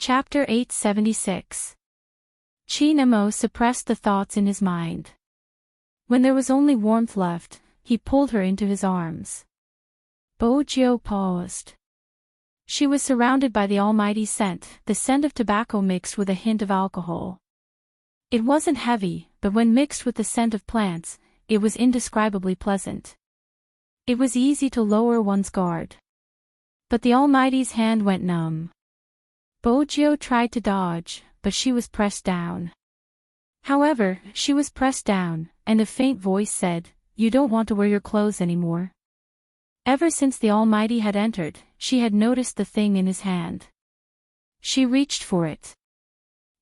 Chapter 876. Chi Nemo suppressed the thoughts in his mind. When there was only warmth left, he pulled her into his arms. Bojo paused. She was surrounded by the almighty scent, the scent of tobacco mixed with a hint of alcohol. It wasn't heavy, but when mixed with the scent of plants, it was indescribably pleasant. It was easy to lower one's guard. But the almighty's hand went numb. Bojo tried to dodge, but she was pressed down. However, she was pressed down, and a faint voice said, "You don't want to wear your clothes anymore." Ever since the Almighty had entered, she had noticed the thing in his hand. She reached for it.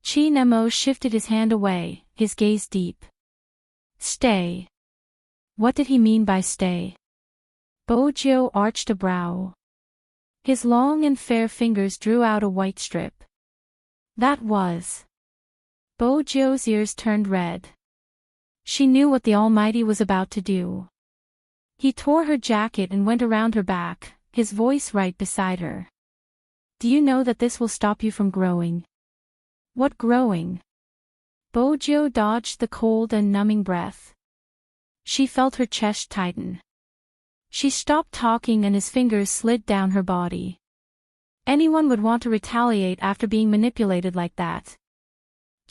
Chi Nemo shifted his hand away, his gaze deep. Stay. What did he mean by stay? Bojo arched a brow. His long and fair fingers drew out a white strip. That was. Bojo's ears turned red. She knew what the Almighty was about to do. He tore her jacket and went around her back, his voice right beside her. Do you know that this will stop you from growing? What growing? Bojo dodged the cold and numbing breath. She felt her chest tighten. She stopped talking and his fingers slid down her body. Anyone would want to retaliate after being manipulated like that.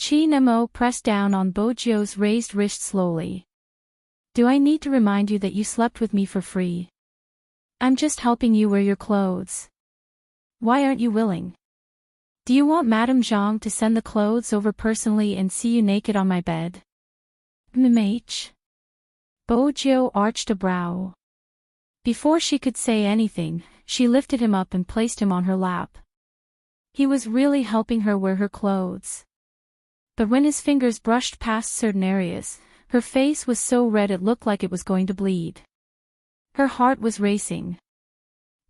Chi Nemo pressed down on Bojo's raised wrist slowly. Do I need to remind you that you slept with me for free? I'm just helping you wear your clothes. Why aren't you willing? Do you want Madame Zhang to send the clothes over personally and see you naked on my bed? MH. Bojo arched a brow. Before she could say anything, she lifted him up and placed him on her lap. He was really helping her wear her clothes. But when his fingers brushed past certain areas, her face was so red it looked like it was going to bleed. Her heart was racing.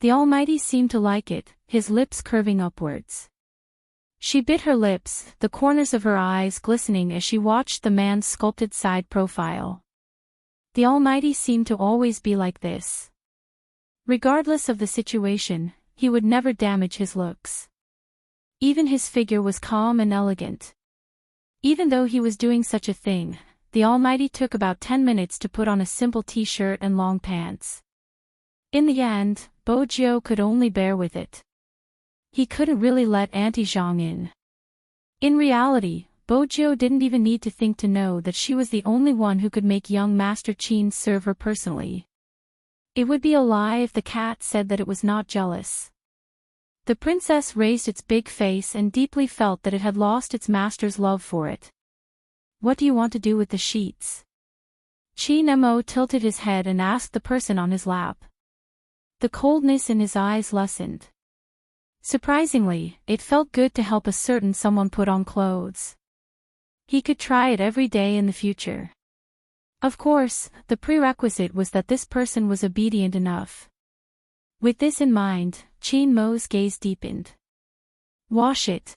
The Almighty seemed to like it, his lips curving upwards. She bit her lips, the corners of her eyes glistening as she watched the man's sculpted side profile. The Almighty seemed to always be like this. Regardless of the situation, he would never damage his looks. Even his figure was calm and elegant. Even though he was doing such a thing, the Almighty took about 10 minutes to put on a simple t-shirt and long pants. In the end, Bojo could only bear with it. He couldn't really let Auntie Zhang in. In reality, Bojo didn't even need to think to know that she was the only one who could make young Master Qin serve her personally. It would be a lie if the cat said that it was not jealous. The princess raised its big face and deeply felt that it had lost its master's love for it. What do you want to do with the sheets? Chi Nemo tilted his head and asked the person on his lap. The coldness in his eyes lessened. Surprisingly, it felt good to help a certain someone put on clothes. He could try it every day in the future. Of course, the prerequisite was that this person was obedient enough. With this in mind, Chi Nemo's gaze deepened. Wash it.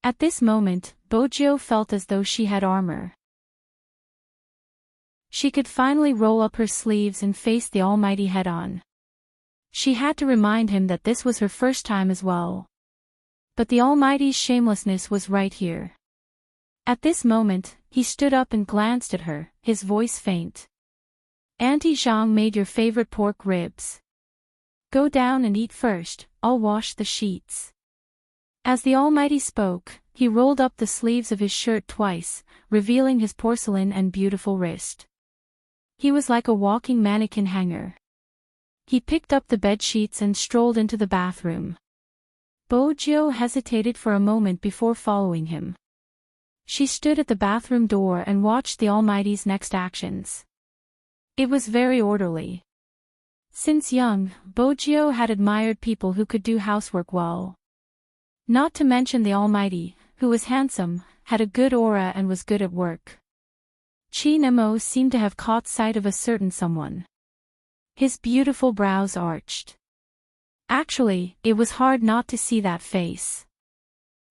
At this moment, Bojo felt as though she had armor. She could finally roll up her sleeves and face the Almighty head-on. She had to remind him that this was her first time as well. But the Almighty's shamelessness was right here. At this moment, he stood up and glanced at her, his voice faint. Auntie Zhang made your favorite pork ribs. Go down and eat first, I'll wash the sheets. As the Almighty spoke, he rolled up the sleeves of his shirt twice, revealing his porcelain and beautiful wrist. He was like a walking mannequin hanger. He picked up the bedsheets and strolled into the bathroom. Bojo hesitated for a moment before following him. She stood at the bathroom door and watched the Almighty's next actions. It was very orderly. Since young, Bojo had admired people who could do housework well. Not to mention the Almighty, who was handsome, had a good aura and was good at work. Chi Nemo seemed to have caught sight of a certain someone. His beautiful brows arched. Actually, it was hard not to see that face.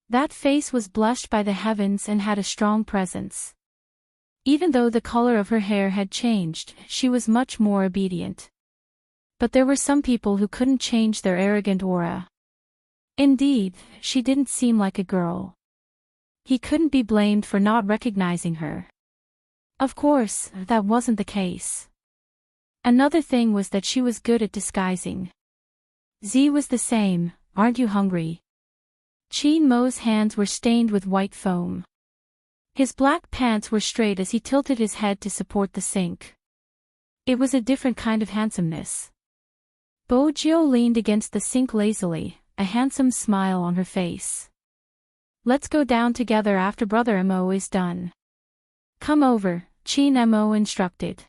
That face was blushed by the heavens and had a strong presence. Even though the color of her hair had changed, she was much more obedient. But there were some people who couldn't change their arrogant aura. Indeed, she didn't seem like a girl. He couldn't be blamed for not recognizing her. Of course, that wasn't the case. Another thing was that she was good at disguising. Z was the same. Aren't you hungry? Qin Mo's hands were stained with white foam. His black pants were straight as he tilted his head to support the sink. It was a different kind of handsomeness. Bo Jiu leaned against the sink lazily, a handsome smile on her face. Let's go down together after Brother Mo is done. Come over, Qin Mo instructed.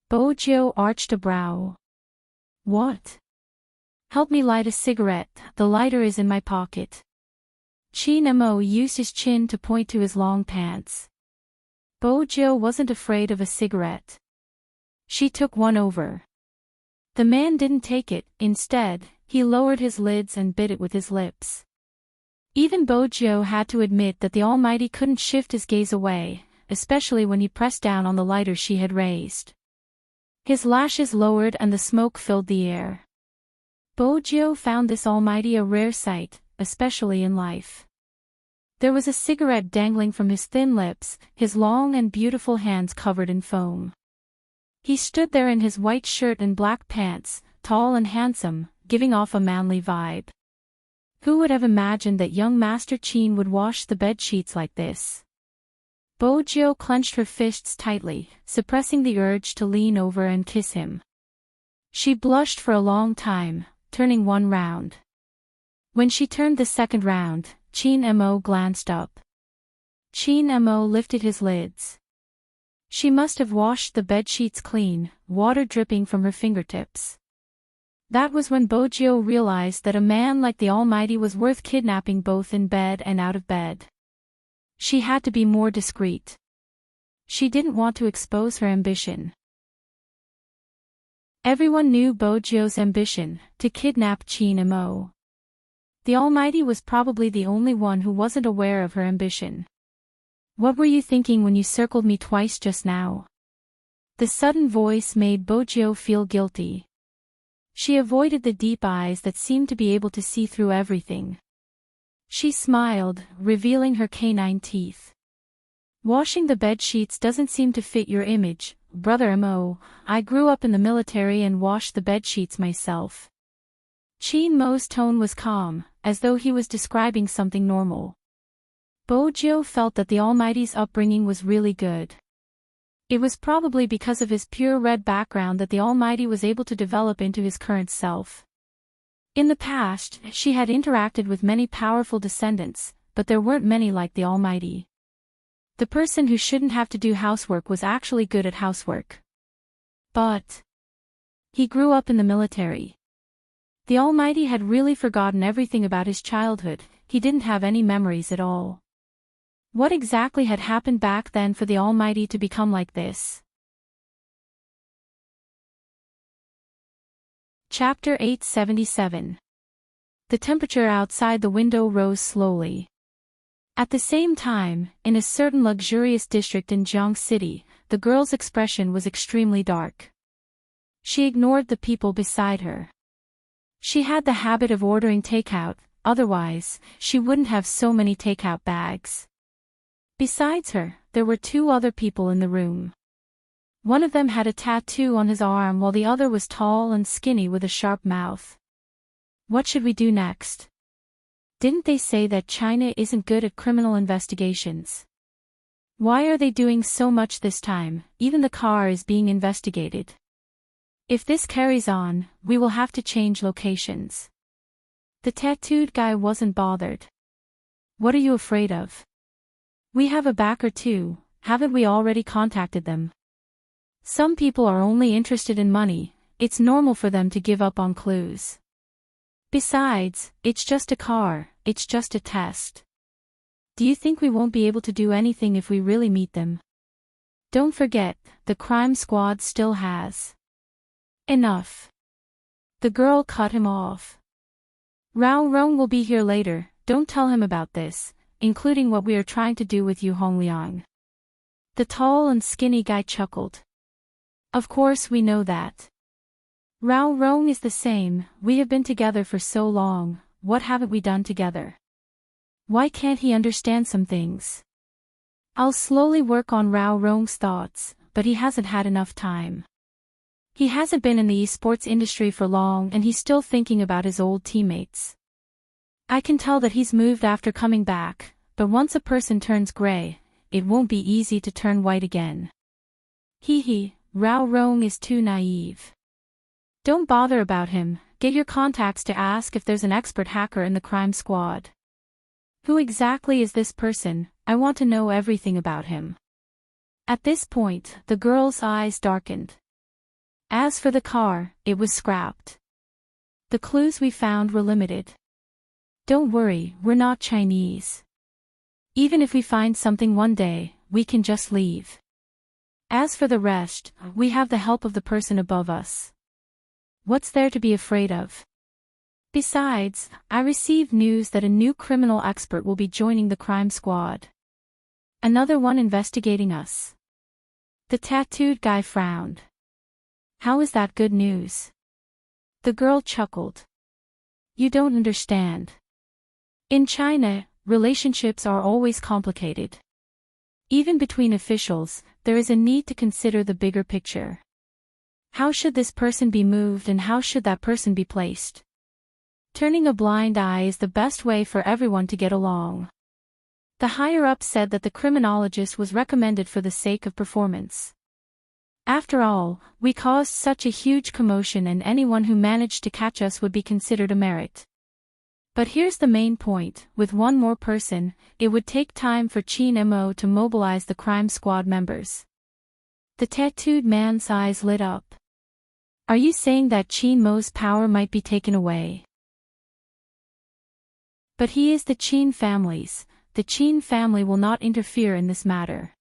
Bo Jiu arched a brow. What? Help me light a cigarette, the lighter is in my pocket. Qin Mo used his chin to point to his long pants. Bo Jiu wasn't afraid of a cigarette. She took one over. The man didn't take it, instead, he lowered his lids and bit it with his lips. Even Bo Jiu had to admit that the Almighty couldn't shift his gaze away, especially when he pressed down on the lighter she had raised. His lashes lowered and the smoke filled the air. Bo Jiu found this Almighty a rare sight, especially in life. There was a cigarette dangling from his thin lips, his long and beautiful hands covered in foam. He stood there in his white shirt and black pants, tall and handsome, giving off a manly vibe. Who would have imagined that young Master Qin would wash the bedsheets like this? Bo Jiu clenched her fists tightly, suppressing the urge to lean over and kiss him. She blushed for a long time, turning one round. When she turned the second round, Qin Mo glanced up. Qin Mo lifted his lids. She must have washed the bedsheets clean, water dripping from her fingertips. That was when Bo Jiu realized that a man like the Almighty was worth kidnapping both in bed and out of bed. She had to be more discreet. She didn't want to expose her ambition. Everyone knew Bo Jiu's ambition, to kidnap Qin Mo. The Almighty was probably the only one who wasn't aware of her ambition. What were you thinking when you circled me twice just now? The sudden voice made Bo Jiu feel guilty. She avoided the deep eyes that seemed to be able to see through everything. She smiled, revealing her canine teeth. Washing the bedsheets doesn't seem to fit your image, Brother Mo. I grew up in the military and washed the bedsheets myself. Qin Mo's tone was calm, as though he was describing something normal. Bo Jiu felt that the Almighty's upbringing was really good. It was probably because of his pure red background that the Almighty was able to develop into his current self. In the past, she had interacted with many powerful descendants, but there weren't many like the Almighty. The person who shouldn't have to do housework was actually good at housework. But he grew up in the military. The Almighty had really forgotten everything about his childhood, he didn't have any memories at all. What exactly had happened back then for the Almighty to become like this? Chapter 877. The temperature outside the window rose slowly. At the same time, in a certain luxurious district in Jiang City, the girl's expression was extremely dark. She ignored the people beside her. She had the habit of ordering takeout, otherwise, she wouldn't have so many takeout bags. Besides her, there were two other people in the room. One of them had a tattoo on his arm while the other was tall and skinny with a sharp mouth. What should we do next? Didn't they say that China isn't good at criminal investigations? Why are they doing so much this time? Even the car is being investigated. If this carries on, we will have to change locations. The tattooed guy wasn't bothered. What are you afraid of? We have a backer too, haven't we already contacted them? Some people are only interested in money, it's normal for them to give up on clues. Besides, it's just a car, it's just a test. Do you think we won't be able to do anything if we really meet them? Don't forget, the crime squad still has. Enough. The girl cut him off. Rao Rong will be here later, don't tell him about this, including what we are trying to do with Yu Hongliang. The tall and skinny guy chuckled. Of course we know that. Rao Rong is the same, we have been together for so long, what haven't we done together? Why can't he understand some things? I'll slowly work on Rao Rong's thoughts, but he hasn't had enough time. He hasn't been in the esports industry for long and he's still thinking about his old teammates. I can tell that he's moved after coming back, but once a person turns gray, it won't be easy to turn white again. Rao Rong is too naive. Don't bother about him, get your contacts to ask if there's an expert hacker in the crime squad. Who exactly is this person? I want to know everything about him. At this point, the girl's eyes darkened. As for the car, it was scrapped. The clues we found were limited. Don't worry, we're not Chinese. Even if we find something one day, we can just leave. As for the rest, we have the help of the person above us. What's there to be afraid of? Besides, I received news that a new criminal expert will be joining the crime squad. Another one investigating us. The tattooed guy frowned. How is that good news? The girl chuckled. You don't understand. In China, relationships are always complicated. Even between officials, there is a need to consider the bigger picture. How should this person be moved and how should that person be placed? Turning a blind eye is the best way for everyone to get along. The higher-up said that the criminologist was recommended for the sake of performance. After all, we caused such a huge commotion and anyone who managed to catch us would be considered a merit. But here's the main point, with one more person, it would take time for Qin Mo to mobilize the crime squad members. The tattooed man's eyes lit up. Are you saying that Qin Mo's power might be taken away? But he is the Qin family's. The Qin family will not interfere in this matter.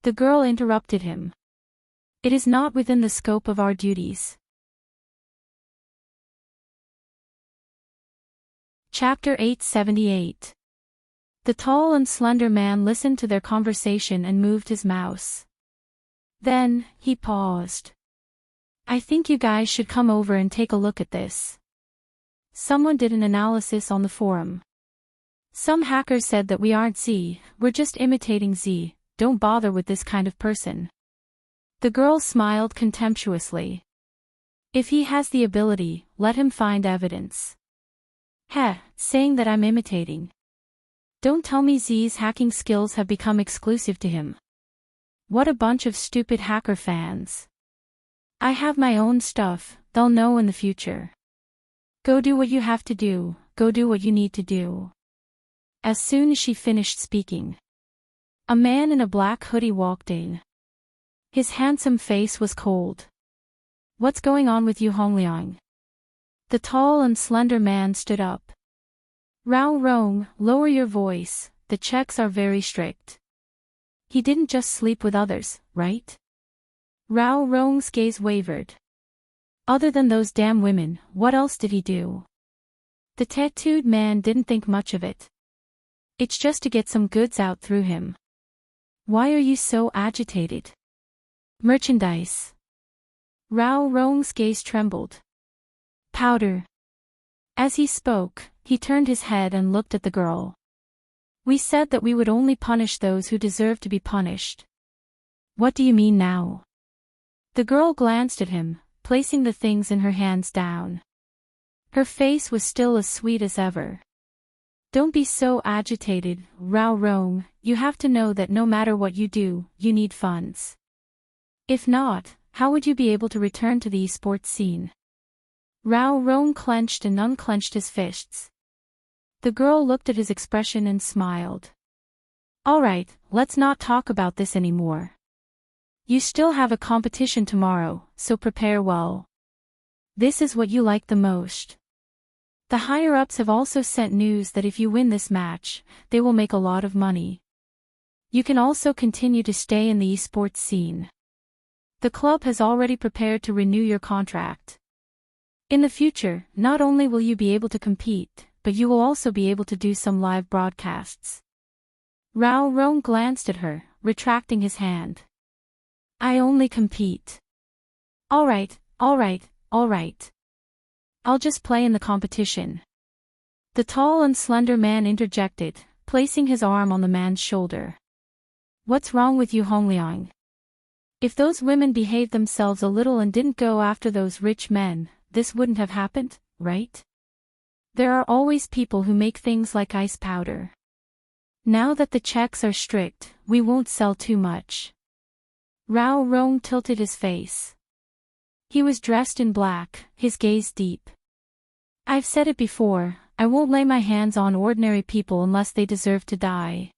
The girl interrupted him. It is not within the scope of our duties. Chapter 878. The tall and slender man listened to their conversation and moved his mouse. Then, he paused. I think you guys should come over and take a look at this. Someone did an analysis on the forum. Some hackers said that we aren't Z, we're just imitating Z, don't bother with this kind of person. The girl smiled contemptuously. If he has the ability, let him find evidence. Saying that I'm imitating. Don't tell me Z's hacking skills have become exclusive to him. What a bunch of stupid hacker fans. I have my own stuff, they'll know in the future. Go do what you have to do, go do what you need to do. As soon as she finished speaking, a man in a black hoodie walked in. His handsome face was cold. What's going on with you, Hongliang? The tall and slender man stood up. Rao Rong, lower your voice, the checks are very strict. He didn't just sleep with others, right? Rao Rong's gaze wavered. Other than those damn women, what else did he do? The tattooed man didn't think much of it. It's just to get some goods out through him. Why are you so agitated? Merchandise. Rao Rong's gaze trembled. Powder. As he spoke, he turned his head and looked at the girl. We said that we would only punish those who deserve to be punished. What do you mean now? The girl glanced at him, placing the things in her hands down. Her face was still as sweet as ever. Don't be so agitated, Rao Rong, you have to know that no matter what you do, you need funds. If not, how would you be able to return to the esports scene? Rao Rong clenched and unclenched his fists. The girl looked at his expression and smiled. Alright, let's not talk about this anymore. You still have a competition tomorrow, so prepare well. This is what you like the most. The higher-ups have also sent news that if you win this match, they will make a lot of money. You can also continue to stay in the esports scene. The club has already prepared to renew your contract. In the future, not only will you be able to compete, but you will also be able to do some live broadcasts. Rao Rong glanced at her, retracting his hand. I only compete. Alright. I'll just play in the competition. The tall and slender man interjected, placing his arm on the man's shoulder. What's wrong with you, Hongliang? If those women behaved themselves a little and didn't go after those rich men, this wouldn't have happened, right? There are always people who make things like ice powder. Now that the checks are strict, we won't sell too much. Rao Rong tilted his face. He was dressed in black, his gaze deep. I've said it before, I won't lay my hands on ordinary people unless they deserve to die.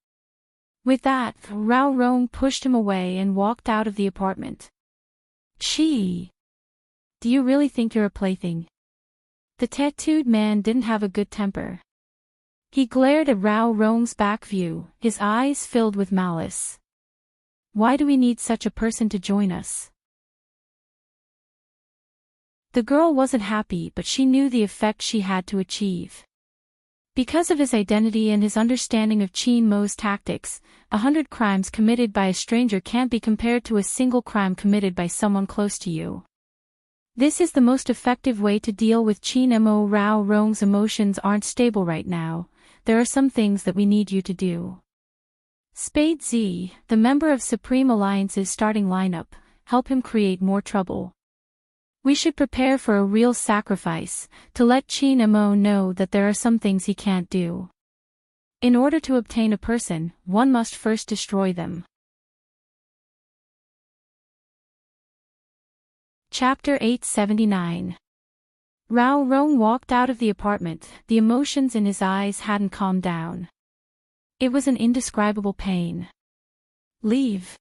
With that, Rao Rong pushed him away and walked out of the apartment. Gee! Do you really think you're a plaything? The tattooed man didn't have a good temper. He glared at Rao Rong's back view, his eyes filled with malice. Why do we need such a person to join us? The girl wasn't happy, but she knew the effect she had to achieve. Because of his identity and his understanding of Qin Mo's tactics, 100 crimes committed by a stranger can't be compared to a single crime committed by someone close to you. This is the most effective way to deal with Qin Mo. Rao Rong's emotions aren't stable right now. There are some things that we need you to do. Spade Z, the member of Supreme Alliance's starting lineup, help him create more trouble. We should prepare for a real sacrifice, to let Qin Mo know that there are some things he can't do. In order to obtain a person, one must first destroy them. Chapter 879. Rao Rong walked out of the apartment, the emotions in his eyes hadn't calmed down. It was an indescribable pain. Leave.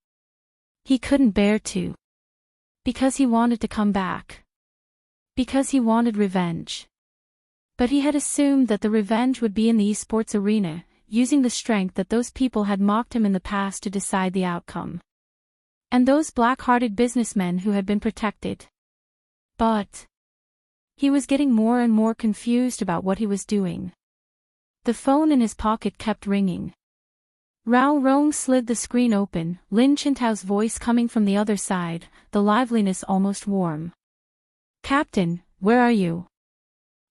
He couldn't bear to. Because he wanted to come back. Because he wanted revenge. But he had assumed that the revenge would be in the esports arena, using the strength that those people had mocked him in the past to decide the outcome. And those black-hearted businessmen who had been protected. But he was getting more and more confused about what he was doing. The phone in his pocket kept ringing. Rao Rong slid the screen open, Lin Chintao's voice coming from the other side, the liveliness almost warm. Captain, where are you?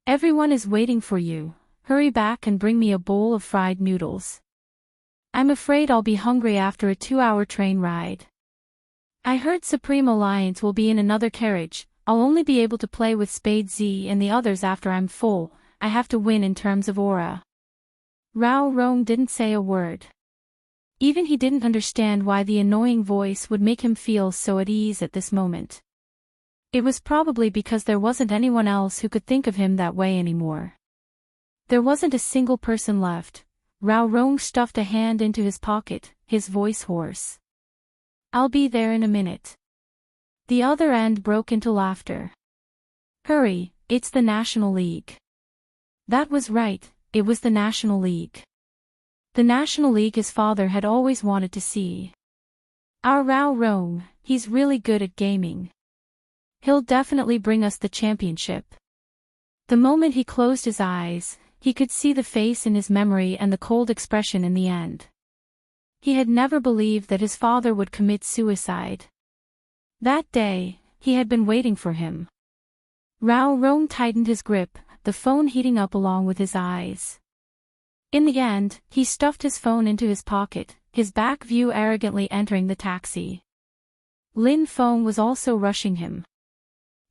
Everyone is waiting for you. Hurry back and bring me a bowl of fried noodles. I'm afraid I'll be hungry after a 2-hour train ride. I heard Supreme Alliance will be in another carriage. I'll only be able to play with Spade Z and the others after I'm full. I have to win in terms of aura. Rao Rong didn't say a word. Even he didn't understand why the annoying voice would make him feel so at ease at this moment. It was probably because there wasn't anyone else who could think of him that way anymore. There wasn't a single person left. Rao Rong stuffed a hand into his pocket, his voice hoarse. I'll be there in a minute. The other end broke into laughter. Hurry, it's the National League. That was right, it was the National League. The National League his father had always wanted to see. Our Rao Rong, he's really good at gaming. He'll definitely bring us the championship. The moment he closed his eyes, he could see the face in his memory and the cold expression in the end. He had never believed that his father would commit suicide. That day, he had been waiting for him. Rao Rong tightened his grip, the phone heating up along with his eyes. In the end, he stuffed his phone into his pocket, his back view arrogantly entering the taxi. Lin Feng was also rushing him.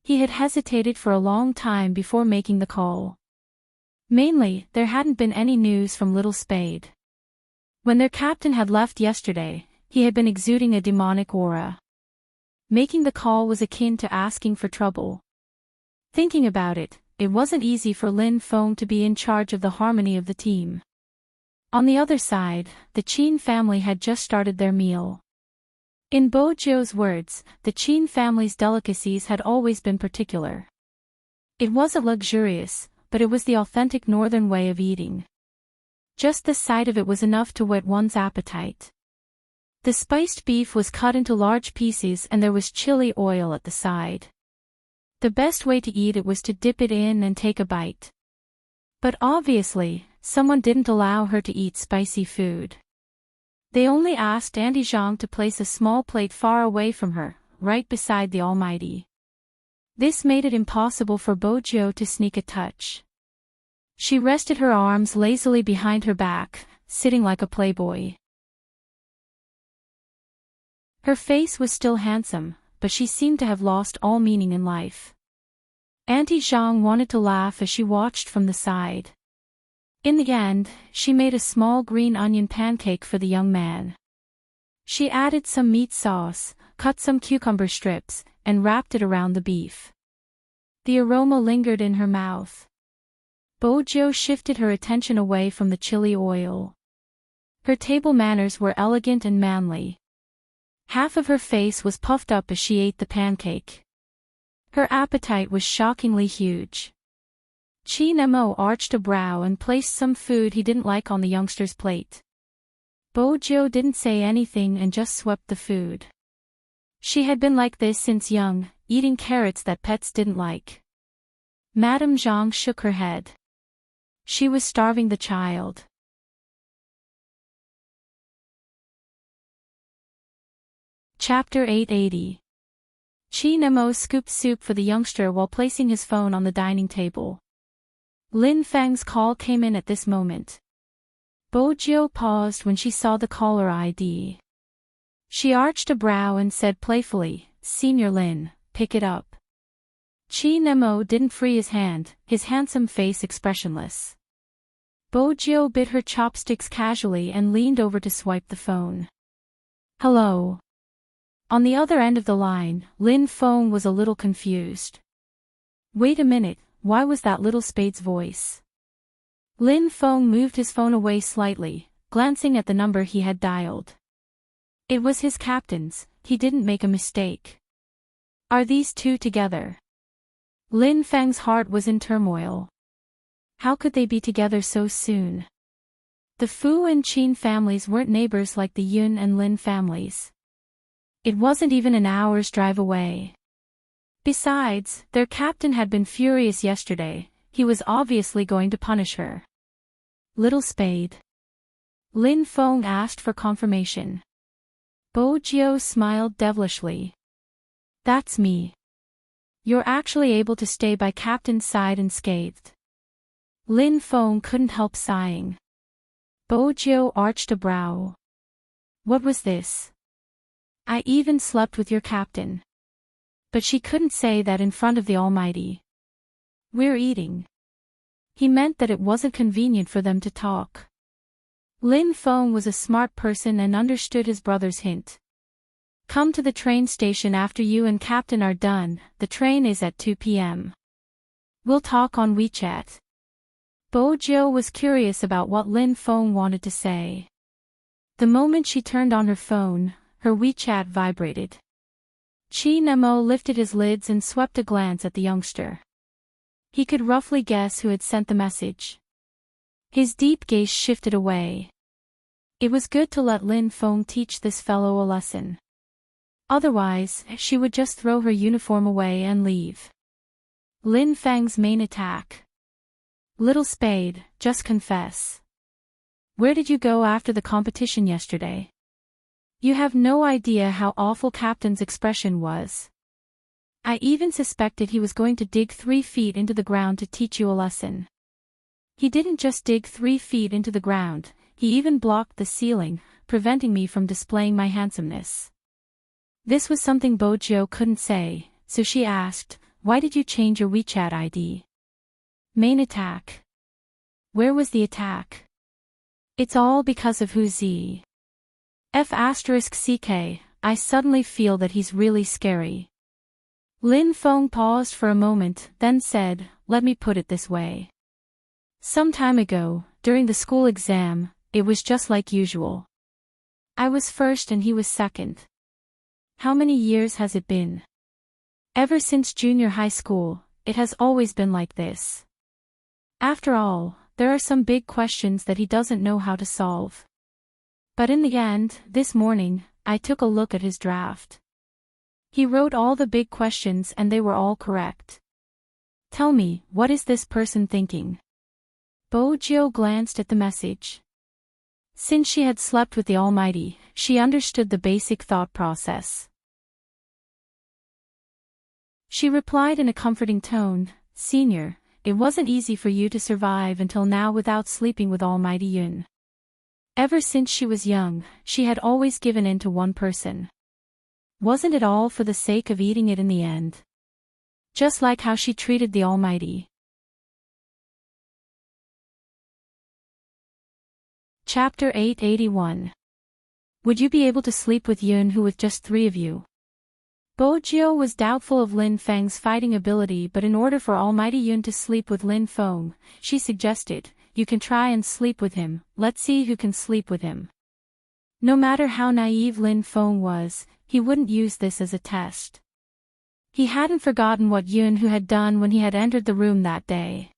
He had hesitated for a long time before making the call. Mainly, there hadn't been any news from Little Spade. When their captain had left yesterday, he had been exuding a demonic aura. Making the call was akin to asking for trouble. Thinking about it, it wasn't easy for Lin Feng to be in charge of the harmony of the team. On the other side, the Qin family had just started their meal. In Bo Jiu's words, the Qin family's delicacies had always been particular. It wasn't luxurious, but it was the authentic northern way of eating. Just the sight of it was enough to whet one's appetite. The spiced beef was cut into large pieces and there was chili oil at the side. The best way to eat it was to dip it in and take a bite. But obviously, someone didn't allow her to eat spicy food. They only asked Auntie Zhang to place a small plate far away from her, right beside the Almighty. This made it impossible for Bo Jiu to sneak a touch. She rested her arms lazily behind her back, sitting like a playboy. Her face was still handsome, but she seemed to have lost all meaning in life. Auntie Zhang wanted to laugh as she watched from the side. In the end, she made a small green onion pancake for the young man. She added some meat sauce, cut some cucumber strips, and wrapped it around the beef. The aroma lingered in her mouth. Bojo shifted her attention away from the chili oil. Her table manners were elegant and manly. Half of her face was puffed up as she ate the pancake. Her appetite was shockingly huge. Chi Nemo arched a brow and placed some food he didn't like on the youngster's plate. Bojo didn't say anything and just swept the food. She had been like this since young, eating carrots that pets didn't like. Madame Zhang shook her head. She was starving the child. Chapter 880. Chi Nemo scooped soup for the youngster while placing his phone on the dining table. Lin Feng's call came in at this moment. Bojo paused when she saw the caller ID. She arched a brow and said playfully, "Senior Lin, pick it up." Chi Nemo didn't free his hand, his handsome face expressionless. Bojo bit her chopsticks casually and leaned over to swipe the phone. "Hello." On the other end of the line, Lin Feng was a little confused. Wait a minute, why was that little spade's voice? Lin Feng moved his phone away slightly, glancing at the number he had dialed. It was his captain's, he didn't make a mistake. Are these two together? Lin Feng's heart was in turmoil. How could they be together so soon? The Fu and Qin families weren't neighbors like the Yun and Lin families. It wasn't even an hour's drive away. Besides, their captain had been furious yesterday, he was obviously going to punish her. Little Spade. Lin Feng asked for confirmation. Bojo smiled devilishly. That's me. You're actually able to stay by captain's side unscathed. Lin Feng couldn't help sighing. Bojo arched a brow. What was this? I even slept with your captain. But she couldn't say that in front of the Almighty. We're eating. He meant that it wasn't convenient for them to talk. Lin Feng was a smart person and understood his brother's hint. Come to the train station after you and Captain are done, the train is at 2 p.m. We'll talk on WeChat. Bojo was curious about what Lin Feng wanted to say. The moment she turned on her phone, her WeChat vibrated. Chi Nemo lifted his lids and swept a glance at the youngster. He could roughly guess who had sent the message. His deep gaze shifted away. It was good to let Lin Feng teach this fellow a lesson. Otherwise, she would just throw her uniform away and leave. Lin Feng's main attack. Little Spade, just confess. Where did you go after the competition yesterday? You have no idea how awful Captain's expression was. I even suspected he was going to dig 3 feet into the ground to teach you a lesson. He didn't just dig 3 feet into the ground, he even blocked the ceiling, preventing me from displaying my handsomeness. This was something Bojo couldn't say, so she asked, why did you change your WeChat ID? Main attack. Where was the attack? It's all because of Hu F***ck, I suddenly feel that he's really scary. Lin Feng paused for a moment, then said, let me put it this way. Some time ago, during the school exam, it was just like usual. I was first and he was second. How many years has it been? Ever since junior high school, it has always been like this. After all, there are some big questions that he doesn't know how to solve. But in the end, this morning, I took a look at his draft. He wrote all the big questions and they were all correct. Tell me, what is this person thinking? Bojo glanced at the message. Since she had slept with the Almighty, she understood the basic thought process. She replied in a comforting tone, Senior, it wasn't easy for you to survive until now without sleeping with Almighty Yun. Ever since she was young, she had always given in to one person. Wasn't it all for the sake of eating it in the end? Just like how she treated the Almighty. Chapter 881. Would you be able to sleep with Yun Hu with just 3 of you? Bo Jiao was doubtful of Lin Feng's fighting ability, but in order for Almighty Yun to sleep with Lin Feng, she suggested, you can try and sleep with him, let's see who can sleep with him. No matter how naive Lin Feng was, he wouldn't use this as a test. He hadn't forgotten what Yun Hu had done when he had entered the room that day.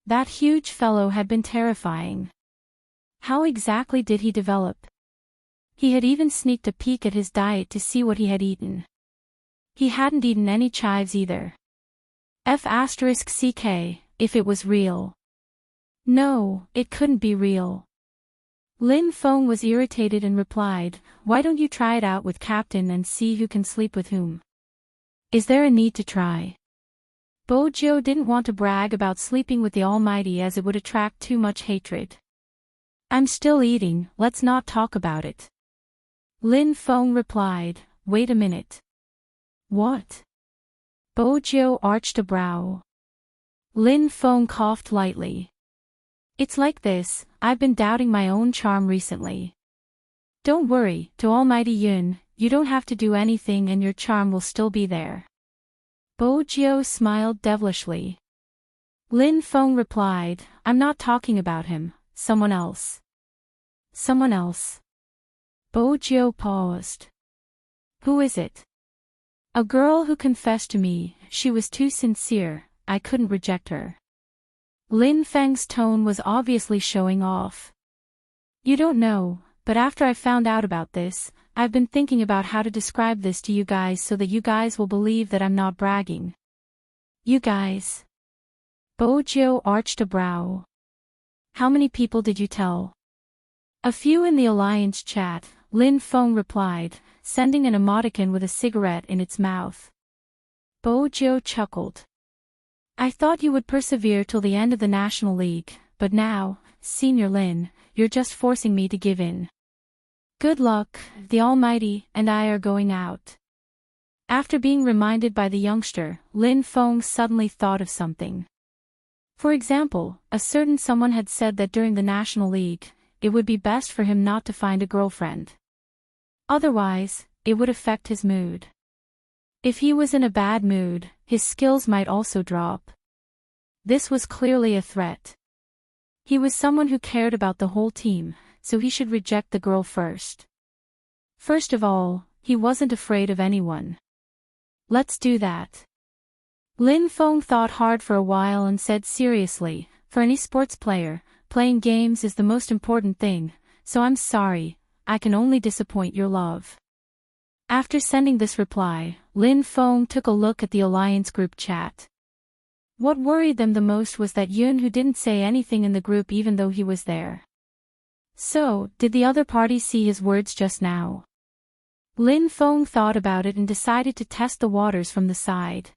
That huge fellow had been terrifying. How exactly did he develop? He had even sneaked a peek at his diet to see what he had eaten. He hadn't eaten any chives either. F***ck, if it was real. No, it couldn't be real. Lin Feng was irritated and replied, why don't you try it out with Captain and see who can sleep with whom? Is there a need to try? Bo Jiao didn't want to brag about sleeping with the Almighty as it would attract too much hatred. I'm still eating, let's not talk about it. Lin Feng replied, wait a minute. What? Bo Jiao arched a brow. Lin Feng coughed lightly. It's like this, I've been doubting my own charm recently. Don't worry, to Almighty Yun, you don't have to do anything and your charm will still be there. Bo Jiao smiled devilishly. Lin Feng replied, I'm not talking about him, someone else. Someone else. Bo Jiao paused. Who is it? A girl who confessed to me, she was too sincere, I couldn't reject her. Lin Feng's tone was obviously showing off. You don't know, but after I found out about this, I've been thinking about how to describe this to you guys so that you guys will believe that I'm not bragging. You guys? Bo Jiao arched a brow. How many people did you tell? A few in the Alliance chat, Lin Feng replied, sending an emoticon with a cigarette in its mouth. Bo Jiao chuckled. I thought you would persevere till the end of the National League, but now, Senior Lin, you're just forcing me to give in. Good luck, the Almighty and I are going out. After being reminded by the youngster, Lin Feng suddenly thought of something. For example, a certain someone had said that during the National League, it would be best for him not to find a girlfriend. Otherwise, it would affect his mood. If he was in a bad mood, his skills might also drop. This was clearly a threat. He was someone who cared about the whole team, so he should reject the girl first. First of all, he wasn't afraid of anyone. Let's do that. Lin Feng thought hard for a while and said seriously, for any sports player, playing games is the most important thing, so I'm sorry, I can only disappoint your love. After sending this reply, Lin Feng took a look at the Alliance group chat. What worried them the most was that Yun Hu didn't say anything in the group even though he was there. So, did the other party see his words just now? Lin Feng thought about it and decided to test the waters from the side.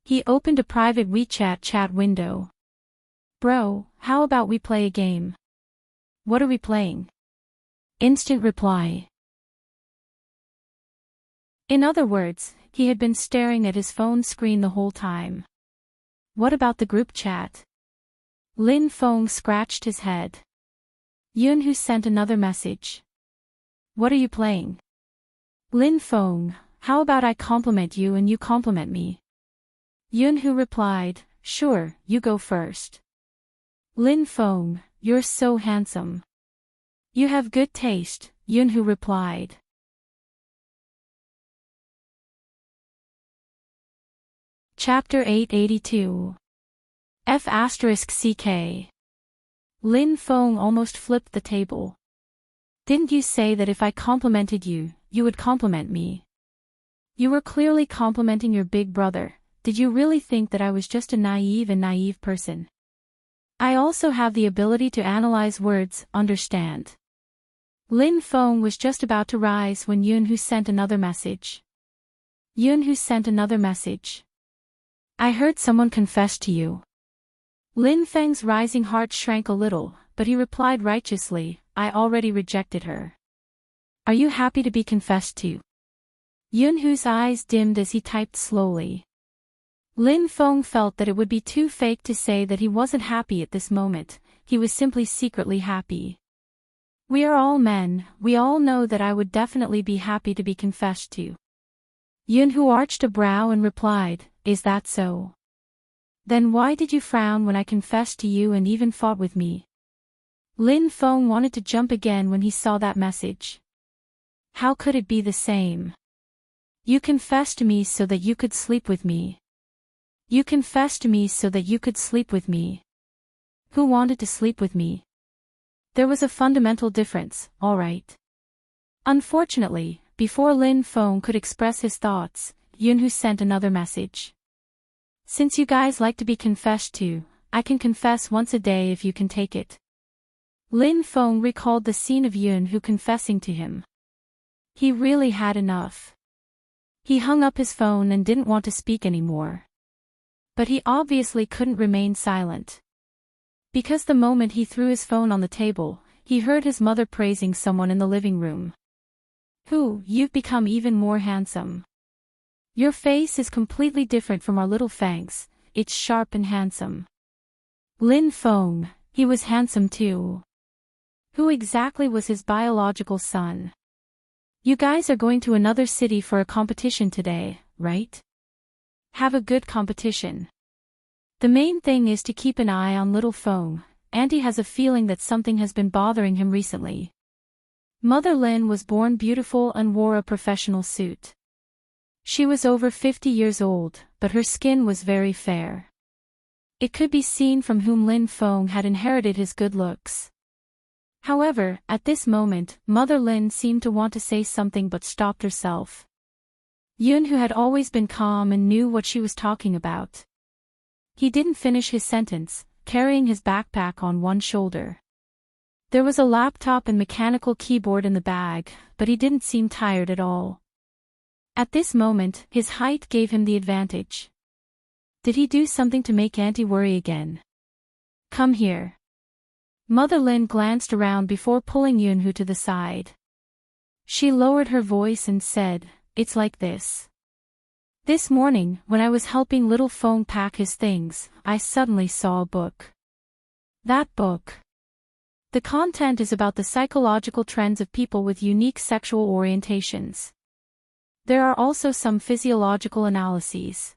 He opened a private WeChat chat window. Bro, how about we play a game? What are we playing? Instant reply. In other words, he had been staring at his phone screen the whole time. What about the group chat? Lin Feng scratched his head. Yun Hu sent another message. What are you playing? Lin Feng, how about I compliment you and you compliment me? Yun Hu replied, sure, you go first. Lin Feng, you're so handsome. You have good taste, Yun Hu replied. Chapter 882. F***ck. Lin Feng almost flipped the table. Didn't you say that if I complimented you, you would compliment me? You were clearly complimenting your big brother. Did you really think that I was just a naive person? I also have the ability to analyze words, understand. Lin Feng was just about to rise when Yun Hu sent another message. Yun Hu sent another message. I heard someone confess to you. Lin Feng's rising heart shrank a little, but he replied righteously, I already rejected her. Are you happy to be confessed to? Yunhu's eyes dimmed as he typed slowly. Lin Feng felt that it would be too fake to say that he wasn't happy at this moment, he was simply secretly happy. We are all men, we all know that I would definitely be happy to be confessed to. Yunhu arched a brow and replied, Is that so? Then why did you frown when I confessed to you and even fought with me? Lin Feng wanted to jump again when he saw that message. How could it be the same? You confessed to me so that you could sleep with me. You confessed to me so that you could sleep with me. Who wanted to sleep with me? There was a fundamental difference, all right. Unfortunately, before Lin Feng could express his thoughts, Yunhu sent another message. Since you guys like to be confessed to, I can confess once a day if you can take it. Lin Feng recalled the scene of Yunhu confessing to him. He really had enough. He hung up his phone and didn't want to speak anymore. But he obviously couldn't remain silent. Because the moment he threw his phone on the table, he heard his mother praising someone in the living room. You've become even more handsome. Your face is completely different from our little Fangs, it's sharp and handsome. Lin Feng, he was handsome too. Who exactly was his biological son? You guys are going to another city for a competition today, right? Have a good competition. The main thing is to keep an eye on little Feng. Auntie has a feeling that something has been bothering him recently. Mother Lin was born beautiful and wore a professional suit. She was over 50 years old, but her skin was very fair. It could be seen from whom Lin Feng had inherited his good looks. However, at this moment, Mother Lin seemed to want to say something but stopped herself. Yun, who had always been calm and knew what she was talking about. He didn't finish his sentence, carrying his backpack on one shoulder. There was a laptop and mechanical keyboard in the bag, but he didn't seem tired at all. At this moment, his height gave him the advantage. Did he do something to make Auntie worry again? Come here. Mother Lin glanced around before pulling Yunhu to the side. She lowered her voice and said, It's like this. This morning, when I was helping little Feng pack his things, I suddenly saw a book. That book. The content is about the psychological trends of people with unique sexual orientations. There are also some physiological analyses.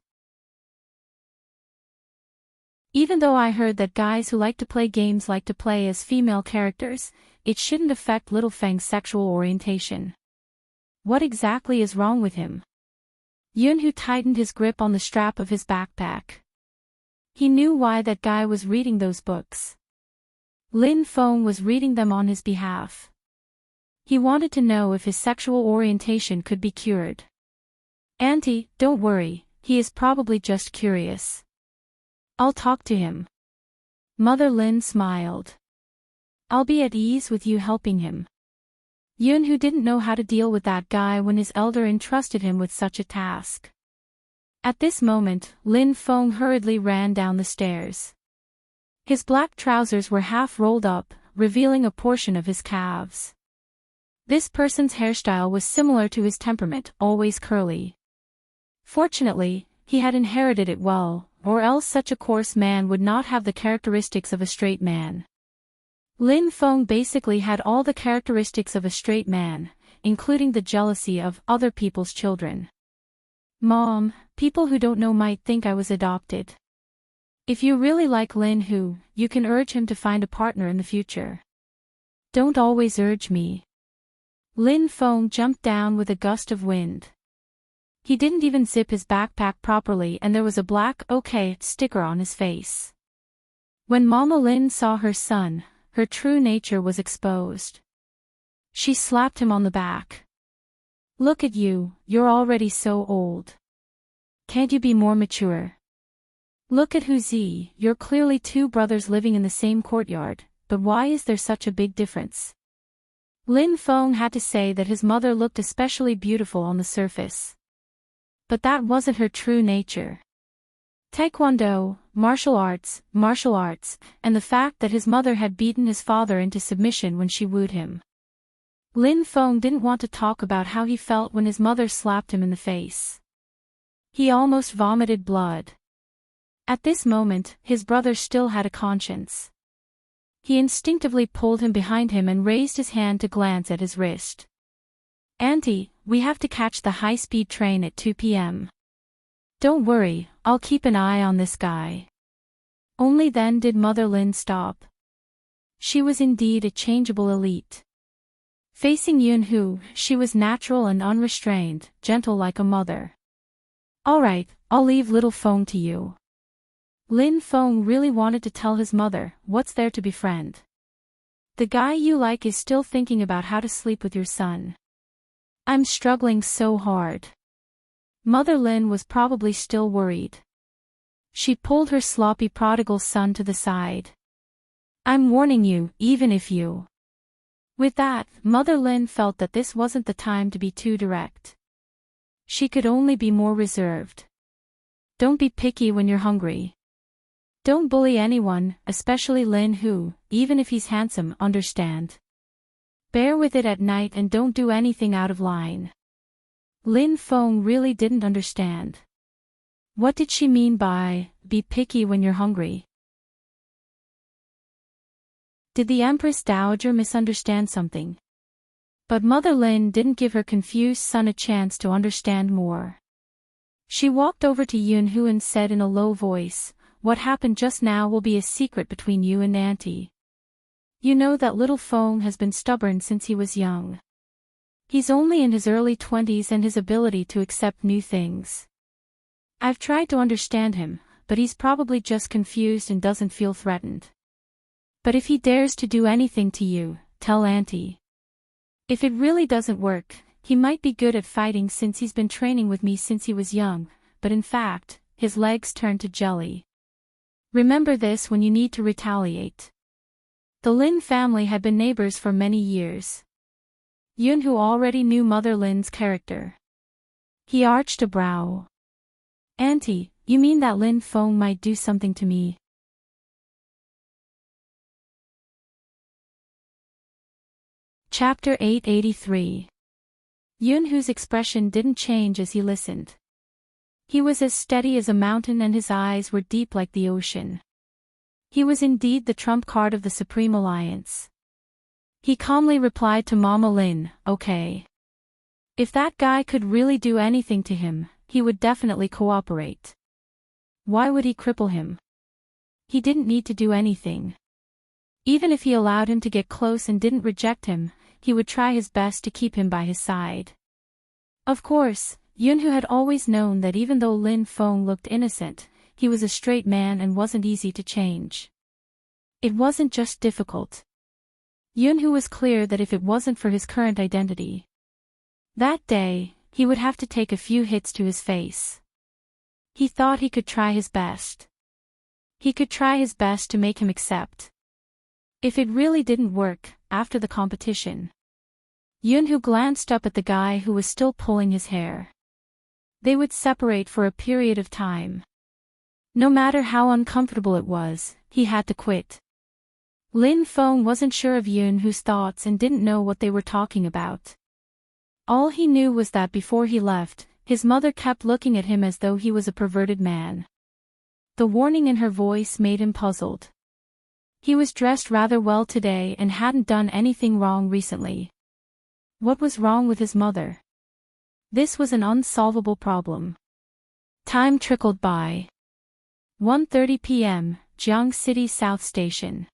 Even though I heard that guys who like to play games like to play as female characters, it shouldn't affect little Feng's sexual orientation. What exactly is wrong with him? Yunhu tightened his grip on the strap of his backpack. He knew why that guy was reading those books. Lin Feng was reading them on his behalf. He wanted to know if his sexual orientation could be cured. Auntie, don't worry, he is probably just curious. I'll talk to him. Mother Lin smiled. I'll be at ease with you helping him. Yunhu didn't know how to deal with that guy when his elder entrusted him with such a task. At this moment, Lin Feng hurriedly ran down the stairs. His black trousers were half rolled up, revealing a portion of his calves. This person's hairstyle was similar to his temperament, always curly. Fortunately, he had inherited it well, or else such a coarse man would not have the characteristics of a straight man. Lin Feng basically had all the characteristics of a straight man, including the jealousy of other people's children. Mom, people who don't know might think I was adopted. If you really like Lin Hu, you can urge him to find a partner in the future. Don't always urge me. Lin Feng jumped down with a gust of wind. He didn't even zip his backpack properly and there was a black "OK" sticker on his face. When Mama Lin saw her son, her true nature was exposed. She slapped him on the back. Look at you, you're already so old. Can't you be more mature? Look at Huzi, you're clearly two brothers living in the same courtyard, but why is there such a big difference? Lin Feng had to say that his mother looked especially beautiful on the surface. But that wasn't her true nature. Taekwondo, martial arts, and the fact that his mother had beaten his father into submission when she wooed him. Lin Feng didn't want to talk about how he felt when his mother slapped him in the face. He almost vomited blood. At this moment, his brother still had a conscience. He instinctively pulled him behind him and raised his hand to glance at his wrist. "Auntie, we have to catch the high-speed train at 2 p.m. Don't worry, I'll keep an eye on this guy." Only then did Mother Lin stop. She was indeed a changeable elite. Facing Yunhu, she was natural and unrestrained, gentle like a mother. "All right, I'll leave little Feng to you." Lin Feng really wanted to tell his mother, "What's there to befriend? The guy you like is still thinking about how to sleep with your son. I'm struggling so hard." Mother Lin was probably still worried. She pulled her sloppy prodigal son to the side. "I'm warning you, even if you..." With that, Mother Lin felt that this wasn't the time to be too direct. She could only be more reserved. "Don't be picky when you're hungry. Don't bully anyone, especially Lin Hu, even if he's handsome, understand? Bear with it at night and don't do anything out of line." Lin Feng really didn't understand. What did she mean by, "be picky when you're hungry"? Did the Empress Dowager misunderstand something? But Mother Lin didn't give her confused son a chance to understand more. She walked over to Yunhu and said in a low voice, "What happened just now will be a secret between you and Auntie. You know that little Feng has been stubborn since he was young. He's only in his early 20s and his ability to accept new things. I've tried to understand him, but he's probably just confused and doesn't feel threatened. But if he dares to do anything to you, tell Auntie. If it really doesn't work, he might be good at fighting since he's been training with me since he was young, but in fact, his legs turned to jelly. Remember this when you need to retaliate." The Lin family had been neighbors for many years. Yunhu already knew Mother Lin's character. He arched a brow. "Auntie, you mean that Lin Feng might do something to me?" Chapter 883. Yunhu's expression didn't change as he listened. He was as steady as a mountain and his eyes were deep like the ocean. He was indeed the trump card of the Supreme Alliance. He calmly replied to Mama Lin, "Okay. If that guy could really do anything to him, he would definitely cooperate. Why would he cripple him? He didn't need to do anything. Even if he allowed him to get close and didn't reject him, he would try his best to keep him by his side." Of course, Yunhu had always known that even though Lin Feng looked innocent, he was a straight man and wasn't easy to change. It wasn't just difficult. Yunhu was clear that if it wasn't for his current identity, that day, he would have to take a few hits to his face. He thought he could try his best. He could try his best to make him accept. If it really didn't work, after the competition. Yunhu glanced up at the guy who was still pulling his hair. They would separate for a period of time. No matter how uncomfortable it was, he had to quit. Lin Feng wasn't sure of Yunhu's thoughts and didn't know what they were talking about. All he knew was that before he left, his mother kept looking at him as though he was a perverted man. The warning in her voice made him puzzled. He was dressed rather well today and hadn't done anything wrong recently. What was wrong with his mother? This was an unsolvable problem. Time trickled by. 1:30 p.m., Jiang City South Station.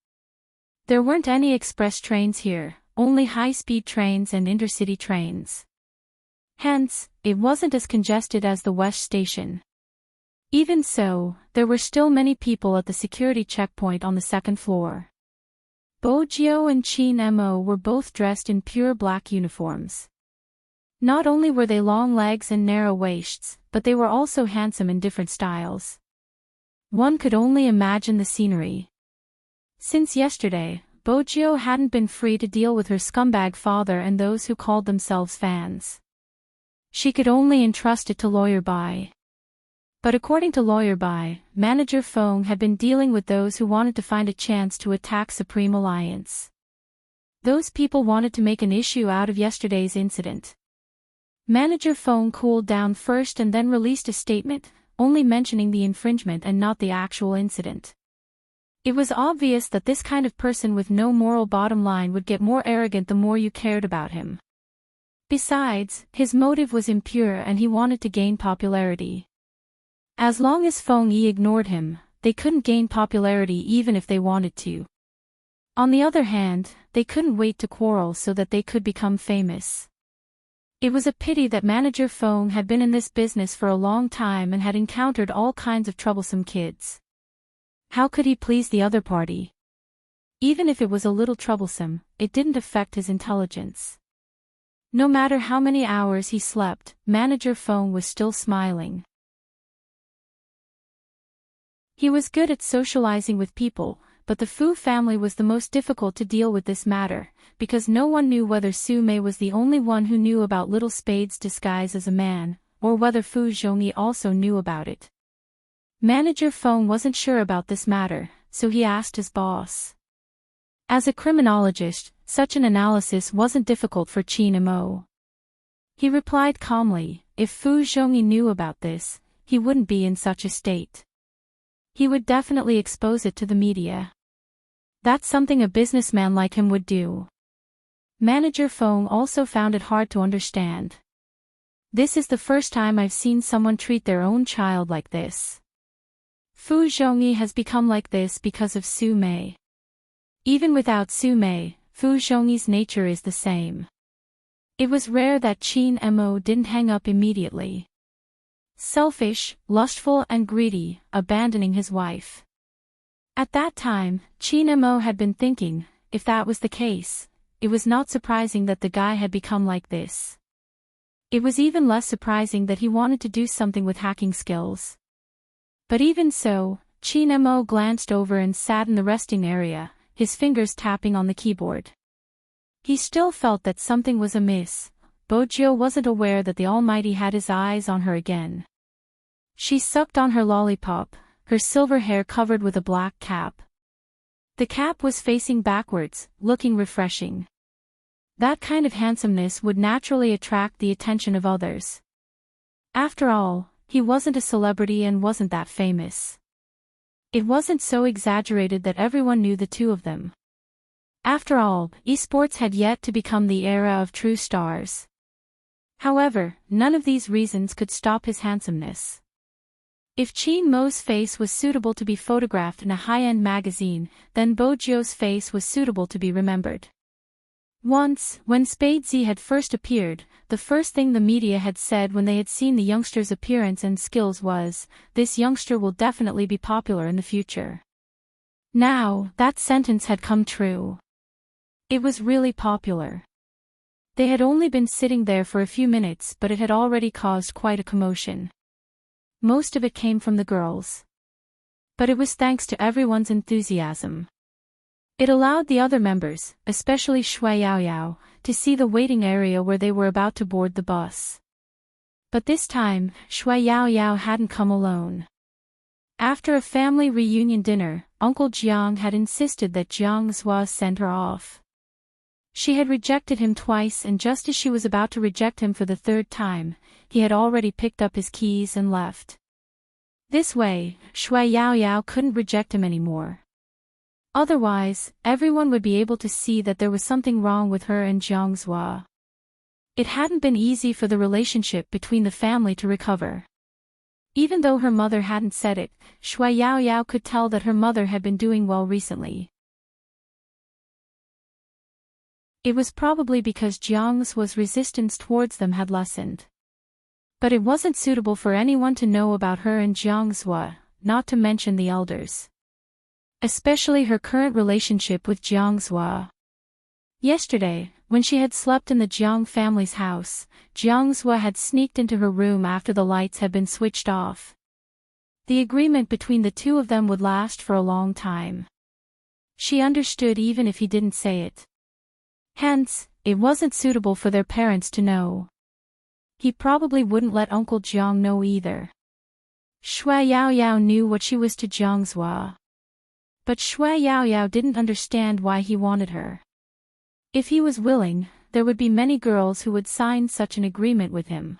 There weren't any express trains here, only high-speed trains and intercity trains. Hence, it wasn't as congested as the West Station. Even so, there were still many people at the security checkpoint on the second floor. Bo Jiao and Qin Mo were both dressed in pure black uniforms. Not only were they long legs and narrow waists, but they were also handsome in different styles. One could only imagine the scenery. Since yesterday, Bo Jiao hadn't been free to deal with her scumbag father and those who called themselves fans. She could only entrust it to Lawyer Bai. But according to Lawyer Bai, Manager Feng had been dealing with those who wanted to find a chance to attack Supreme Alliance. Those people wanted to make an issue out of yesterday's incident. Manager Feng cooled down first and then released a statement, only mentioning the infringement and not the actual incident. It was obvious that this kind of person with no moral bottom line would get more arrogant the more you cared about him. Besides, his motive was impure and he wanted to gain popularity. As long as Feng Yi ignored him, they couldn't gain popularity even if they wanted to. On the other hand, they couldn't wait to quarrel so that they could become famous. It was a pity that Manager Feng had been in this business for a long time and had encountered all kinds of troublesome kids. How could he please the other party? Even if it was a little troublesome, it didn't affect his intelligence. No matter how many hours he slept, Manager Feng was still smiling. He was good at socializing with people, but the Fu family was the most difficult to deal with this matter, because no one knew whether Su Mei was the only one who knew about Little Spade's disguise as a man, or whether Fu Zhongyi also knew about it. Manager Feng wasn't sure about this matter, so he asked his boss. As a criminologist, such an analysis wasn't difficult for Qin Mo. He replied calmly, if Fu Zhongyi knew about this, he wouldn't be in such a state. He would definitely expose it to the media. That's something a businessman like him would do. Manager Feng also found it hard to understand. This is the first time I've seen someone treat their own child like this. Fu Zhongyi has become like this because of Su Mei. Even without Su Mei, Fu Zhongyi's nature is the same. It was rare that Qin Mo didn't hang up immediately. Selfish, lustful and greedy, abandoning his wife. At that time, Qin Mo had been thinking, if that was the case, it was not surprising that the guy had become like this. It was even less surprising that he wanted to do something with hacking skills. But even so, Qin Mo glanced over and sat in the resting area, his fingers tapping on the keyboard. He still felt that something was amiss. Bojiu wasn't aware that the Almighty had his eyes on her again. She sucked on her lollipop, her silver hair covered with a black cap. The cap was facing backwards, looking refreshing. That kind of handsomeness would naturally attract the attention of others. After all, he wasn't a celebrity and wasn't that famous. It wasn't so exaggerated that everyone knew the two of them. After all, esports had yet to become the era of true stars. However, none of these reasons could stop his handsomeness. If Qin Mo's face was suitable to be photographed in a high-end magazine, then Bojiu's face was suitable to be remembered. Once, when Spade Z had first appeared, the first thing the media had said when they had seen the youngster's appearance and skills was, "This youngster will definitely be popular in the future." Now, that sentence had come true. It was really popular. They had only been sitting there for a few minutes, but it had already caused quite a commotion. Most of it came from the girls. But it was thanks to everyone's enthusiasm. It allowed the other members, especially Shui Yaoyao, to see the waiting area where they were about to board the bus. But this time, Shui Yaoyao hadn't come alone. After a family reunion dinner, Uncle Jiang had insisted that Jiang Zhua send her off. She had rejected him twice, and just as she was about to reject him for the third time, he had already picked up his keys and left. This way, Shui Yaoyao couldn't reject him anymore. Otherwise, everyone would be able to see that there was something wrong with her and Jiang Zhua. It hadn't been easy for the relationship between the family to recover. Even though her mother hadn't said it, Shui Yaoyao could tell that her mother had been doing well recently. It was probably because Jiang Zhua's resistance towards them had lessened. But it wasn't suitable for anyone to know about her and Jiang Zhua, not to mention the elders. Especially her current relationship with Jiang Zhua. Yesterday, when she had slept in the Jiang family's house, Jiang Zhua had sneaked into her room after the lights had been switched off. The agreement between the two of them would last for a long time. She understood even if he didn't say it. Hence, it wasn't suitable for their parents to know. He probably wouldn't let Uncle Jiang know either. Shui Yaoyao knew what she was to Jiangzhua. But Shui Yaoyao didn't understand why he wanted her. If he was willing, there would be many girls who would sign such an agreement with him.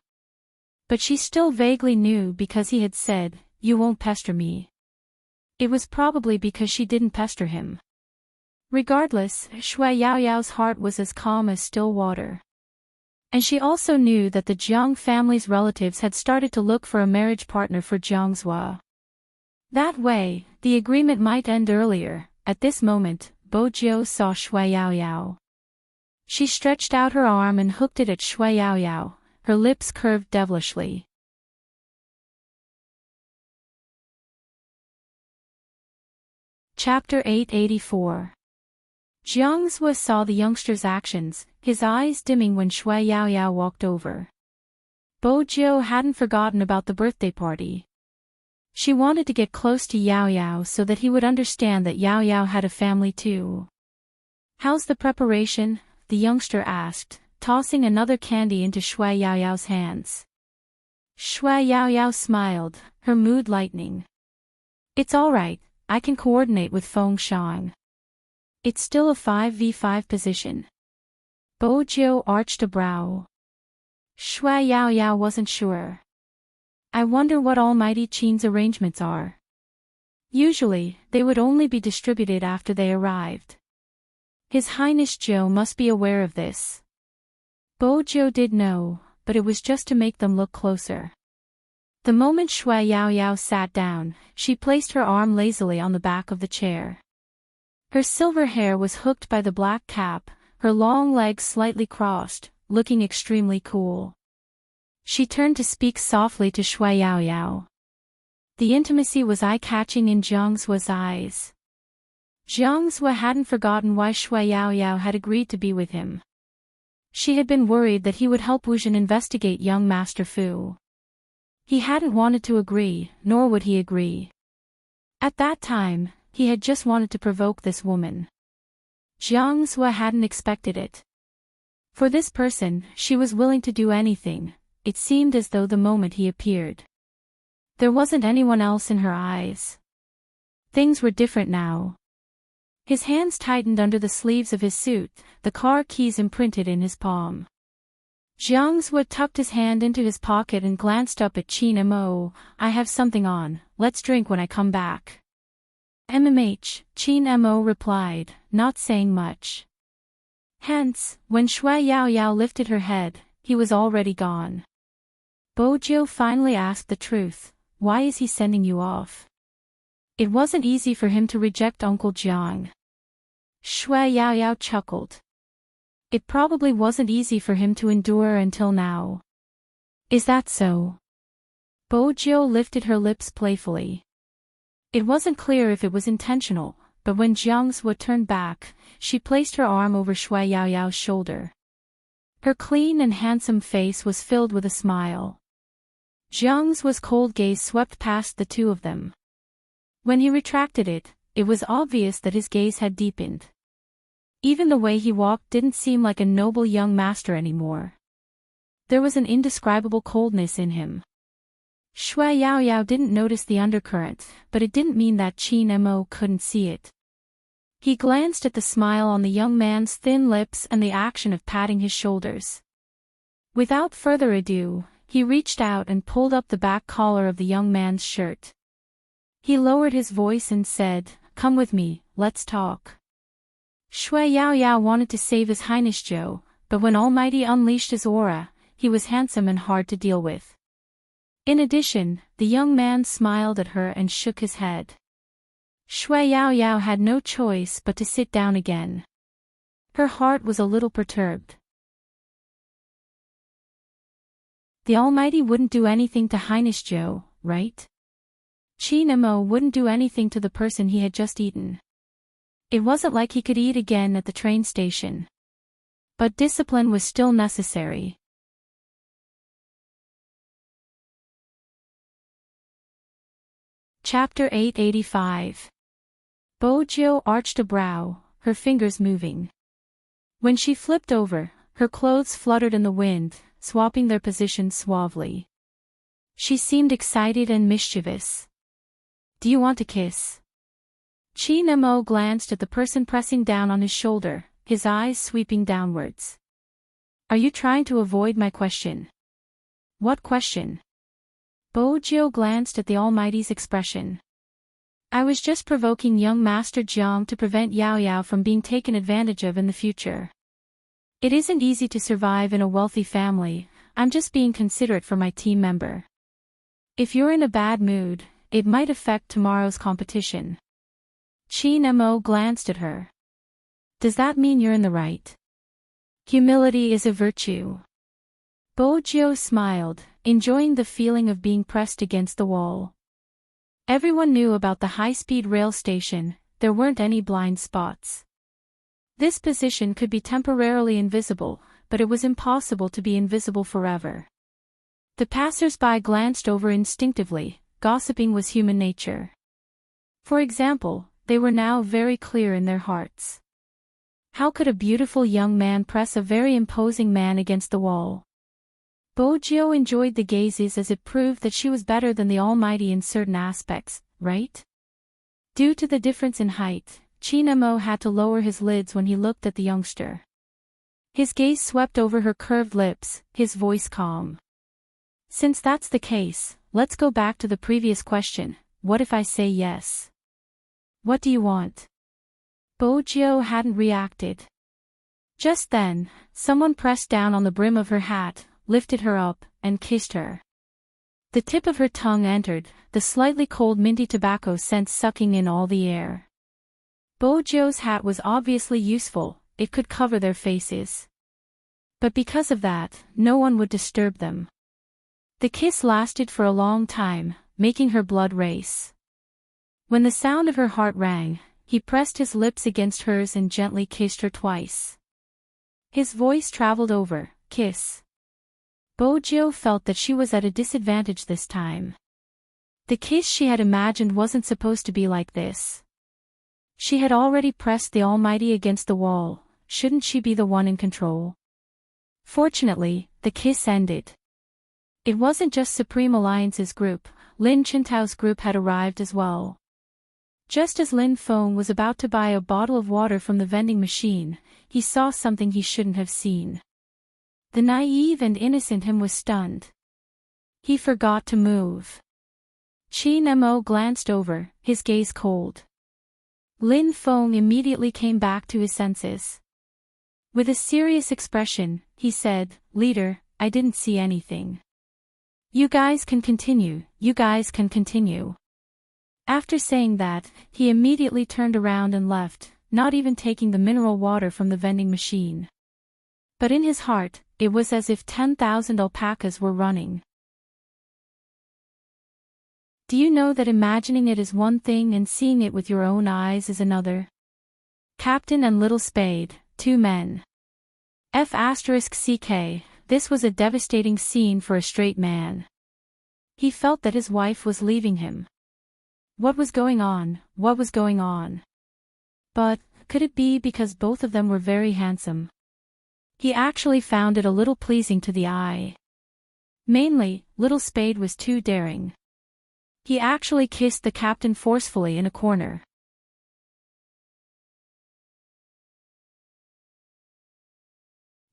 But she still vaguely knew because he had said, "You won't pester me." It was probably because she didn't pester him. Regardless, Shui Yaoyao's heart was as calm as still water. And she also knew that the Jiang family's relatives had started to look for a marriage partner for Jiangzhua. That way, the agreement might end earlier. At this moment, Bo Jiu saw Shui Yaoyao. She stretched out her arm and hooked it at Shui Yaoyao, her lips curved devilishly. Chapter 884. Jiangzhua saw the youngster's actions, his eyes dimming when Shui Yaoyao walked over. Bo Jiu hadn't forgotten about the birthday party. She wanted to get close to Yaoyao so that he would understand that Yaoyao had a family too. "How's the preparation?" the youngster asked, tossing another candy into Shui Yaoyao's hands. Shui Yaoyao smiled, her mood lightening. "It's all right, I can coordinate with Feng Shang. It's still a 5v5 position." Bo Jiu arched a brow. Shui Yaoyao wasn't sure. "I wonder what Almighty Qin's arrangements are." Usually, they would only be distributed after they arrived. His Highness Zhou must be aware of this. Bo Jiu did know, but it was just to make them look closer. The moment Shui Yaoyao sat down, she placed her arm lazily on the back of the chair. Her silver hair was hooked by the black cap, her long legs slightly crossed, looking extremely cool. She turned to speak softly to Shui Yaoyao. The intimacy was eye-catching in Jiangzua's eyes. Jiangzhua hadn't forgotten why Shui Yaoyao had agreed to be with him. She had been worried that he would help Wu Zhen investigate young Master Fu. He hadn't wanted to agree, nor would he agree. At that time, he had just wanted to provoke this woman. Jiangzhua hadn't expected it. For this person, she was willing to do anything. It seemed as though the moment he appeared, there wasn't anyone else in her eyes. Things were different now. His hands tightened under the sleeves of his suit, the car keys imprinted in his palm. Jiangzhua tucked his hand into his pocket and glanced up at Qin Mo. "I have something on, let's drink when I come back." Qin Mo replied, not saying much. Hence, when Shui Yaoyao lifted her head, he was already gone. Bo Jiu finally asked the truth. "Why is he sending you off?" It wasn't easy for him to reject Uncle Jiang. Shui Yaoyao chuckled. It probably wasn't easy for him to endure until now. "Is that so?" Bo Jiu lifted her lips playfully. It wasn't clear if it was intentional, but when Jiangzhua turned back, she placed her arm over Shui Yaoyao's shoulder. Her clean and handsome face was filled with a smile. Jiangzhua's cold gaze swept past the two of them. When he retracted it, it was obvious that his gaze had deepened. Even the way he walked didn't seem like a noble young master anymore. There was an indescribable coldness in him. Shui Yaoyao didn't notice the undercurrent, but it didn't mean that Qin Mo couldn't see it. He glanced at the smile on the young man's thin lips and the action of patting his shoulders. Without further ado, he reached out and pulled up the back collar of the young man's shirt. He lowered his voice and said, "Come with me, let's talk." Shui Yaoyao wanted to save his Highness Zhou, but when Almighty unleashed his aura, he was handsome and hard to deal with. In addition, the young man smiled at her and shook his head. Shui Yaoyao had no choice but to sit down again. Her heart was a little perturbed. The Almighty wouldn't do anything to Highness Zhou, right? Qin Mo wouldn't do anything to the person he had just eaten. It wasn't like he could eat again at the train station. But discipline was still necessary. Chapter 885. Bo Jiu arched a brow, her fingers moving. When she flipped over, her clothes fluttered in the wind, swapping their positions suavely. She seemed excited and mischievous. Do you want a kiss? Chi-Nemo glanced at the person pressing down on his shoulder, his eyes sweeping downwards. Are you trying to avoid my question? What question? Bojiu glanced at the Almighty's expression. I was just provoking young Master Jiang to prevent Yao Yao from being taken advantage of in the future. It isn't easy to survive in a wealthy family, I'm just being considerate for my team member. If you're in a bad mood, it might affect tomorrow's competition. Chi-Nemo glanced at her. Does that mean you're in the right? Humility is a virtue. Bojiu smiled, enjoying the feeling of being pressed against the wall. Everyone knew about the high-speed rail station, there weren't any blind spots. This position could be temporarily invisible, but it was impossible to be invisible forever. The passers-by glanced over instinctively, gossiping was human nature. For example, they were now very clear in their hearts. How could a beautiful young man press a very imposing man against the wall? Bojiu enjoyed the gazes as it proved that she was better than the Almighty in certain aspects, right? Due to the difference in height, Chi-Nemo had to lower his lids when he looked at the youngster. His gaze swept over her curved lips, his voice calm. Since that's the case, let's go back to the previous question, what if I say yes? What do you want? Bojiu hadn't reacted. Just then, someone pressed down on the brim of her hat, lifted her up, and kissed her. The tip of her tongue entered, the slightly cold minty tobacco scent sucking in all the air. Bojiu's hat was obviously useful, it could cover their faces. But because of that, no one would disturb them. The kiss lasted for a long time, making her blood race. When the sound of her heart rang, he pressed his lips against hers and gently kissed her twice. His voice traveled over, kiss. Bojiu felt that she was at a disadvantage this time. The kiss she had imagined wasn't supposed to be like this. She had already pressed the Almighty against the wall, shouldn't she be the one in control? Fortunately, the kiss ended. It wasn't just Supreme Alliance's group, Lin Chintao's group had arrived as well. Just as Lin Feng was about to buy a bottle of water from the vending machine, he saw something he shouldn't have seen. The naive and innocent him was stunned. He forgot to move. Chi-Nemo glanced over, his gaze cold. Lin Feng immediately came back to his senses. With a serious expression, he said, "Leader, I didn't see anything. You guys can continue, you guys can continue." After saying that, he immediately turned around and left, not even taking the mineral water from the vending machine. But in his heart, it was as if 10,000 alpacas were running. Do you know that imagining it is one thing and seeing it with your own eyes is another? Captain and Little Spade, two men. F***ck, this was a devastating scene for a straight man. He felt that his wife was leaving him. What was going on, what was going on? But, could it be because both of them were very handsome? He actually found it a little pleasing to the eye. Mainly, Little Spade was too daring. He actually kissed the captain forcefully in a corner.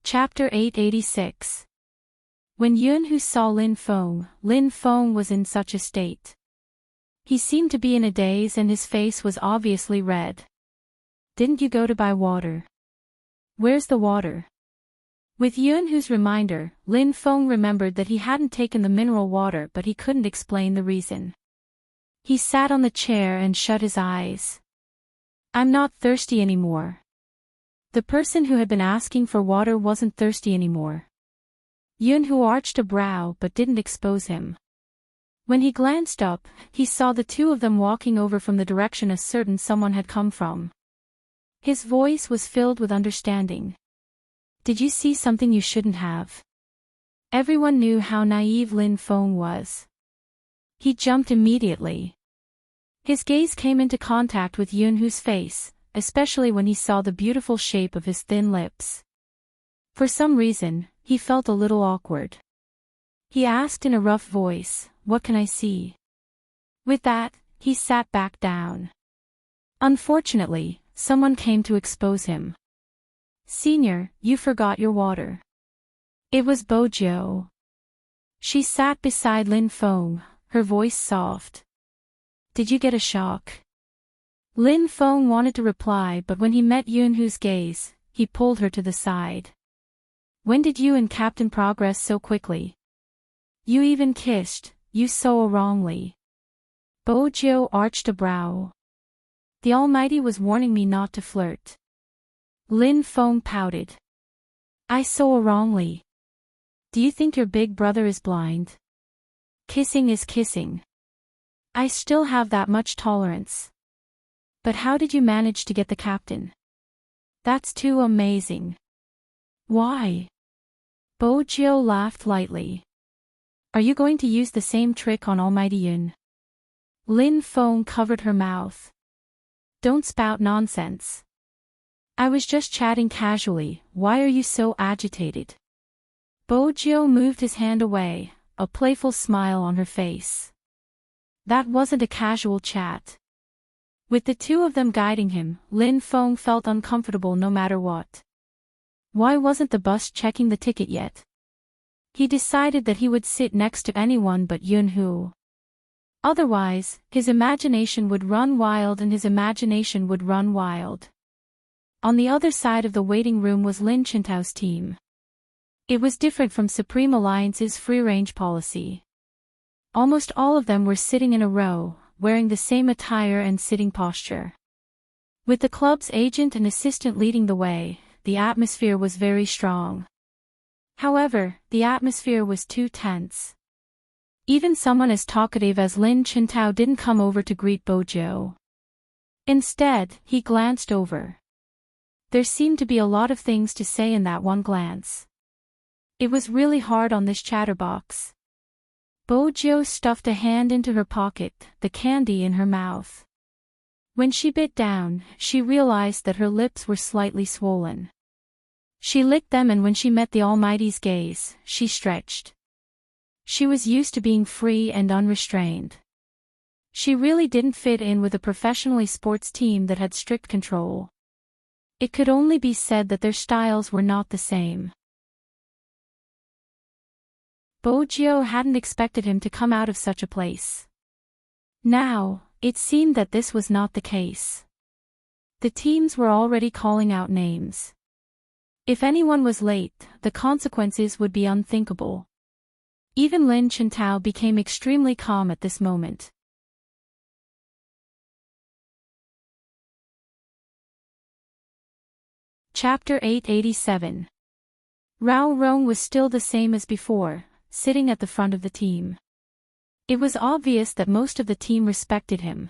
Chapter 886. When Yunhu saw Lin Feng was in such a state. He seemed to be in a daze and his face was obviously red. Didn't you go to buy water? Where's the water? With Yunhu's reminder, Lin Feng remembered that he hadn't taken the mineral water but he couldn't explain the reason. He sat on the chair and shut his eyes. I'm not thirsty anymore. The person who had been asking for water wasn't thirsty anymore. Yunhu arched a brow but didn't expose him. When he glanced up, he saw the two of them walking over from the direction a certain someone had come from. His voice was filled with understanding. Did you see something you shouldn't have? Everyone knew how naive Lin Feng was. He jumped immediately. His gaze came into contact with Yunhu's face, especially when he saw the beautiful shape of his thin lips. For some reason, he felt a little awkward. He asked in a rough voice, what can I see? With that, he sat back down. Unfortunately, someone came to expose him. Senior, you forgot your water. It was Bojo. She sat beside Lin Feng, her voice soft. Did you get a shock? Lin Feng wanted to reply, but when he met Yunhu's gaze, he pulled her to the side. When did you and Captain progress so quickly? You even kissed, you so wrongly. Bojo arched a brow. The Almighty was warning me not to flirt. Lin Feng pouted. I so wrongly. Do you think your big brother is blind? Kissing is kissing. I still have that much tolerance. But how did you manage to get the captain? That's too amazing. Why? Bojo laughed lightly. Are you going to use the same trick on Almighty Yun? Lin Feng covered her mouth. Don't spout nonsense. I was just chatting casually, why are you so agitated? Bojo moved his hand away, a playful smile on her face. That wasn't a casual chat. With the two of them guiding him, Lin Feng felt uncomfortable no matter what. Why wasn't the bus checking the ticket yet? He decided that he would sit next to anyone but Yunhu. Otherwise, his imagination would run wild and his imagination would run wild. On the other side of the waiting room was Lin Chintao's team. It was different from Supreme Alliance's free-range policy. Almost all of them were sitting in a row, wearing the same attire and sitting posture. With the club's agent and assistant leading the way, the atmosphere was very strong. However, the atmosphere was too tense. Even someone as talkative as Lin Chintao didn't come over to greet Bojo. Instead, he glanced over. There seemed to be a lot of things to say in that one glance. It was really hard on this chatterbox. Bojo stuffed a hand into her pocket, the candy in her mouth. When she bit down, she realized that her lips were slightly swollen. She licked them and when she met the Almighty's gaze, she stretched. She was used to being free and unrestrained. She really didn't fit in with a professionally sports team that had strict control. It could only be said that their styles were not the same. Bojo hadn't expected him to come out of such a place. Now, it seemed that this was not the case. The teams were already calling out names. If anyone was late, the consequences would be unthinkable. Even Lin Chintao became extremely calm at this moment. Chapter 887. Rao Rong was still the same as before, sitting at the front of the team. It was obvious that most of the team respected him.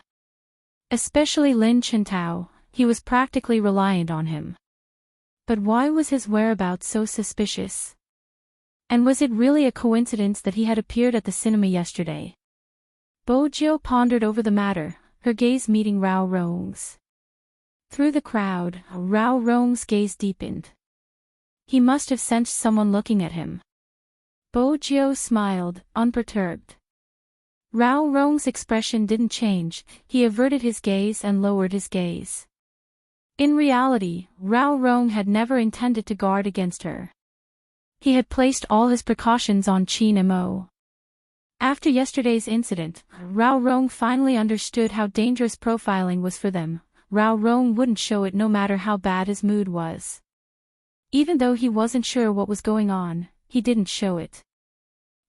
Especially Lin Chintao, he was practically reliant on him. But why was his whereabouts so suspicious? And was it really a coincidence that he had appeared at the cinema yesterday? Bojo pondered over the matter, her gaze meeting Rao Rong's. Through the crowd, Rao Rong's gaze deepened. He must have sensed someone looking at him. Bojo smiled, unperturbed. Rao Rong's expression didn't change, he averted his gaze and lowered his gaze. In reality, Rao Rong had never intended to guard against her. He had placed all his precautions on Qin Mo. After yesterday's incident, Rao Rong finally understood how dangerous profiling was for them. Rao Rong wouldn't show it no matter how bad his mood was. Even though he wasn't sure what was going on, he didn't show it.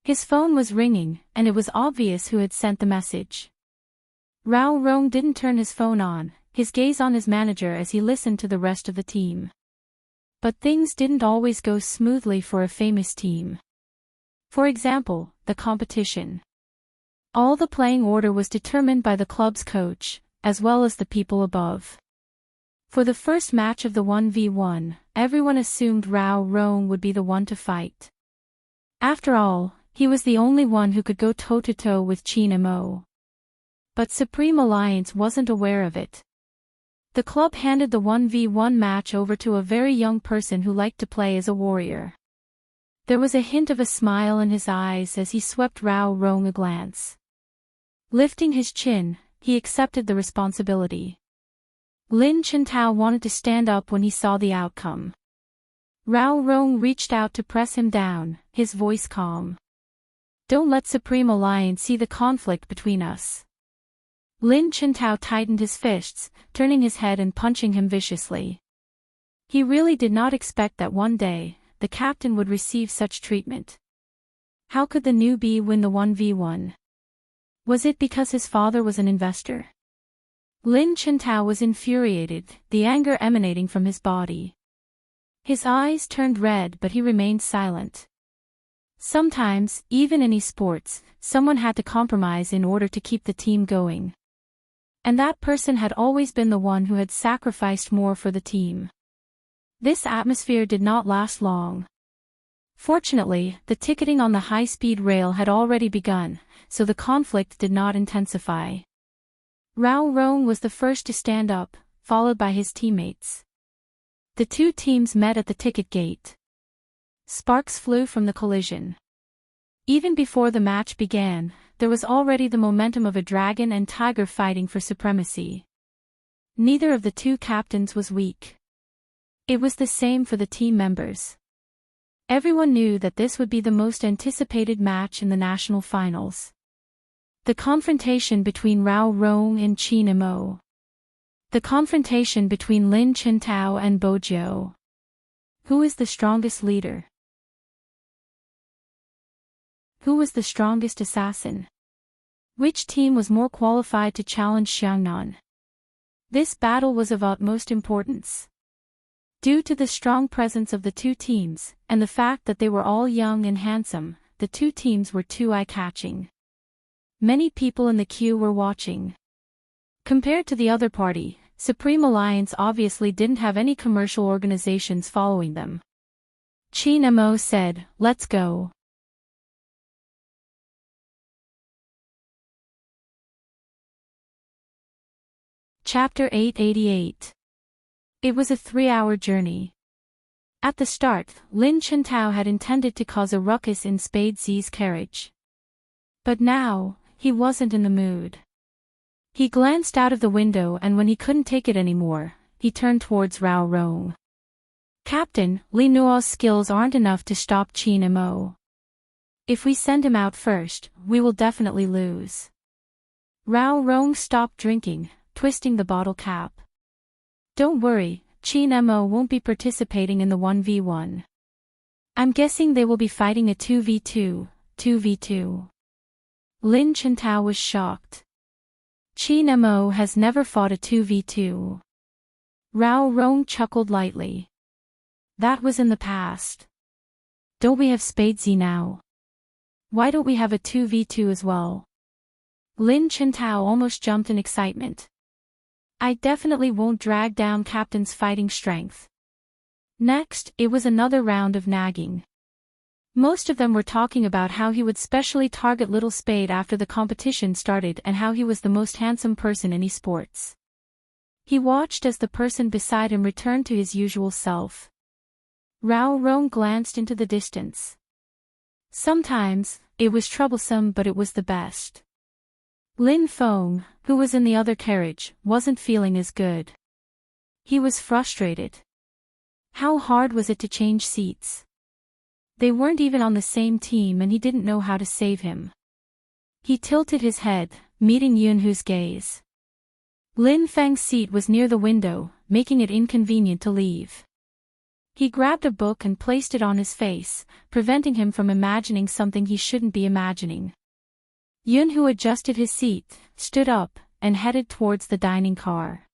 His phone was ringing, and it was obvious who had sent the message. Rao Rong didn't turn his phone on, his gaze on his manager as he listened to the rest of the team. But things didn't always go smoothly for a famous team. For example, the competition. All the playing order was determined by the club's coach, as well as the people above. For the first match of the 1v1, everyone assumed Rao Rong would be the one to fight. After all, he was the only one who could go toe-to-toe with Qin Mo. But Supreme Alliance wasn't aware of it. The club handed the 1v1 match over to a very young person who liked to play as a warrior. There was a hint of a smile in his eyes as he swept Rao Rong a glance. Lifting his chin, he accepted the responsibility. Lin Chintao wanted to stand up when he saw the outcome. Rao Rong reached out to press him down, his voice calm. Don't let Supreme Alliance see the conflict between us. Lin Chintao tightened his fists, turning his head and punching him viciously. He really did not expect that one day, the captain would receive such treatment. How could the newbie win the 1v1? Was it because his father was an investor? Lin Chintao was infuriated, the anger emanating from his body. His eyes turned red but he remained silent. Sometimes, even in esports, someone had to compromise in order to keep the team going. And that person had always been the one who had sacrificed more for the team. This atmosphere did not last long. Fortunately, the ticketing on the high-speed rail had already begun, so the conflict did not intensify. Rao Rong was the first to stand up, followed by his teammates. The two teams met at the ticket gate. Sparks flew from the collision. Even before the match began, there was already the momentum of a dragon and tiger fighting for supremacy. Neither of the two captains was weak. It was the same for the team members. Everyone knew that this would be the most anticipated match in the national finals. The confrontation between Rao Rong and Qin Imo. The confrontation between Lin Chintao and Bo Jiao. Who is the strongest leader? Who was the strongest assassin? Which team was more qualified to challenge Xiangnan? This battle was of utmost importance. Due to the strong presence of the two teams, and the fact that they were all young and handsome, the two teams were too eye-catching. Many people in the queue were watching. Compared to the other party, Supreme Alliance obviously didn't have any commercial organizations following them. Qin Imo said, "Let's go." Chapter 888. It was a 3-hour journey. At the start, Lin Chintao had intended to cause a ruckus in Spade Z's carriage. But now, he wasn't in the mood. He glanced out of the window and when he couldn't take it anymore, he turned towards Rao Rong. "Captain, Li Nuo's skills aren't enough to stop Qin Imo. If we send him out first, we will definitely lose." Rao Rong stopped drinking, twisting the bottle cap. "Don't worry, Qin Imo won't be participating in the 1v1. I'm guessing they will be fighting a 2v2. Lin Chintao was shocked. Qin Imo has never fought a 2v2. Rao Rong chuckled lightly. That was in the past. Don't we have Spade Z now? Why don't we have a 2v2 as well? Lin Chintao almost jumped in excitement. I definitely won't drag down Captain's fighting strength. Next, it was another round of nagging. Most of them were talking about how he would specially target Little Spade after the competition started and how he was the most handsome person in esports. He watched as the person beside him returned to his usual self. Rao Rong glanced into the distance. Sometimes, it was troublesome but it was the best. Lin Feng, who was in the other carriage, wasn't feeling as good. He was frustrated. How hard was it to change seats? They weren't even on the same team and he didn't know how to save him. He tilted his head, meeting Yunhu's gaze. Lin Feng's seat was near the window, making it inconvenient to leave. He grabbed a book and placed it on his face, preventing him from imagining something he shouldn't be imagining. Yunhu adjusted his seat, stood up, and headed towards the dining car.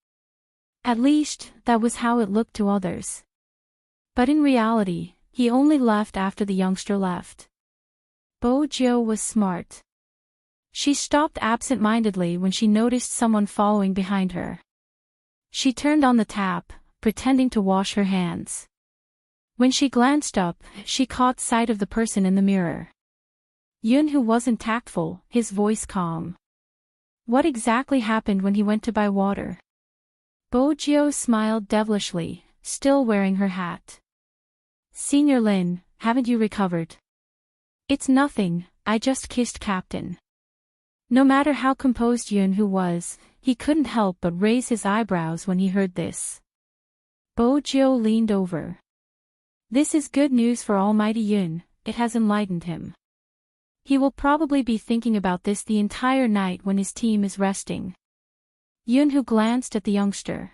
At least, that was how it looked to others. But in reality, he only left after the youngster left. Bo Jiao was smart. She stopped absent-mindedly when she noticed someone following behind her. She turned on the tap, pretending to wash her hands. When she glanced up, she caught sight of the person in the mirror. Yunhu wasn't tactful, his voice calm. What exactly happened when he went to buy water? Bo Jiao smiled devilishly, still wearing her hat. Senior Lin, haven't you recovered? It's nothing, I just kissed Captain. No matter how composed Yun-Hu was, he couldn't help but raise his eyebrows when he heard this. Bo-Jio leaned over. This is good news for Almighty Yun, it has enlightened him. He will probably be thinking about this the entire night when his team is resting. Yun-Hu glanced at the youngster.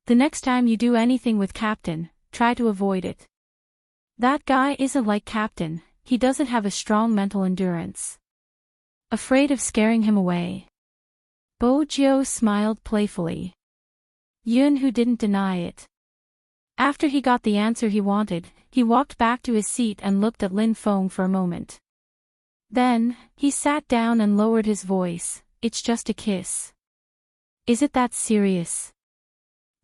The next time you do anything with Captain, try to avoid it. That guy isn't like Captain, he doesn't have a strong mental endurance. Afraid of scaring him away. Bo-Jio smiled playfully. Yun-Hu didn't deny it. After he got the answer he wanted, he walked back to his seat and looked at Lin Feng for a moment. Then, he sat down and lowered his voice, it's just a kiss. Is it that serious?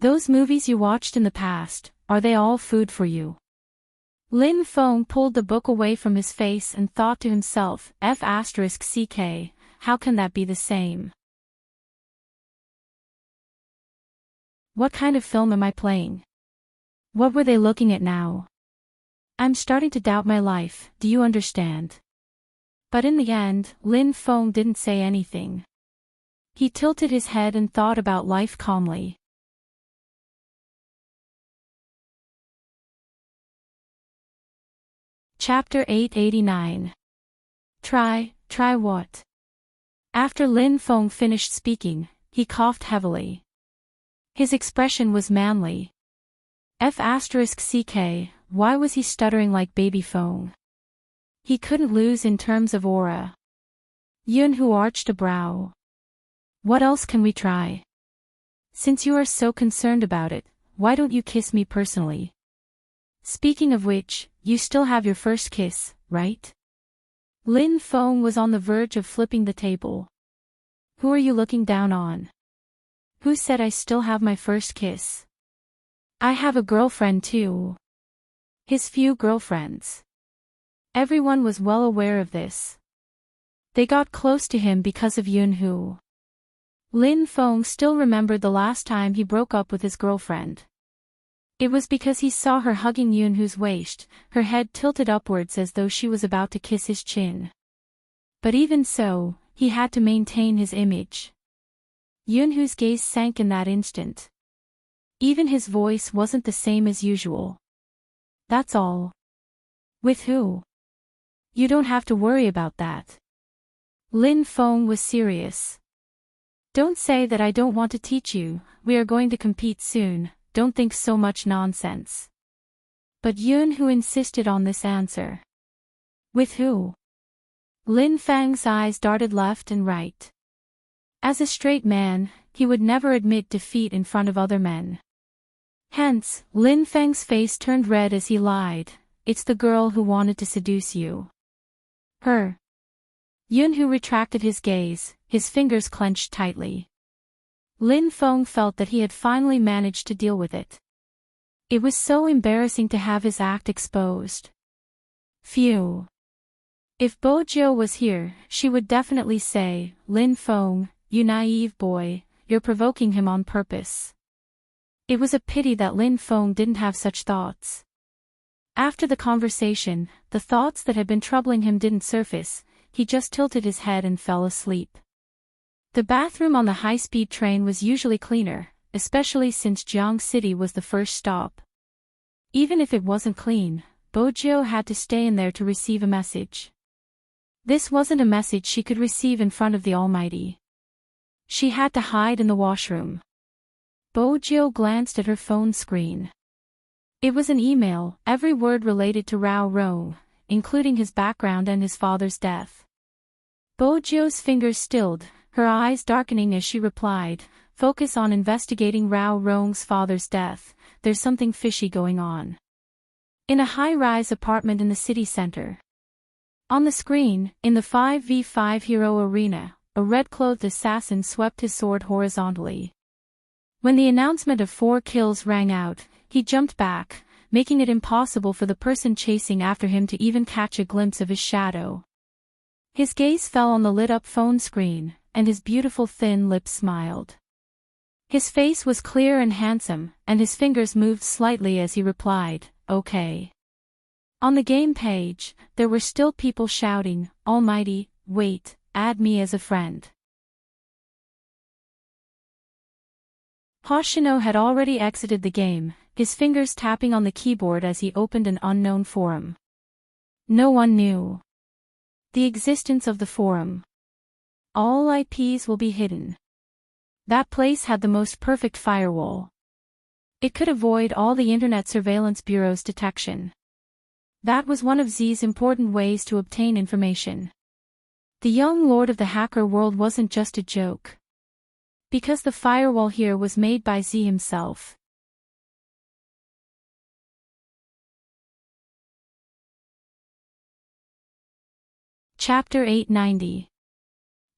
Those movies you watched in the past, are they all food for you? Lin Feng pulled the book away from his face and thought to himself, F***ck, how can that be the same? What kind of film am I playing? What were they looking at now? I'm starting to doubt my life, do you understand? But in the end, Lin Feng didn't say anything. He tilted his head and thought about life calmly. Chapter 889. Try what? After Lin Feng finished speaking, he coughed heavily. His expression was manly. F***ck, why was he stuttering like baby Feng? He couldn't lose in terms of aura. Yun-Hu arched a brow. What else can we try? Since you are so concerned about it, why don't you kiss me personally? Speaking of which, you still have your first kiss, right? Lin Feng was on the verge of flipping the table. Who are you looking down on? Who said I still have my first kiss? I have a girlfriend too. His few girlfriends. Everyone was well aware of this. They got close to him because of Yun-Hu. Lin Feng still remembered the last time he broke up with his girlfriend. It was because he saw her hugging Yun-Hu's waist, her head tilted upwards as though she was about to kiss his chin. But even so, he had to maintain his image. Yun-Hu's gaze sank in that instant. Even his voice wasn't the same as usual. That's all. With who? You don't have to worry about that. Lin Feng was serious. Don't say that I don't want to teach you, we are going to compete soon. Don't think so much nonsense. But Yun-Hu insisted on this answer. With who? Lin Feng's eyes darted left and right. As a straight man, he would never admit defeat in front of other men. Hence, Lin Feng's face turned red as he lied, it's the girl who wanted to seduce you. Her. Yun-Hu retracted his gaze, his fingers clenched tightly. Lin Feng felt that he had finally managed to deal with it. It was so embarrassing to have his act exposed. Phew. If Bo-Jio was here, she would definitely say, Lin Feng, you naive boy, you're provoking him on purpose. It was a pity that Lin Feng didn't have such thoughts. After the conversation, the thoughts that had been troubling him didn't surface, he just tilted his head and fell asleep. The bathroom on the high-speed train was usually cleaner, especially since Jiang City was the first stop. Even if it wasn't clean, Bo-Jio had to stay in there to receive a message. This wasn't a message she could receive in front of the Almighty. She had to hide in the washroom. Bo-Jio glanced at her phone screen. It was an email, every word related to Rao Rong, including his background and his father's death. Bo-Jio's fingers stilled, her eyes darkening as she replied, focus on investigating Rao Rong's father's death, there's something fishy going on. In a high-rise apartment in the city center. On the screen, in the 5v5 hero arena, a red-clothed assassin swept his sword horizontally. When the announcement of 4 kills rang out, he jumped back, making it impossible for the person chasing after him to even catch a glimpse of his shadow. His gaze fell on the lit-up phone screen, and his beautiful thin lips smiled. His face was clear and handsome, and his fingers moved slightly as he replied, okay. On the game page, there were still people shouting, "Almighty, wait, add me as a friend." Hoshino had already exited the game, his fingers tapping on the keyboard as he opened an unknown forum. No one knew the existence of the forum. All IPs will be hidden. That place had the most perfect firewall. It could avoid all the Internet Surveillance Bureau's detection. That was one of Z's important ways to obtain information. The young lord of the hacker world wasn't just a joke. Because the firewall here was made by Z himself. Chapter 890.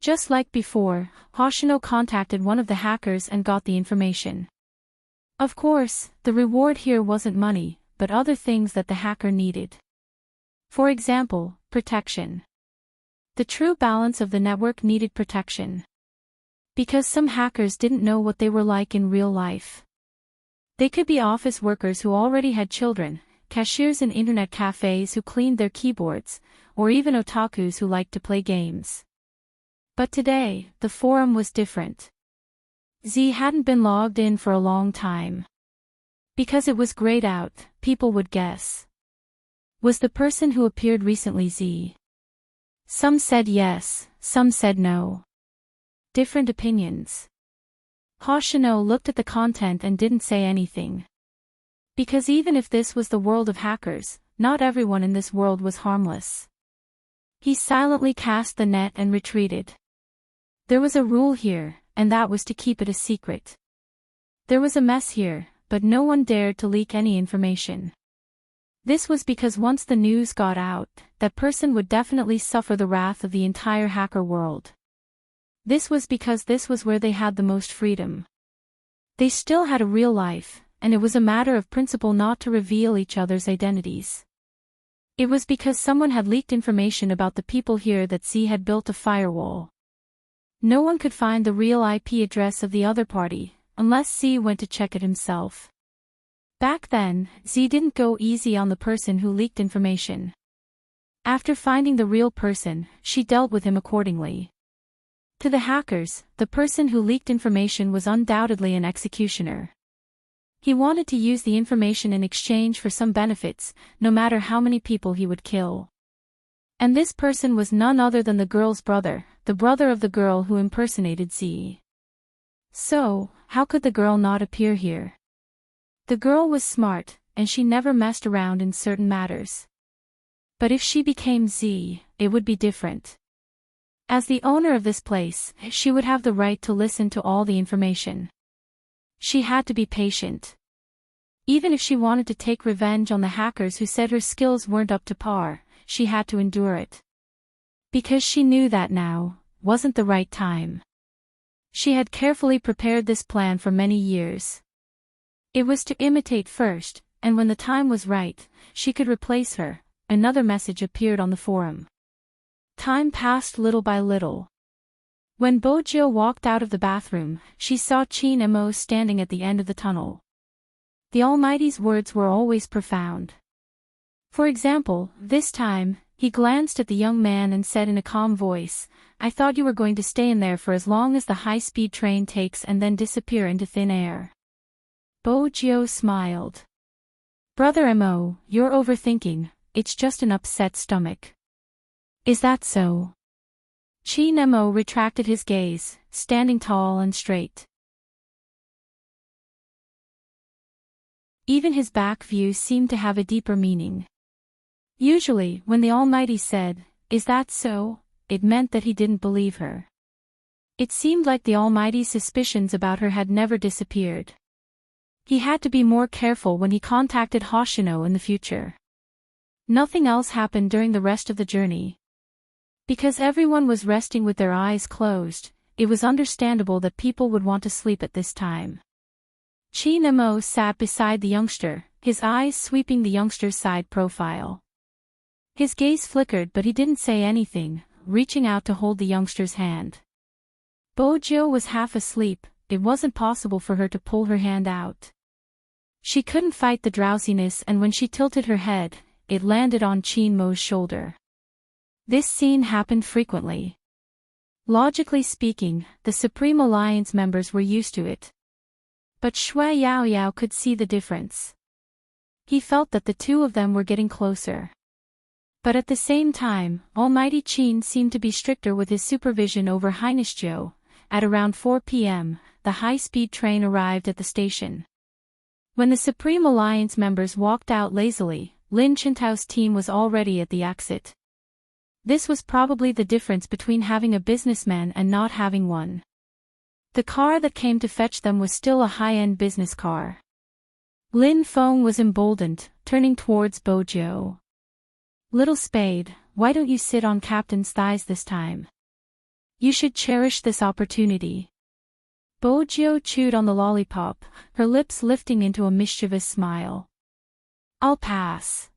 Just like before, Hoshino contacted one of the hackers and got the information. Of course, the reward here wasn't money, but other things that the hacker needed. For example, protection. The true balance of the network needed protection. Because some hackers didn't know what they were like in real life. They could be office workers who already had children, cashiers in internet cafes who cleaned their keyboards, or even otakus who liked to play games. But today, the forum was different. Z hadn't been logged in for a long time. Because it was grayed out, people would guess. Was the person who appeared recently Z? Some said yes, some said no. Different opinions. Hoshino looked at the content and didn't say anything. Because even if this was the world of hackers, not everyone in this world was harmless. He silently cast the net and retreated. There was a rule here, and that was to keep it a secret. There was a mess here, but no one dared to leak any information. This was because once the news got out, that person would definitely suffer the wrath of the entire hacker world. This was because this was where they had the most freedom. They still had a real life, and it was a matter of principle not to reveal each other's identities. It was because someone had leaked information about the people here that Z had built a firewall. No one could find the real IP address of the other party, unless Z went to check it himself. Back then, Z didn't go easy on the person who leaked information. After finding the real person, she dealt with him accordingly. To the hackers, the person who leaked information was undoubtedly an executioner. He wanted to use the information in exchange for some benefits, no matter how many people he would kill. And this person was none other than the girl's brother, the brother of the girl who impersonated Z. So, how could the girl not appear here? The girl was smart, and she never messed around in certain matters. But if she became Z, it would be different. As the owner of this place, she would have the right to listen to all the information. She had to be patient. Even if she wanted to take revenge on the hackers who said her skills weren't up to par, she had to endure it. Because she knew that now wasn't the right time. She had carefully prepared this plan for many years. It was to imitate first, and when the time was right, she could replace her. Another message appeared on the forum. Time passed little by little. When Bojo walked out of the bathroom, she saw Chin Emo standing at the end of the tunnel. The Almighty's words were always profound. For example, this time, he glanced at the young man and said in a calm voice, "I thought you were going to stay in there for as long as the high-speed train takes and then disappear into thin air." Bojo smiled. "Brother Emo, you're overthinking, it's just an upset stomach." "Is that so?" Chin Emo retracted his gaze, standing tall and straight. Even his back view seemed to have a deeper meaning. Usually, when the Almighty said, "Is that so?" it meant that he didn't believe her. It seemed like the Almighty's suspicions about her had never disappeared. He had to be more careful when he contacted Hoshino in the future. Nothing else happened during the rest of the journey. Because everyone was resting with their eyes closed, it was understandable that people would want to sleep at this time. Chin Emo sat beside the youngster, his eyes sweeping the youngster's side profile. His gaze flickered but he didn't say anything, reaching out to hold the youngster's hand. Bojo was half asleep, it wasn't possible for her to pull her hand out. She couldn't fight the drowsiness and when she tilted her head, it landed on Qin Mo's shoulder. This scene happened frequently. Logically speaking, the Supreme Alliance members were used to it. But Shui Yaoyao could see the difference. He felt that the two of them were getting closer. But at the same time, Almighty Qin seemed to be stricter with his supervision over Highness Zhou. At around 4 p.m., the high-speed train arrived at the station. When the Supreme Alliance members walked out lazily, Lin Chintao's team was already at the exit. This was probably the difference between having a businessman and not having one. The car that came to fetch them was still a high-end business car. Lin Feng was emboldened, turning towards Bo Jiu. "Little Spade, why don't you sit on Captain's thighs this time? You should cherish this opportunity." Bo Jiu chewed on the lollipop, her lips lifting into a mischievous smile. "I'll pass."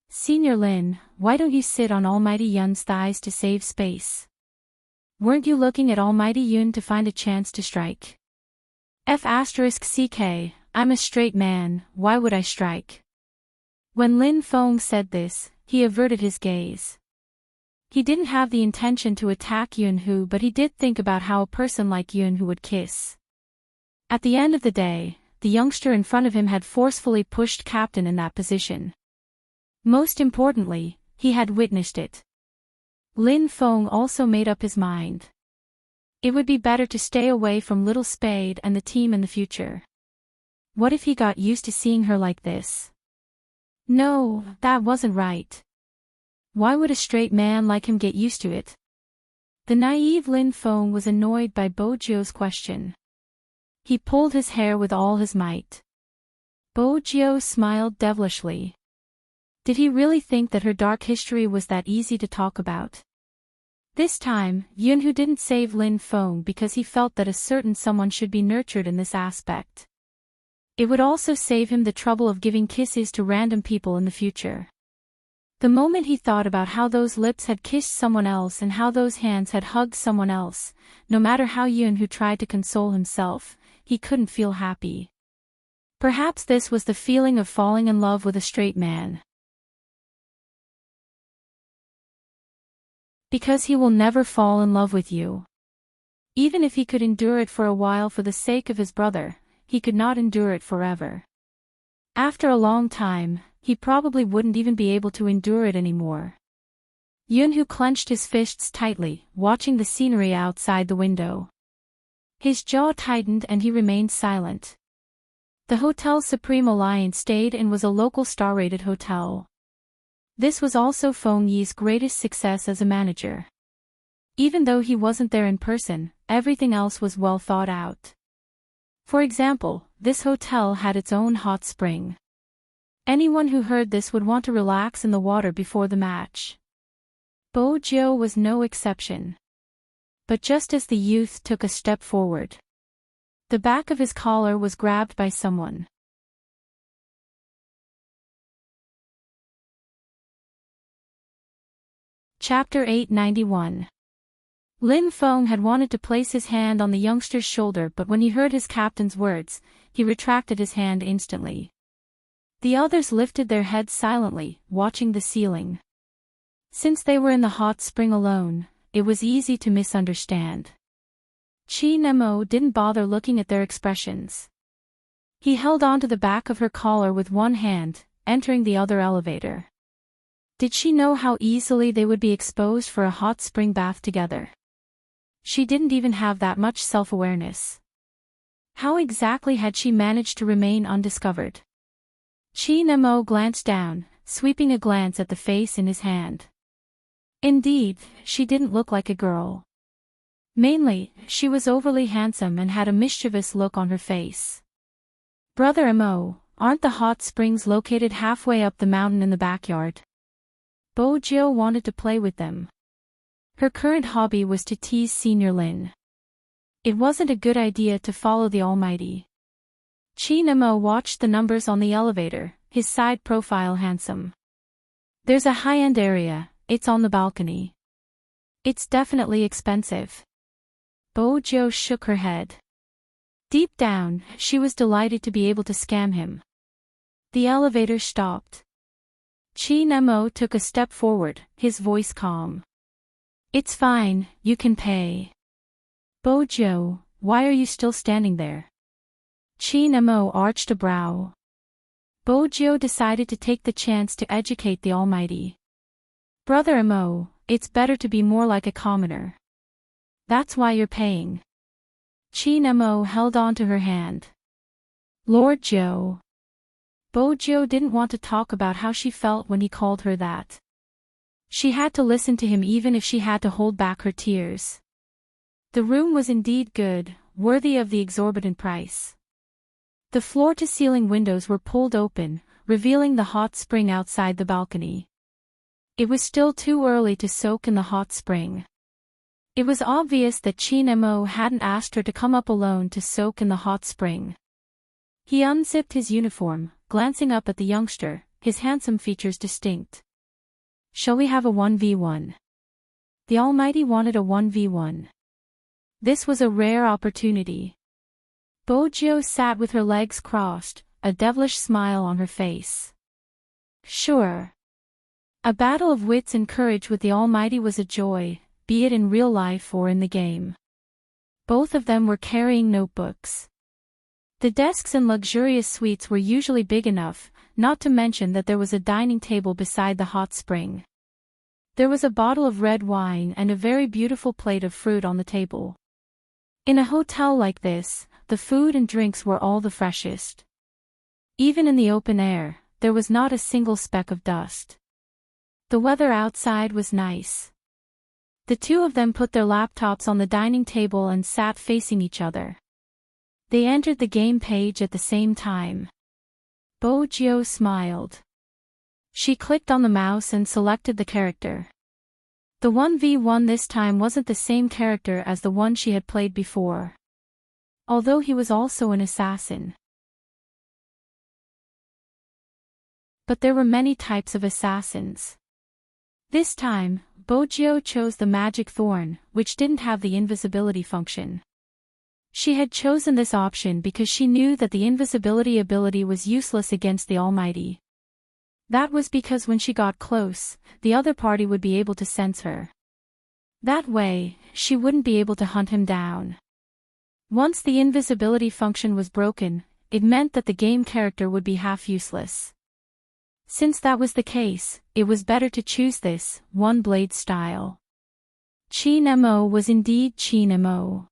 "Senior Lin, why don't you sit on Almighty Yun's thighs to save space? Weren't you looking at Almighty Yun to find a chance to strike?" "F***ck, I'm a straight man, why would I strike?" When Lin Feng said this, he averted his gaze. He didn't have the intention to attack Yunhu, but he did think about how a person like Yunhu would kiss. At the end of the day, the youngster in front of him had forcefully pushed Captain in that position. Most importantly, he had witnessed it. Lin Feng also made up his mind. It would be better to stay away from Little Spade and the team in the future. What if he got used to seeing her like this? No, that wasn't right. Why would a straight man like him get used to it? The naive Lin Feng was annoyed by Bo Jiu's question. He pulled his hair with all his might. Bo Jiu smiled devilishly. Did he really think that her dark history was that easy to talk about? This time, Yunhu didn't save Lin Feng because he felt that a certain someone should be nurtured in this aspect. It would also save him the trouble of giving kisses to random people in the future. The moment he thought about how those lips had kissed someone else and how those hands had hugged someone else, no matter how Yunhu tried to console himself, he couldn't feel happy. Perhaps this was the feeling of falling in love with a straight man. Because he will never fall in love with you. Even if he could endure it for a while for the sake of his brother, he could not endure it forever. After a long time, he probably wouldn't even be able to endure it anymore. Yunhu clenched his fists tightly, watching the scenery outside the window. His jaw tightened and he remained silent. The Hotel Supreme Alliance stayed in was a local star-rated hotel. This was also Feng Yi's greatest success as a manager. Even though he wasn't there in person, everything else was well thought out. For example, this hotel had its own hot spring. Anyone who heard this would want to relax in the water before the match. Bo Jiu was no exception. But just as the youth took a step forward, the back of his collar was grabbed by someone. Chapter 891. Lin Feng had wanted to place his hand on the youngster's shoulder, but when he heard his captain's words, he retracted his hand instantly. The others lifted their heads silently, watching the ceiling. Since they were in the hot spring alone, it was easy to misunderstand. Qin Mo didn't bother looking at their expressions. He held onto the back of her collar with one hand, entering the other elevator. Did she know how easily they would be exposed for a hot spring bath together? She didn't even have that much self-awareness. How exactly had she managed to remain undiscovered? Qin Mo glanced down, sweeping a glance at the face in his hand. Indeed, she didn't look like a girl. Mainly, she was overly handsome and had a mischievous look on her face. "Brother Mo, aren't the hot springs located halfway up the mountain in the backyard?" Bo Jiu wanted to play with them. Her current hobby was to tease Senior Lin. It wasn't a good idea to follow the Almighty. Qin Mo watched the numbers on the elevator, his side profile handsome. "There's a high-end area, it's on the balcony. It's definitely expensive." Bo Jiu shook her head. Deep down, she was delighted to be able to scam him. The elevator stopped. Chi Nemo took a step forward, his voice calm. It's fine, you can pay. Bojo, why are you still standing there? Chi Nemo arched a brow. Bojo decided to take the chance to educate the Almighty. Brother Emo, it's better to be more like a commoner. That's why you're paying. Chi Nemo held on to her hand. Lord Joe. Bojo didn't want to talk about how she felt when he called her that. She had to listen to him even if she had to hold back her tears. The room was indeed good, worthy of the exorbitant price. The floor-to-ceiling windows were pulled open, revealing the hot spring outside the balcony. It was still too early to soak in the hot spring. It was obvious that Chi Nemo hadn't asked her to come up alone to soak in the hot spring. He unzipped his uniform, glancing up at the youngster, his handsome features distinct. Shall we have a 1v1? The Almighty wanted a 1v1. This was a rare opportunity. Bojo sat with her legs crossed, a devilish smile on her face. Sure. A battle of wits and courage with the Almighty was a joy, be it in real life or in the game. Both of them were carrying notebooks. The desks in luxurious suites were usually big enough, not to mention that there was a dining table beside the hot spring. There was a bottle of red wine and a very beautiful plate of fruit on the table. In a hotel like this, the food and drinks were all the freshest. Even in the open air, there was not a single speck of dust. The weather outside was nice. The two of them put their laptops on the dining table and sat facing each other. They entered the game page at the same time. Bojo smiled. She clicked on the mouse and selected the character. The 1v1 this time wasn't the same character as the one she had played before. Although he was also an assassin. But there were many types of assassins. This time, Bojo chose the magic thorn, which didn't have the invisibility function. She had chosen this option because she knew that the invisibility ability was useless against the Almighty. That was because when she got close, the other party would be able to sense her. That way, she wouldn't be able to hunt him down. Once the invisibility function was broken, it meant that the game character would be half useless. Since that was the case, it was better to choose this, one-blade style. Chi Nemo was indeed Chi Nemo.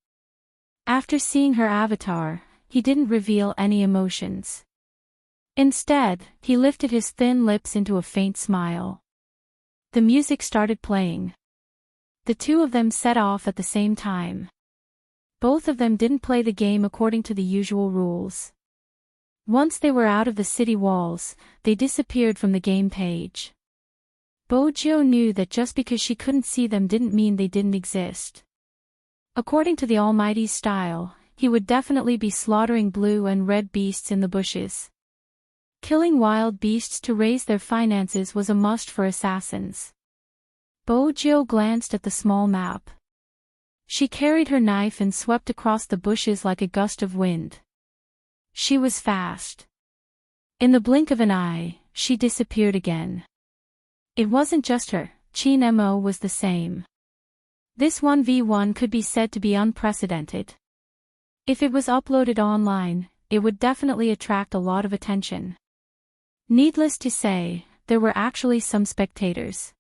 After seeing her avatar, he didn't reveal any emotions. Instead, he lifted his thin lips into a faint smile. The music started playing. The two of them set off at the same time. Both of them didn't play the game according to the usual rules. Once they were out of the city walls, they disappeared from the game page. Bojo knew that just because she couldn't see them didn't mean they didn't exist. According to the Almighty's style, he would definitely be slaughtering blue and red beasts in the bushes. Killing wild beasts to raise their finances was a must for assassins. Bojo glanced at the small map. She carried her knife and swept across the bushes like a gust of wind. She was fast. In the blink of an eye, she disappeared again. It wasn't just her, Chi Nemo was the same. This 1v1 could be said to be unprecedented. If it was uploaded online, it would definitely attract a lot of attention. Needless to say, there were actually some spectators.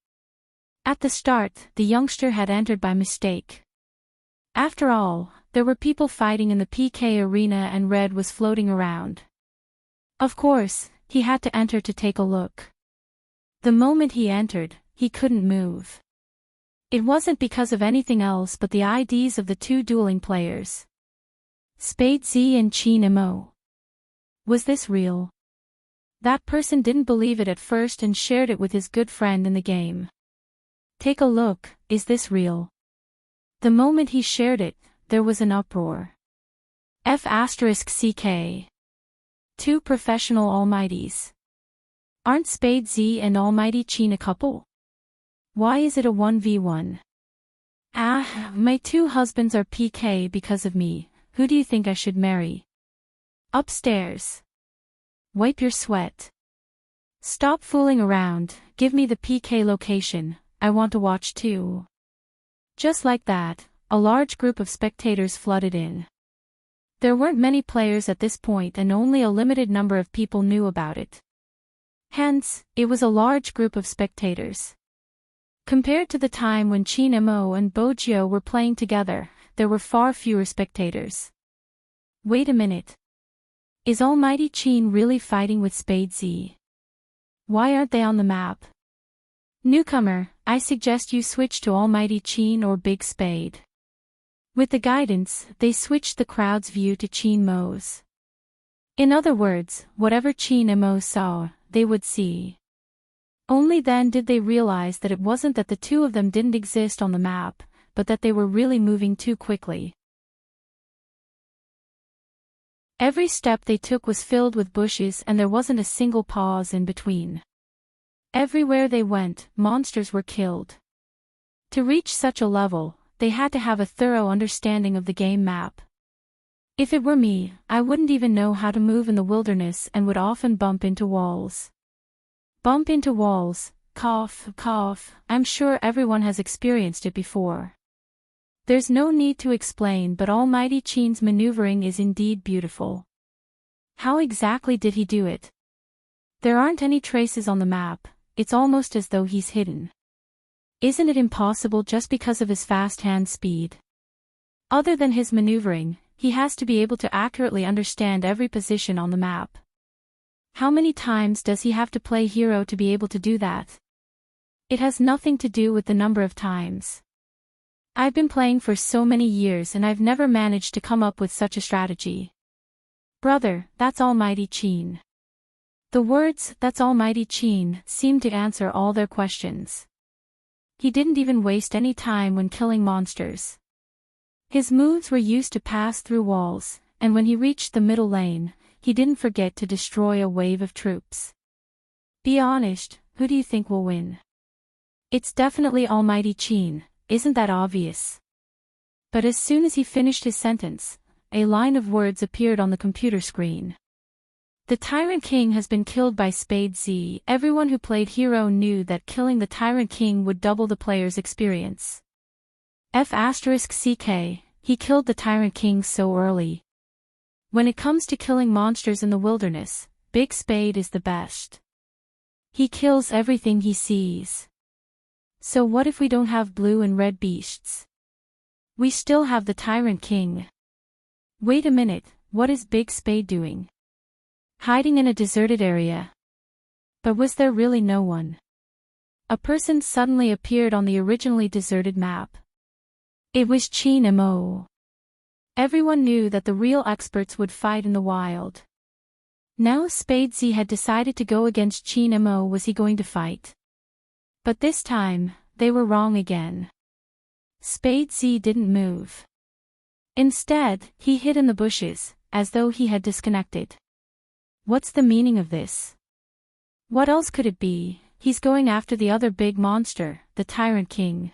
At the start, the youngster had entered by mistake. After all, there were people fighting in the PK arena and red was floating around. Of course, he had to enter to take a look. The moment he entered, he couldn't move. It wasn't because of anything else but the IDs of the two dueling players. Spade Z and Chi Nemo. Was this real? That person didn't believe it at first and shared it with his good friend in the game. Take a look, is this real? The moment he shared it, there was an uproar. F***CK. Two professional almighties. Aren't Spade Z and Almighty Chin a couple? Why is it a 1v1? My two husbands are PK because of me, who do you think I should marry? Upstairs. Wipe your sweat. Stop fooling around, give me the PK location, I want to watch too. Just like that, a large group of spectators flooded in. There weren't many players at this point and only a limited number of people knew about it. Hence, it was a large group of spectators. Compared to the time when Qin Mo and Bojiu were playing together, there were far fewer spectators. Wait a minute. Is Almighty Qin really fighting with Spade Z? Why aren't they on the map? Newcomer, I suggest you switch to Almighty Qin or Big Spade. With the guidance, they switched the crowd's view to Qin Mo's. In other words, whatever Qin Mo saw, they would see. Only then did they realize that it wasn't that the two of them didn't exist on the map, but that they were really moving too quickly. Every step they took was filled with bushes and there wasn't a single pause in between. Everywhere they went, monsters were killed. To reach such a level, they had to have a thorough understanding of the game map. If it were me, I wouldn't even know how to move in the wilderness and would often bump into walls. Bump into walls, cough, cough, I'm sure everyone has experienced it before. There's no need to explain, but Almighty Qin's maneuvering is indeed beautiful. How exactly did he do it? There aren't any traces on the map, it's almost as though he's hidden. Isn't it impossible just because of his fast hand speed? Other than his maneuvering, he has to be able to accurately understand every position on the map. How many times does he have to play hero to be able to do that? It has nothing to do with the number of times. I've been playing for so many years and I've never managed to come up with such a strategy. Brother, that's Almighty Qin. The words, that's Almighty Qin, seemed to answer all their questions. He didn't even waste any time when killing monsters. His moves were used to pass through walls, and when he reached the middle lane, he didn't forget to destroy a wave of troops. Be honest, who do you think will win? It's definitely Almighty Qin, isn't that obvious? But as soon as he finished his sentence, a line of words appeared on the computer screen. The Tyrant King has been killed by Spade Z. Everyone who played hero knew that killing the Tyrant King would double the player's experience. F***ck, he killed the Tyrant King so early. When it comes to killing monsters in the wilderness, Big Spade is the best. He kills everything he sees. So what if we don't have blue and red beasts? We still have the Tyrant King. Wait a minute, what is Big Spade doing? Hiding in a deserted area. But was there really no one? A person suddenly appeared on the originally deserted map. It was Qin Mo. Everyone knew that the real experts would fight in the wild. Now Spade Z had decided to go against Qin Mo. Was he going to fight? But this time, they were wrong again. Spade Z didn't move. Instead, he hid in the bushes, as though he had disconnected. What's the meaning of this? What else could it be? He's going after the other big monster, the Tyrant King.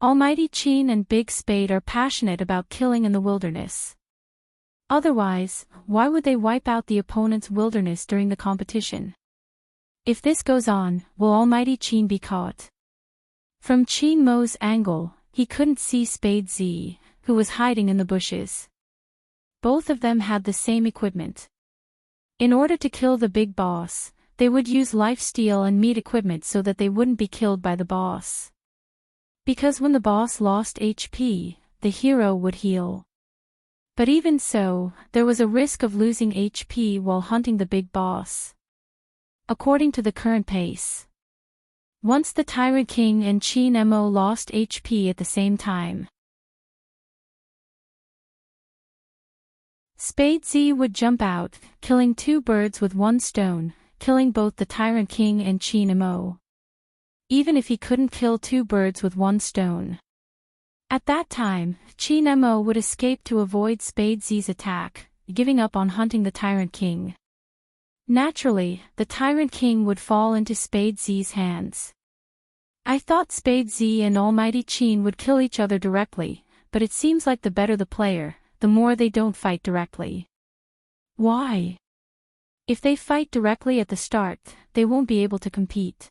Almighty Qin and Big Spade are passionate about killing in the wilderness. Otherwise, why would they wipe out the opponent's wilderness during the competition? If this goes on, will Almighty Qin be caught? From Qin Mo's angle, he couldn't see Spade Z, who was hiding in the bushes. Both of them had the same equipment. In order to kill the big boss, they would use lifesteal and meat equipment so that they wouldn't be killed by the boss. Because when the boss lost HP, the hero would heal. But even so, there was a risk of losing HP while hunting the big boss. According to the current pace. Once the Tyrant King and Qin Mo lost HP at the same time, Spade Z would jump out, killing two birds with one stone, killing both the Tyrant King and Qin Mo. Even if he couldn't kill two birds with one stone. At that time, Qin Mo would escape to avoid Spade Z's attack, giving up on hunting the Tyrant King. Naturally, the Tyrant King would fall into Spade Z's hands. I thought Spade Z and Almighty Qin would kill each other directly, but it seems like the better the player, the more they don't fight directly. Why? If they fight directly at the start, they won't be able to compete.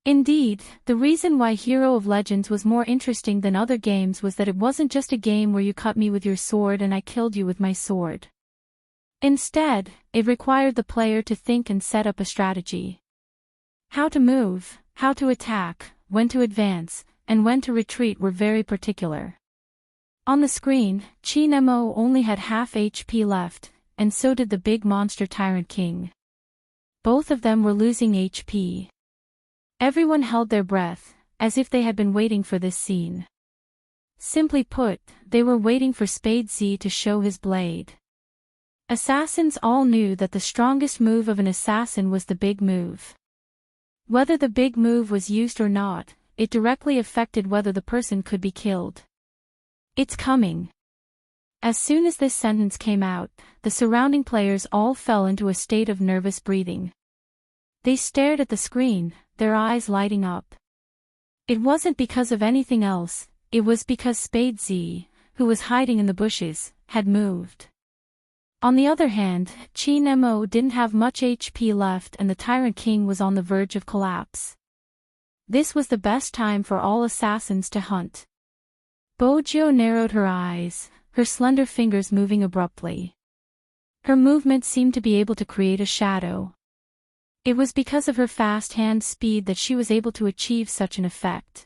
Indeed, the reason why Hero of Legends was more interesting than other games was that it wasn't just a game where you cut me with your sword and I killed you with my sword. Instead, it required the player to think and set up a strategy. How to move, how to attack, when to advance, and when to retreat were very particular. On the screen, Chinemo only had half HP left, and so did the big monster Tyrant King. Both of them were losing HP. Everyone held their breath, as if they had been waiting for this scene. Simply put, they were waiting for Spade Z to show his blade. Assassins all knew that the strongest move of an assassin was the big move. Whether the big move was used or not, it directly affected whether the person could be killed. It's coming. As soon as this sentence came out, the surrounding players all fell into a state of nervous breathing. They stared at the screen, their eyes lighting up. It wasn't because of anything else, it was because Spade Z, who was hiding in the bushes, had moved. On the other hand, Chinemo didn't have much HP left and the Tyrant King was on the verge of collapse. This was the best time for all assassins to hunt. Bojo narrowed her eyes, her slender fingers moving abruptly. Her movement seemed to be able to create a shadow. It was because of her fast hand speed that she was able to achieve such an effect.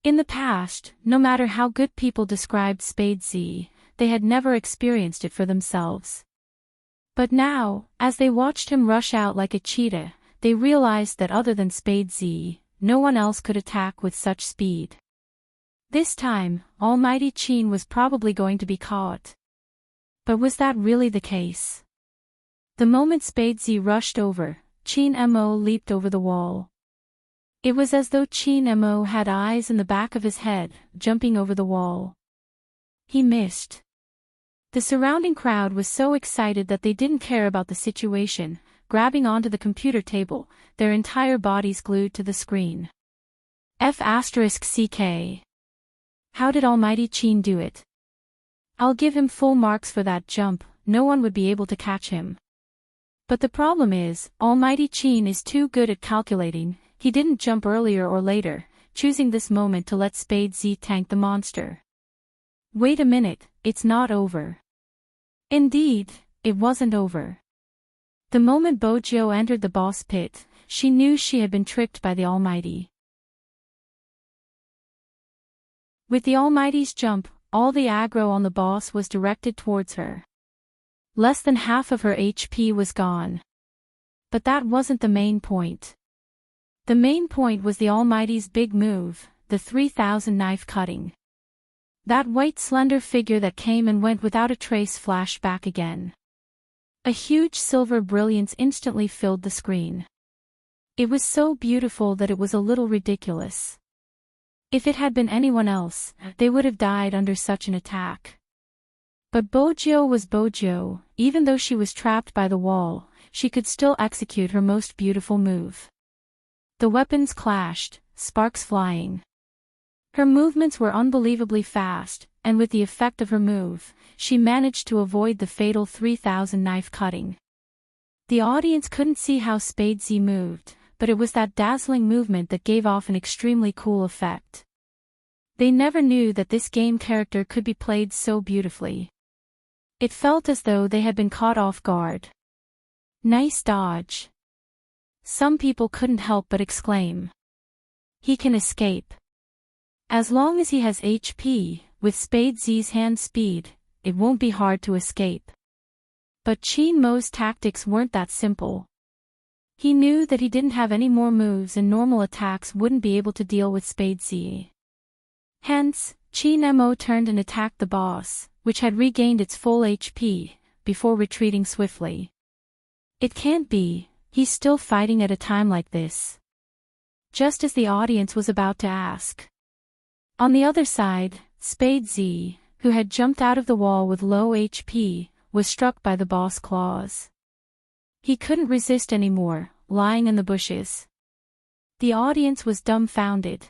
In the past, no matter how good people described Spade Z, they had never experienced it for themselves. But now, as they watched him rush out like a cheetah, they realized that other than Spade Z, no one else could attack with such speed. This time, Almighty Chin was probably going to be caught. But was that really the case? The moment Spade Z rushed over, Chinemo leaped over the wall. It was as though Chinemo had eyes in the back of his head, jumping over the wall. He missed. The surrounding crowd was so excited that they didn't care about the situation, grabbing onto the computer table, their entire bodies glued to the screen. F***CK. How did Almighty Chin do it? I'll give him full marks for that jump, no one would be able to catch him. But the problem is, Almighty Chin is too good at calculating, he didn't jump earlier or later, choosing this moment to let Spade Z tank the monster. Wait a minute, it's not over. Indeed, it wasn't over. The moment Bojo entered the boss pit, she knew she had been tricked by the Almighty. With the Almighty's jump, all the aggro on the boss was directed towards her. Less than half of her HP was gone. But that wasn't the main point. The main point was the Almighty's big move, the 3000 knife cutting. That white slender figure that came and went without a trace flashed back again. A huge silver brilliance instantly filled the screen. It was so beautiful that it was a little ridiculous. If it had been anyone else, they would have died under such an attack. But Bojo was Bojo, even though she was trapped by the wall, she could still execute her most beautiful move. The weapons clashed, sparks flying. Her movements were unbelievably fast, and with the effect of her move, she managed to avoid the fatal 3000 knife cutting. The audience couldn't see how Spade Z moved, but it was that dazzling movement that gave off an extremely cool effect. They never knew that this game character could be played so beautifully. It felt as though they had been caught off guard. Nice dodge. Some people couldn't help but exclaim. He can escape. As long as he has HP, with Spade Z's hand speed, it won't be hard to escape. But Chinmo's tactics weren't that simple. He knew that he didn't have any more moves and normal attacks wouldn't be able to deal with Spade Z. Hence, Chinemo turned and attacked the boss, which had regained its full HP, before retreating swiftly. It can't be, he's still fighting at a time like this. Just as the audience was about to ask. On the other side, Spade Z, who had jumped out of the wall with low HP, was struck by the boss claws. He couldn't resist anymore, lying in the bushes. The audience was dumbfounded.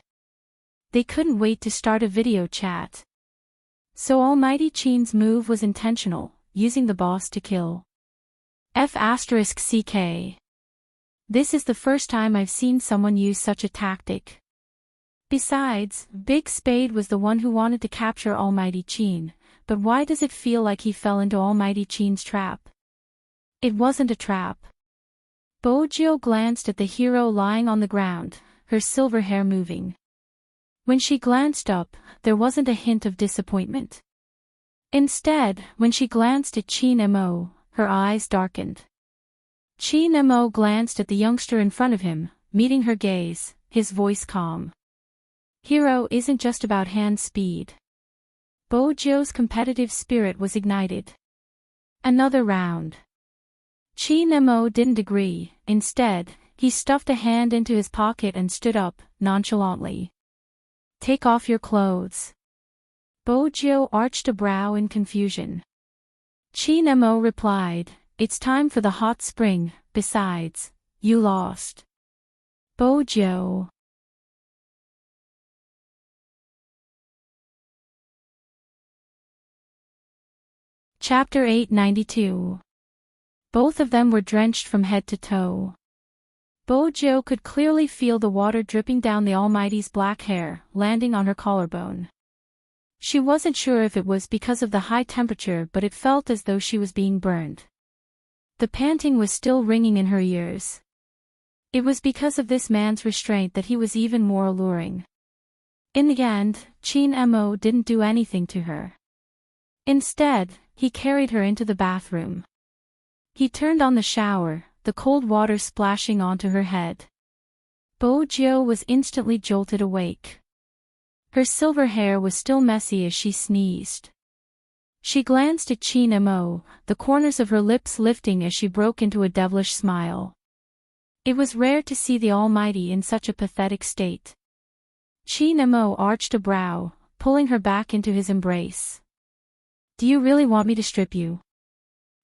They couldn't wait to start a video chat. So Almighty Chin's move was intentional, using the boss to kill. F***ck. This is the first time I've seen someone use such a tactic. Besides, Big Spade was the one who wanted to capture Almighty Qin, but why does it feel like he fell into Almighty Qin's trap? It wasn't a trap. Bojo glanced at the hero lying on the ground, her silver hair moving. When she glanced up, there wasn't a hint of disappointment. Instead, when she glanced at Qin Mo, her eyes darkened. Qin Mo glanced at the youngster in front of him, meeting her gaze, his voice calm. Hero isn't just about hand speed. Bojo's competitive spirit was ignited. Another round. Qin Mo didn't agree. Instead, he stuffed a hand into his pocket and stood up, nonchalantly. Take off your clothes. Bojo arched a brow in confusion. Qin Mo replied, it's time for the hot spring, besides, you lost. Bojo. Chapter 892. Both of them were drenched from head to toe. Bojo could clearly feel the water dripping down the Almighty's black hair, landing on her collarbone. She wasn't sure if it was because of the high temperature, but it felt as though she was being burned. The panting was still ringing in her ears. It was because of this man's restraint that he was even more alluring. In the end, Qin Mo didn't do anything to her. Instead, he carried her into the bathroom. He turned on the shower, the cold water splashing onto her head. Bojo was instantly jolted awake. Her silver hair was still messy as she sneezed. She glanced at Qin Mo, the corners of her lips lifting as she broke into a devilish smile. It was rare to see the Almighty in such a pathetic state. Qin Mo arched a brow, pulling her back into his embrace. Do you really want me to strip you?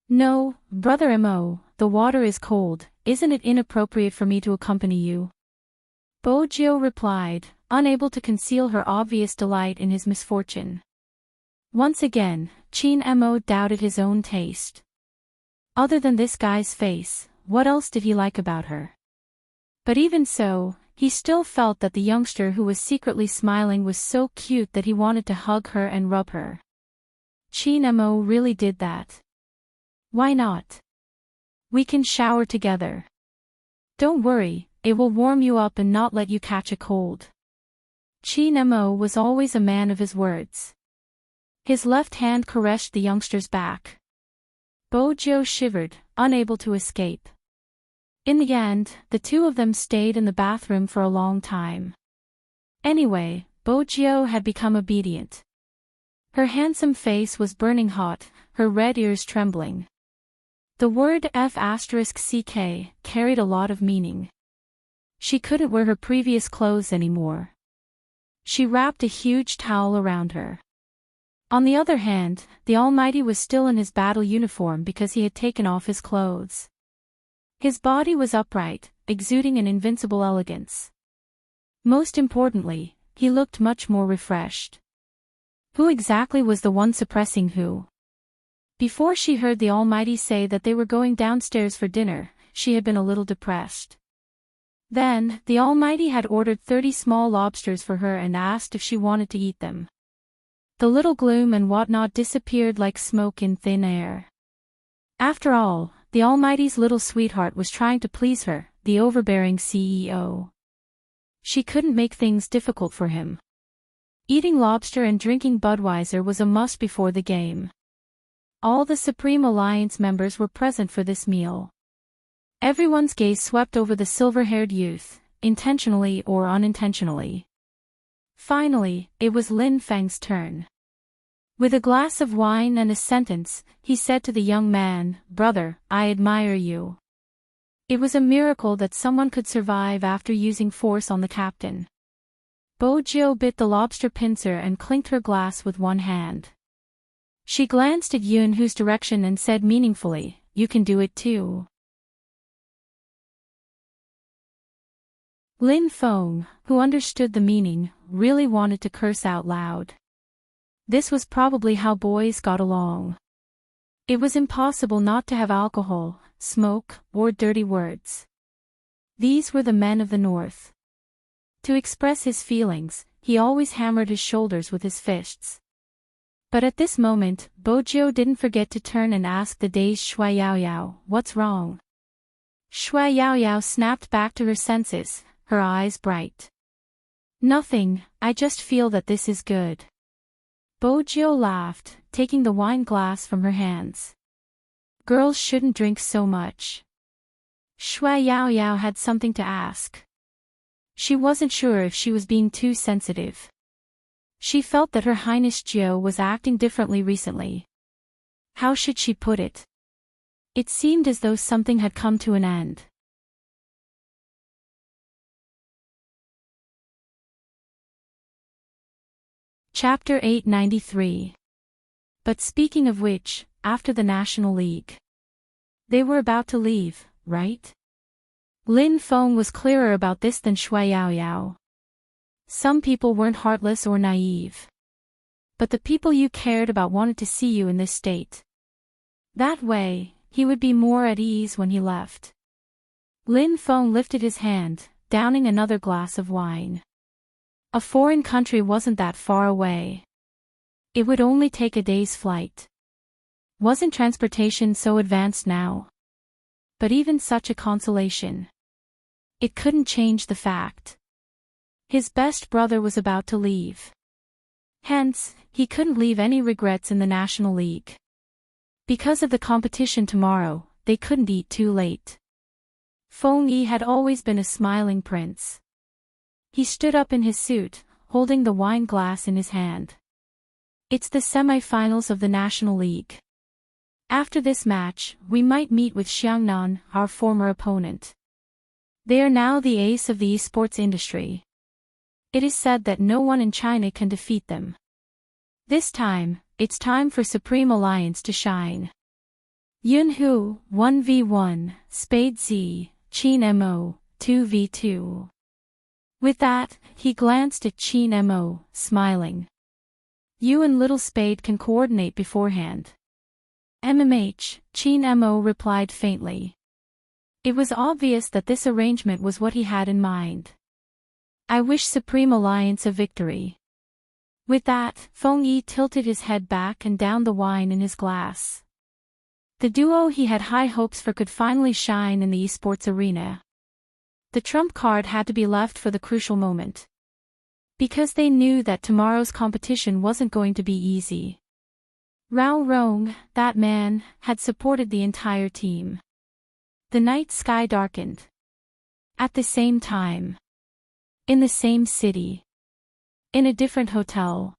No, Brother Mo, the water is cold, isn't it inappropriate for me to accompany you? Bojo replied, unable to conceal her obvious delight in his misfortune. Once again, Qin Mo doubted his own taste. Other than this guy's face, what else did he like about her? But even so, he still felt that the youngster who was secretly smiling was so cute that he wanted to hug her and rub her. Qin Mo really did that. Why not? We can shower together. Don't worry, it will warm you up and not let you catch a cold. Qin Mo was always a man of his words. His left hand caressed the youngster's back. Bojo shivered, unable to escape. In the end, the two of them stayed in the bathroom for a long time. Anyway, Bojo had become obedient. Her handsome face was burning hot, her red ears trembling. The word F***ck carried a lot of meaning. She couldn't wear her previous clothes anymore. She wrapped a huge towel around her. On the other hand, the Almighty was still in his battle uniform because he had taken off his clothes. His body was upright, exuding an invincible elegance. Most importantly, he looked much more refreshed. Who exactly was the one suppressing who? Before she heard the Almighty say that they were going downstairs for dinner, she had been a little depressed. Then, the Almighty had ordered 30 small lobsters for her and asked if she wanted to eat them. The little gloom and whatnot disappeared like smoke in thin air. After all, the Almighty's little sweetheart was trying to please her, the overbearing CEO. She couldn't make things difficult for him. Eating lobster and drinking Budweiser was a must before the game. All the Supreme Alliance members were present for this meal. Everyone's gaze swept over the silver-haired youth, intentionally or unintentionally. Finally, it was Lin Feng's turn. With a glass of wine and a sentence, he said to the young man, "Brother, I admire you." It was a miracle that someone could survive after using force on the captain. Bojo bit the lobster pincer and clinked her glass with one hand. She glanced at Yun whose direction and said meaningfully, "You can do it too." Lin Feng, who understood the meaning, really wanted to curse out loud. This was probably how boys got along. It was impossible not to have alcohol, smoke, or dirty words. These were the men of the north. To express his feelings, he always hammered his shoulders with his fists. But at this moment, Bojiu didn't forget to turn and ask the dazed Shui Yaoyao, "What's wrong?" Shui Yaoyao snapped back to her senses, her eyes bright. "Nothing, I just feel that this is good." Bojiu laughed, taking the wine glass from her hands. "Girls shouldn't drink so much." Shui Yaoyao had something to ask. She wasn't sure if she was being too sensitive. She felt that Her Highness Jiu was acting differently recently. How should she put it? It seemed as though something had come to an end. Chapter 893. But speaking of which, after the National League. They were about to leave, right? Lin Feng was clearer about this than Shui Yaoyao. Some people weren't heartless or naive. But the people you cared about wanted to see you in this state. That way, he would be more at ease when he left. Lin Feng lifted his hand, downing another glass of wine. A foreign country wasn't that far away. It would only take a day's flight. Wasn't transportation so advanced now? But even such a consolation. It couldn't change the fact. His best brother was about to leave. Hence, he couldn't leave any regrets in the National League. Because of the competition tomorrow, they couldn't eat too late. Feng Yi had always been a smiling prince. He stood up in his suit, holding the wine glass in his hand. "It's the semi-finals of the National League. After this match, we might meet with Xiangnan, our former opponent. They are now the ace of the esports industry. It is said that no one in China can defeat them. This time, it's time for Supreme Alliance to shine. Yunhu, 1v1, Spade Z, Qin Mo, 2v2. With that, he glanced at Qin Mo, smiling. You and Little Spade can coordinate beforehand. MMH, Qin Mo replied faintly. It was obvious that this arrangement was what he had in mind. I wish Supreme Alliance a victory. With that, Feng Yi tilted his head back and downed the wine in his glass. The duo he had high hopes for could finally shine in the esports arena. The trump card had to be left for the crucial moment. Because they knew that tomorrow's competition wasn't going to be easy. Rao Rong, that man, had supported the entire team. The night sky darkened. At the same time. In the same city. In a different hotel.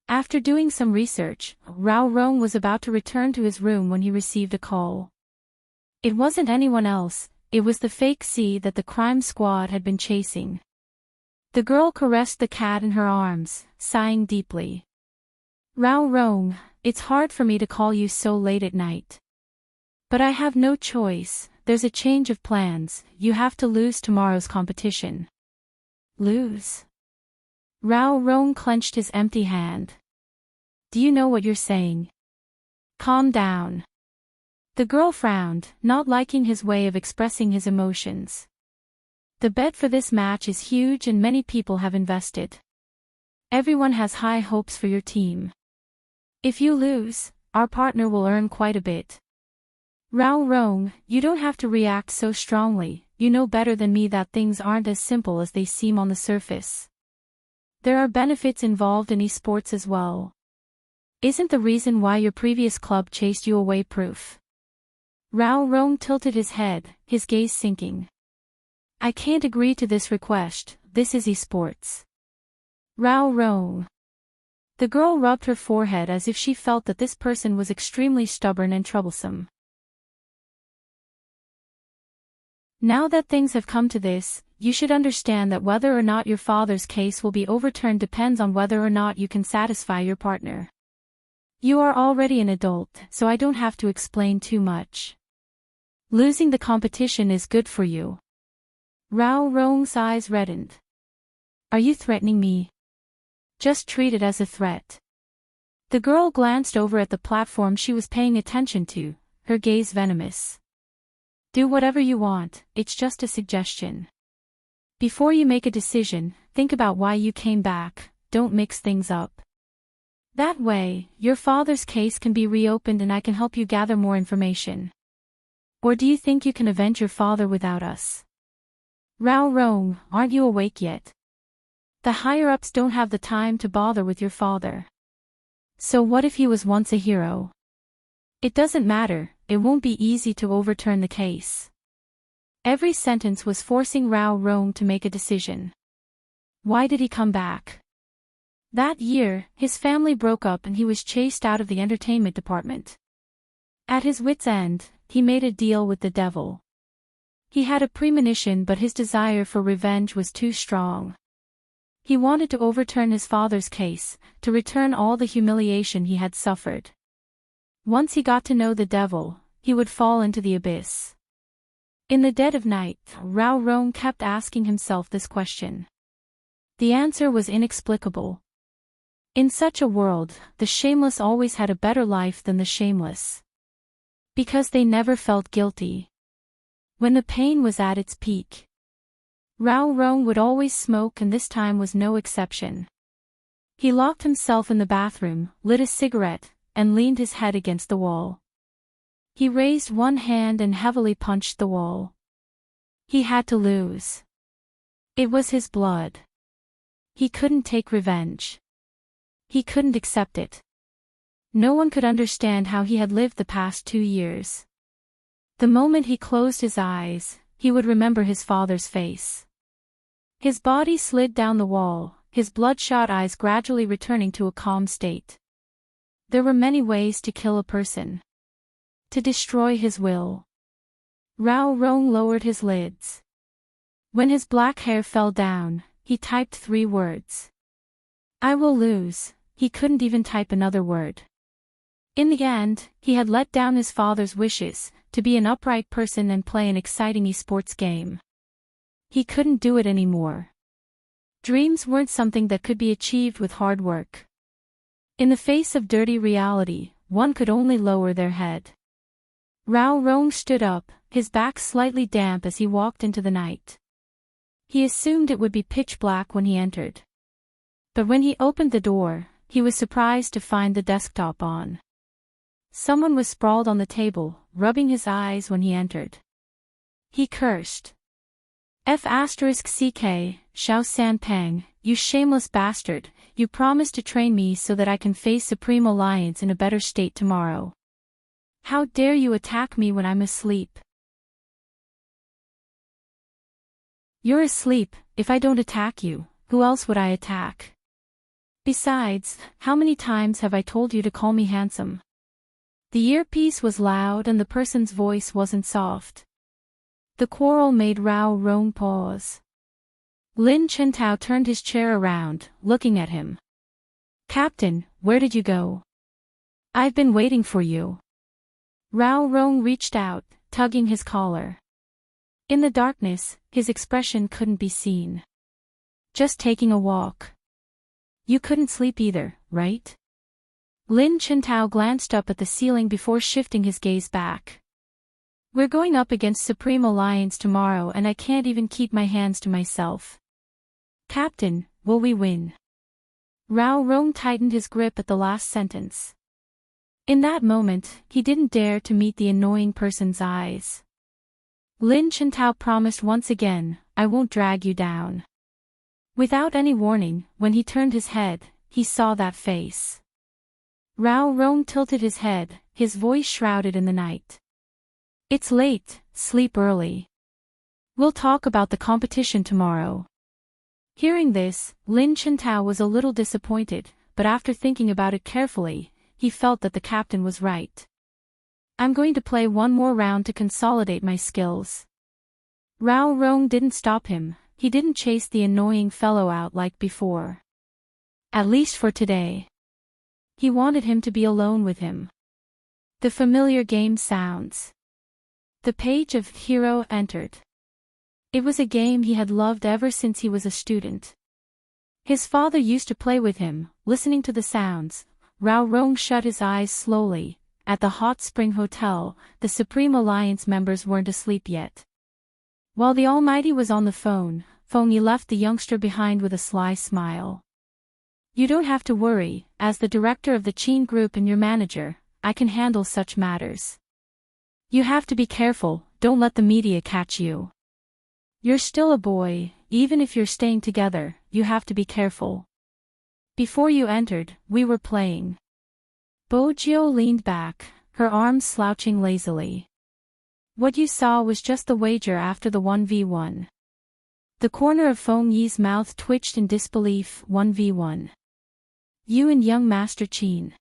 After doing some research, Rao Rong was about to return to his room when he received a call. It wasn't anyone else, it was the fake C that the crime squad had been chasing. The girl caressed the cat in her arms, sighing deeply. Rao Rong, it's hard for me to call you so late at night. But I have no choice, there's a change of plans, you have to lose tomorrow's competition. Lose? Rao Rong clenched his empty hand. Do you know what you're saying? Calm down. The girl frowned, not liking his way of expressing his emotions. The bet for this match is huge and many people have invested. Everyone has high hopes for your team. If you lose, our partner will earn quite a bit. Rao Rong, you don't have to react so strongly, you know better than me that things aren't as simple as they seem on the surface. There are benefits involved in esports as well. Isn't the reason why your previous club chased you away proof? Rao Rong tilted his head, his gaze sinking. I can't agree to this request, this is esports. Rao Rong. The girl rubbed her forehead as if she felt that this person was extremely stubborn and troublesome. Now that things have come to this, you should understand that whether or not your father's case will be overturned depends on whether or not you can satisfy your partner. You are already an adult, so I don't have to explain too much. Losing the competition is good for you. Rao Rong's eyes reddened. Are you threatening me? Just treat it as a threat. The girl glanced over at the platform she was paying attention to, her gaze venomous. Do whatever you want, it's just a suggestion. Before you make a decision, think about why you came back, don't mix things up. That way, your father's case can be reopened and I can help you gather more information. Or do you think you can avenge your father without us? Rao Rong, aren't you awake yet? The higher-ups don't have the time to bother with your father. So what if he was once a hero? It doesn't matter, it won't be easy to overturn the case. Every sentence was forcing Rao Rong to make a decision. Why did he come back? That year, his family broke up and he was chased out of the entertainment department. At his wits' end, he made a deal with the devil. He had a premonition, but his desire for revenge was too strong. He wanted to overturn his father's case, to return all the humiliation he had suffered. Once he got to know the devil, he would fall into the abyss. In the dead of night, Rao Rong kept asking himself this question. The answer was inexplicable. In such a world, the shameless always had a better life than the shameless. Because they never felt guilty. When the pain was at its peak, Rao Rong would always smoke, and this time was no exception. He locked himself in the bathroom, lit a cigarette, and leaned his head against the wall. He raised one hand and heavily punched the wall. He had to lose. It was his blood. He couldn't take revenge. He couldn't accept it. No one could understand how he had lived the past 2 years. The moment he closed his eyes, he would remember his father's face. His body slid down the wall, his bloodshot eyes gradually returning to a calm state. There were many ways to kill a person. To destroy his will. Rao Rong lowered his lids. When his black hair fell down, he typed 3 words. I will lose. He couldn't even type another word. In the end, he had let down his father's wishes, to be an upright person and play an exciting esports game. He couldn't do it anymore. Dreams weren't something that could be achieved with hard work. In the face of dirty reality, one could only lower their head. Rao Rong stood up, his back slightly damp as he walked into the night. He assumed it would be pitch black when he entered. But when he opened the door, he was surprised to find the desktop on. Someone was sprawled on the table, rubbing his eyes when he entered. He cursed. F***ck, Xiao San Peng, you shameless bastard, you promised to train me so that I can face Supreme Alliance in a better state tomorrow. How dare you attack me when I'm asleep? You're asleep. If I don't attack you, who else would I attack? Besides, how many times have I told you to call me handsome? The earpiece was loud and the person's voice wasn't soft. The quarrel made Rao Rong pause. Lin Chentao turned his chair around, looking at him. Captain, where did you go? I've been waiting for you. Rao Rong reached out, tugging his collar. In the darkness, his expression couldn't be seen. Just taking a walk. You couldn't sleep either, right? Lin Chentao glanced up at the ceiling before shifting his gaze back. We're going up against Supreme Alliance tomorrow and I can't even keep my hands to myself. Captain, will we win? Rao Rong tightened his grip at the last sentence. In that moment, he didn't dare to meet the annoying person's eyes. Lin Chentao promised once again, I won't drag you down. Without any warning, when he turned his head, he saw that face. Rao Rong tilted his head, his voice shrouded in the night. It's late, sleep early. We'll talk about the competition tomorrow. Hearing this, Lin Chentao was a little disappointed, but after thinking about it carefully, he felt that the captain was right. I'm going to play one more round to consolidate my skills. Rao Rong didn't stop him, he didn't chase the annoying fellow out like before. At least for today. He wanted him to be alone with him. The familiar game sounds. The page of Hero entered. It was a game he had loved ever since he was a student. His father used to play with him, listening to the sounds. Rao Rong shut his eyes slowly, at the Hot Spring Hotel, the Supreme Alliance members weren't asleep yet. While the Almighty was on the phone, Feng Yi left the youngster behind with a sly smile. You don't have to worry, as the director of the Qin Group and your manager, I can handle such matters. You have to be careful, don't let the media catch you. You're still a boy, even if you're staying together, you have to be careful. Before you entered, we were playing. Bojiu leaned back, her arms slouching lazily. What you saw was just the wager after the 1v1. The corner of Feng Yi's mouth twitched in disbelief. 1v1. You and young Master Qin.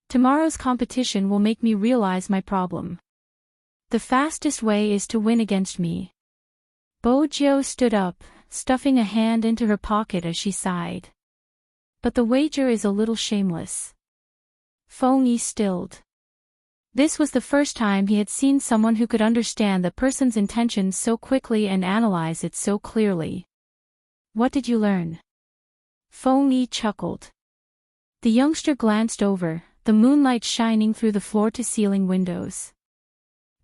Tomorrow's competition will make me realize my problem. The fastest way is to win against me. Bojiu stood up, stuffing a hand into her pocket as she sighed. But the wager is a little shameless. Feng Yi stilled. This was the first time he had seen someone who could understand the person's intentions so quickly and analyze it so clearly. What did you learn? Feng Yi chuckled. The youngster glanced over, the moonlight shining through the floor-to-ceiling windows.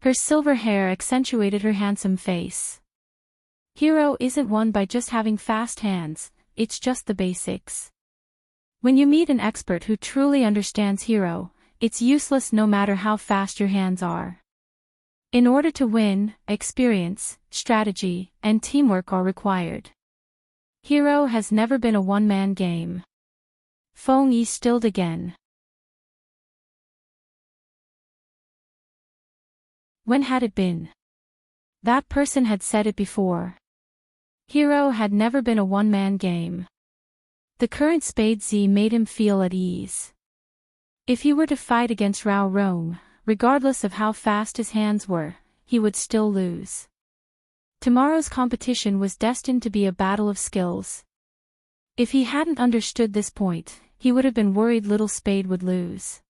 Her silver hair accentuated her handsome face. Hero isn't won by just having fast hands, it's just the basics. When you meet an expert who truly understands hero, it's useless no matter how fast your hands are. In order to win, experience, strategy, and teamwork are required. Hero has never been a one-man game. Feng Yi stilled again. When had it been? That person had said it before. Hero had never been a one-man game. The current Spade Z made him feel at ease. If he were to fight against Rao Rong, regardless of how fast his hands were, he would still lose. Tomorrow's competition was destined to be a battle of skills. If he hadn't understood this point, he would have been worried little Spade would lose.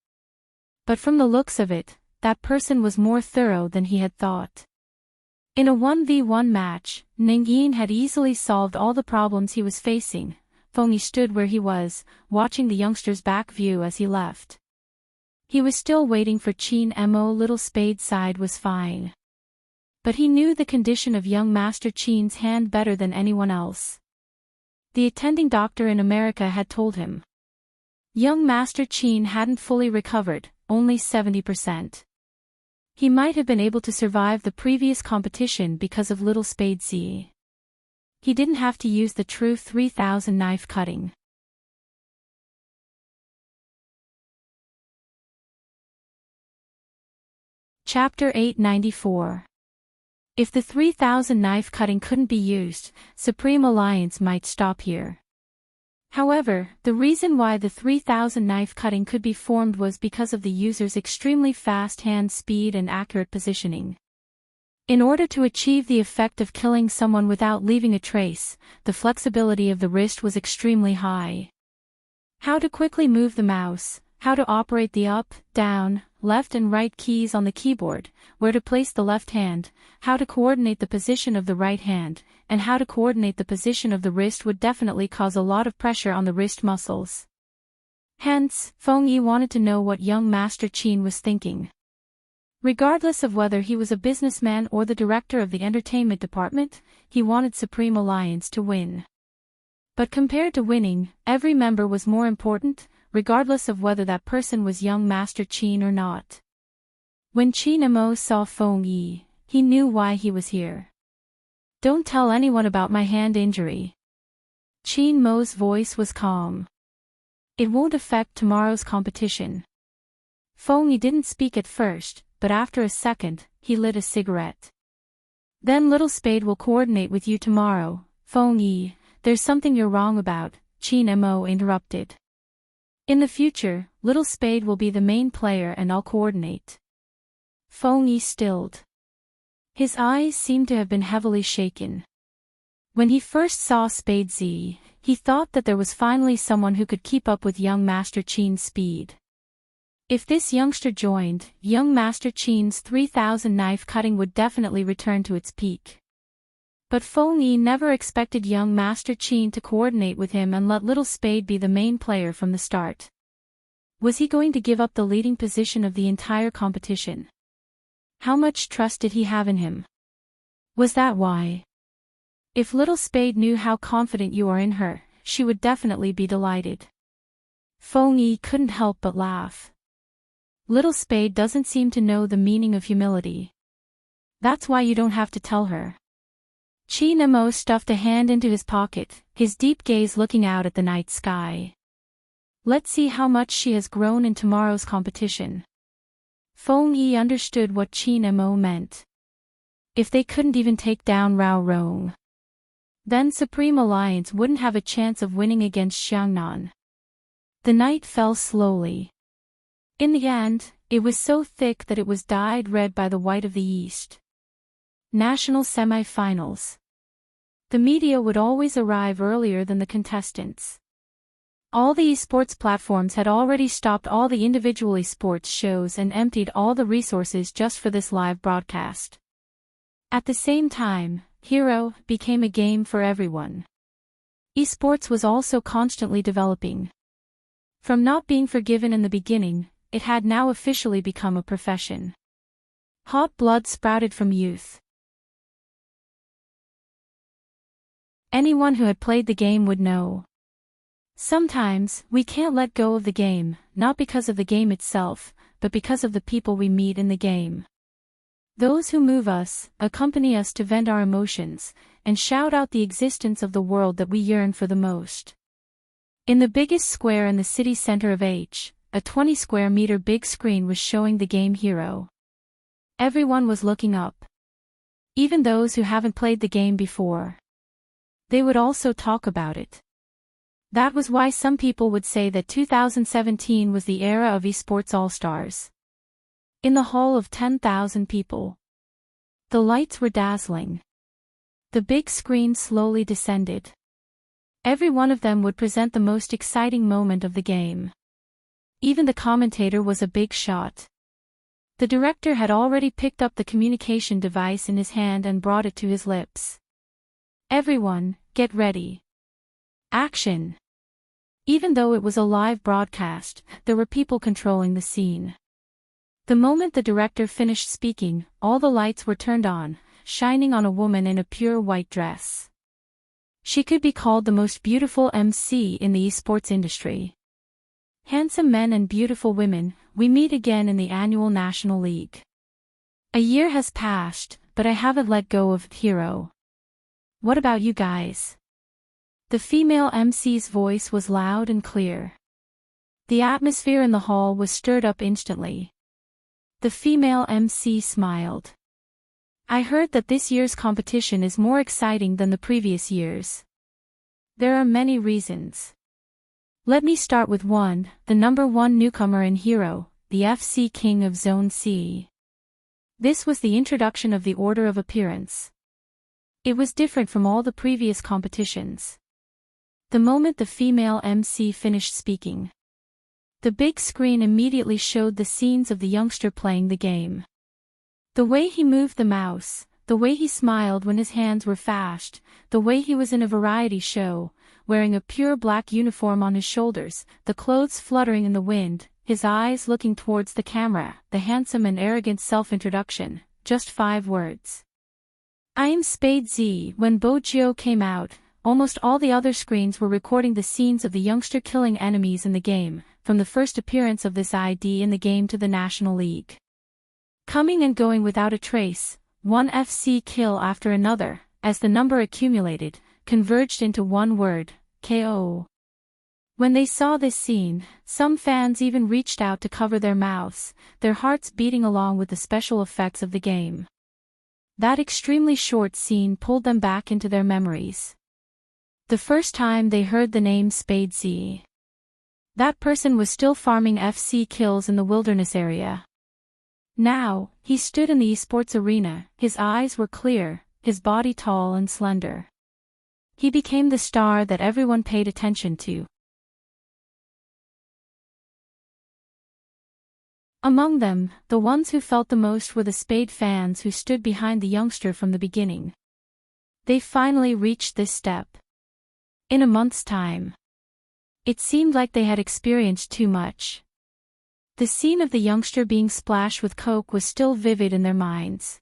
But from the looks of it, that person was more thorough than he had thought. In a 1v1 match, Ning Yin had easily solved all the problems he was facing. Feng Yi stood where he was, watching the youngster's back view as he left. He was still waiting for Qin Mo. Little Spade's side was fine. But he knew the condition of young Master Qin's hand better than anyone else. The attending doctor in America had told him. Young Master Qin hadn't fully recovered, only 70%. He might have been able to survive the previous competition because of Little Spade Z. He didn't have to use the true 3000 knife cutting. Chapter 894. If the 3000 knife cutting couldn't be used, Supreme Alliance might stop here. However, the reason why the 3000 knife cutting could be formed was because of the user's extremely fast hand speed and accurate positioning. In order to achieve the effect of killing someone without leaving a trace, the flexibility of the wrist was extremely high. How to quickly move the mouse, how to operate the up, down, left and right keys on the keyboard, where to place the left hand, how to coordinate the position of the right hand, and how to coordinate the position of the wrist would definitely cause a lot of pressure on the wrist muscles. Hence, Feng Yi wanted to know what young Master Qin was thinking. Regardless of whether he was a businessman or the director of the entertainment department, he wanted Supreme Alliance to win. But compared to winning, every member was more important, regardless of whether that person was young Master Qin or not. When Qin Mo saw Feng Yi, he knew why he was here. Don't tell anyone about my hand injury. Qin Mo's voice was calm. It won't affect tomorrow's competition. Feng Yi didn't speak at first, but after a second, he lit a cigarette. Then Little Spade will coordinate with you tomorrow. Feng Yi, there's something you're wrong about, Qin Mo interrupted. In the future, Little Spade will be the main player and I'll coordinate. Feng Yi stilled. His eyes seemed to have been heavily shaken. When he first saw Spade Z, he thought that there was finally someone who could keep up with young Master Qin's speed. If this youngster joined, young Master Qin's 3000 knife cutting would definitely return to its peak. But Feng Yi never expected young Master Qin to coordinate with him and let Little Spade be the main player from the start. Was he going to give up the leading position of the entire competition? How much trust did he have in him? Was that why? If little Spade knew how confident you are in her, she would definitely be delighted. Feng Yi couldn't help but laugh. Little Spade doesn't seem to know the meaning of humility. That's why you don't have to tell her. Chi Nemo stuffed a hand into his pocket, his deep gaze looking out at the night sky. Let's see how much she has grown in tomorrow's competition. Feng Yi understood what Chi Nemo meant. If they couldn't even take down Rao Rong, then Supreme Alliance wouldn't have a chance of winning against Xiangnan. The night fell slowly. In the end, it was so thick that it was dyed red by the white of the east. National semi-finals. The media would always arrive earlier than the contestants. All the esports platforms had already stopped all the individual esports shows and emptied all the resources just for this live broadcast. At the same time, Hero became a game for everyone. Esports was also constantly developing. From not being forgiven in the beginning, it had now officially become a profession. Hot blood sprouted from youth. Anyone who had played the game would know. Sometimes, we can't let go of the game, not because of the game itself, but because of the people we meet in the game. Those who move us, accompany us to vent our emotions, and shout out the existence of the world that we yearn for the most. In the biggest square in the city center of H, a 20 square meter big screen was showing the game Hero. Everyone was looking up. Even those who haven't played the game before. They would also talk about it. That was why some people would say that 2017 was the era of esports all-stars. In the hall of 10,000 people. The lights were dazzling. The big screen slowly descended. Every one of them would present the most exciting moment of the game. Even the commentator was a big shot. The director had already picked up the communication device in his hand and brought it to his lips. Everyone, get ready. Action! Even though it was a live broadcast, there were people controlling the scene. The moment the director finished speaking, all the lights were turned on, shining on a woman in a pure white dress. She could be called the most beautiful MC in the esports industry. Handsome men and beautiful women, we meet again in the annual National League. A year has passed, but I haven't let go of Hero. What about you guys? The female MC's voice was loud and clear. The atmosphere in the hall was stirred up instantly. The female MC smiled. I heard that this year's competition is more exciting than the previous years. There are many reasons. Let me start with one, the #1 newcomer in Hero, the FC King of Zone C. This was the introduction of the order of appearance. It was different from all the previous competitions. The moment the female MC finished speaking, the big screen immediately showed the scenes of the youngster playing the game. The way he moved the mouse, the way he smiled when his hands were fast, the way he was in a variety show, wearing a pure black uniform on his shoulders, the clothes fluttering in the wind, his eyes looking towards the camera, the handsome and arrogant self-introduction, just 5 words. I am Spade Z. When Bo Jio came out, almost all the other screens were recording the scenes of the youngster killing enemies in the game, from the first appearance of this ID in the game to the National League. Coming and going without a trace, one FC kill after another, as the number accumulated, converged into one word, KO. When they saw this scene, some fans even reached out to cover their mouths, their hearts beating along with the special effects of the game. That extremely short scene pulled them back into their memories. The first time they heard the name Spade Z. That person was still farming FC kills in the wilderness area. Now, he stood in the esports arena, his eyes were clear, his body tall and slender. He became the star that everyone paid attention to. Among them, the ones who felt the most were the Spade fans who stood behind the youngster from the beginning. They finally reached this step. In a month's time. It seemed like they had experienced too much. The scene of the youngster being splashed with coke was still vivid in their minds.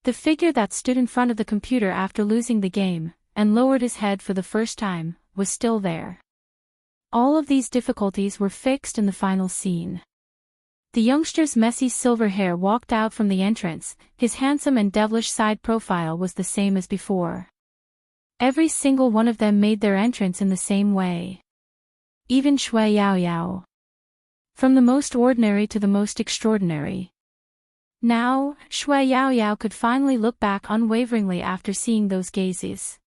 The figure that stood in front of the computer after losing the game, and lowered his head for the first time, was still there. All of these difficulties were fixed in the final scene. The youngster's messy silver hair walked out from the entrance, his handsome and devilish side profile was the same as before. Every single one of them made their entrance in the same way. Even Shui Yao Yao. From the most ordinary to the most extraordinary. Now, Shui Yao Yao could finally look back unwaveringly after seeing those gazes.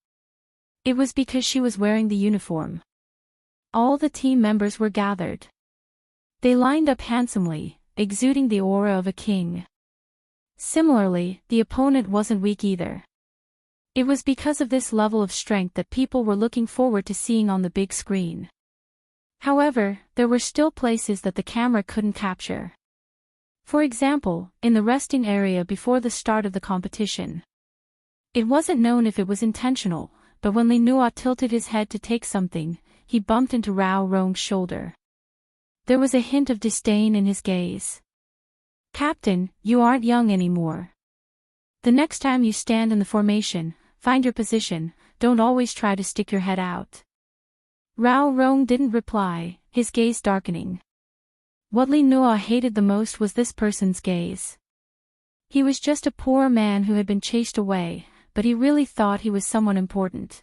It was because she was wearing the uniform. All the team members were gathered. They lined up handsomely, exuding the aura of a king. Similarly, the opponent wasn't weak either. It was because of this level of strength that people were looking forward to seeing on the big screen. However, there were still places that the camera couldn't capture. For example, in the resting area before the start of the competition. It wasn't known if it was intentional, but when Li Nuo tilted his head to take something, he bumped into Rao Rong's shoulder. There was a hint of disdain in his gaze. "Captain, you aren't young anymore. The next time you stand in the formation, find your position, don't always try to stick your head out." Rao Rong didn't reply, his gaze darkening. What Li Nuo hated the most was this person's gaze. He was just a poor man who had been chased away, but he really thought he was someone important.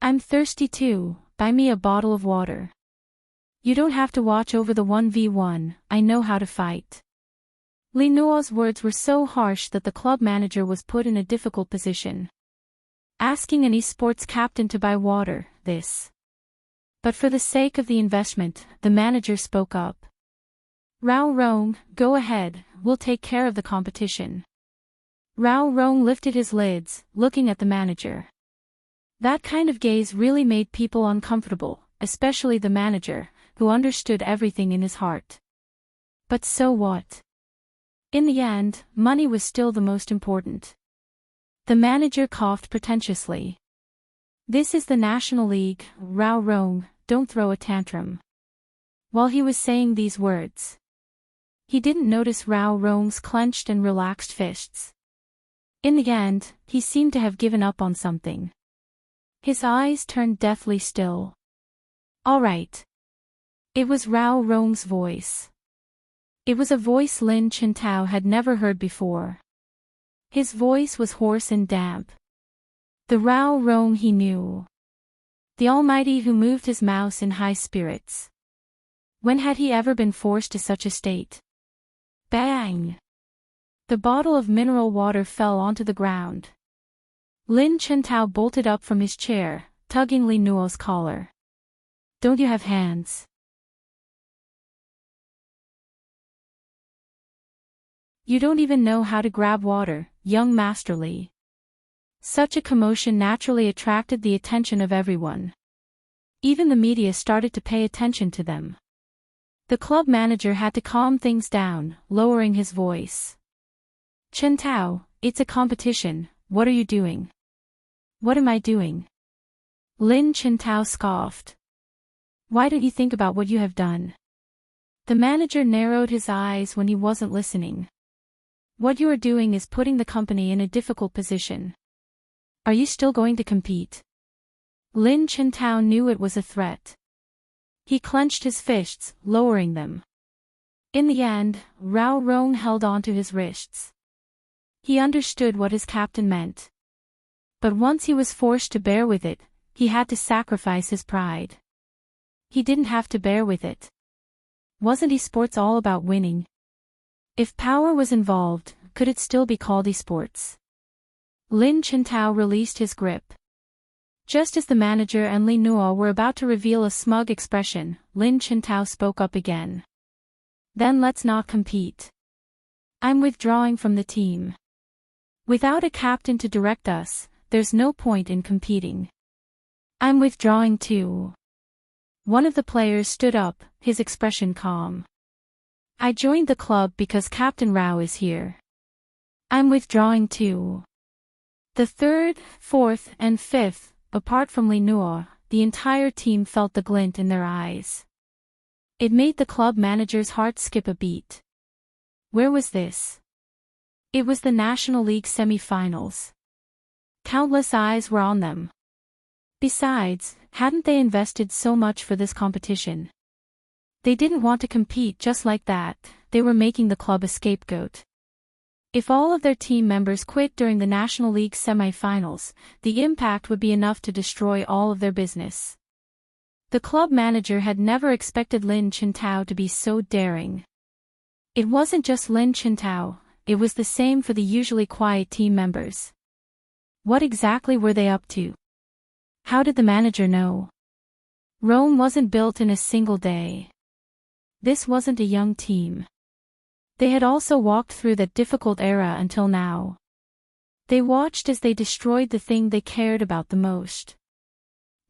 "I'm thirsty too, buy me a bottle of water." "You don't have to watch over the 1v1, I know how to fight." Li Nuo's words were so harsh that the club manager was put in a difficult position. Asking an esports captain to buy water, this. But for the sake of the investment, the manager spoke up. "Rao Rong, go ahead, we'll take care of the competition." Rao Rong lifted his lids, looking at the manager. That kind of gaze really made people uncomfortable, especially the manager, who understood everything in his heart. But so what? In the end, money was still the most important. The manager coughed pretentiously. "This is the National League, Rao Rong, don't throw a tantrum." While he was saying these words, he didn't notice Rao Rong's clenched and relaxed fists. In the end, he seemed to have given up on something. His eyes turned deathly still. "All right." It was Rao Rong's voice. It was a voice Lin Chintao had never heard before. His voice was hoarse and damp. The Rao Rong he knew. The Almighty who moved his mouse in high spirits. When had he ever been forced to such a state? Bang! The bottle of mineral water fell onto the ground. Lin Chintao bolted up from his chair, tugging Li Nuo's collar. "Don't you have hands?" "You don't even know how to grab water, young Master Li." Such a commotion naturally attracted the attention of everyone. Even the media started to pay attention to them. The club manager had to calm things down, lowering his voice. "Chintao, it's a competition, what are you doing?" "What am I doing?" Lin Chintao scoffed. "Why don't you think about what you have done?" The manager narrowed his eyes when he wasn't listening. "What you are doing is putting the company in a difficult position. Are you still going to compete?" Lin Chintao knew it was a threat. He clenched his fists, lowering them. In the end, Rao Rong held onto his wrists. He understood what his captain meant. But once he was forced to bear with it, he had to sacrifice his pride. He didn't have to bear with it. Wasn't esports all about winning? If power was involved, could it still be called esports? Lin Chintao released his grip. Just as the manager and Li Nuo were about to reveal a smug expression, Lin Chintao spoke up again. "Then let's not compete. I'm withdrawing from the team. Without a captain to direct us, there's no point in competing." "I'm withdrawing too." One of the players stood up, his expression calm. "I joined the club because Captain Rao is here." "I'm withdrawing too." The third, fourth, and fifth, apart from Li Nuo, the entire team felt the glint in their eyes. It made the club manager's heart skip a beat. Where was this? It was the National League semi-finals. Countless eyes were on them. Besides, hadn't they invested so much for this competition? They didn't want to compete just like that, they were making the club a scapegoat. If all of their team members quit during the National League semi-finals, the impact would be enough to destroy all of their business. The club manager had never expected Lin Chintao to be so daring. It wasn't just Lin Chintao, it was the same for the usually quiet team members. What exactly were they up to? How did the manager know? Rome wasn't built in a single day. This wasn't a young team. They had also walked through that difficult era until now. They watched as they destroyed the thing they cared about the most.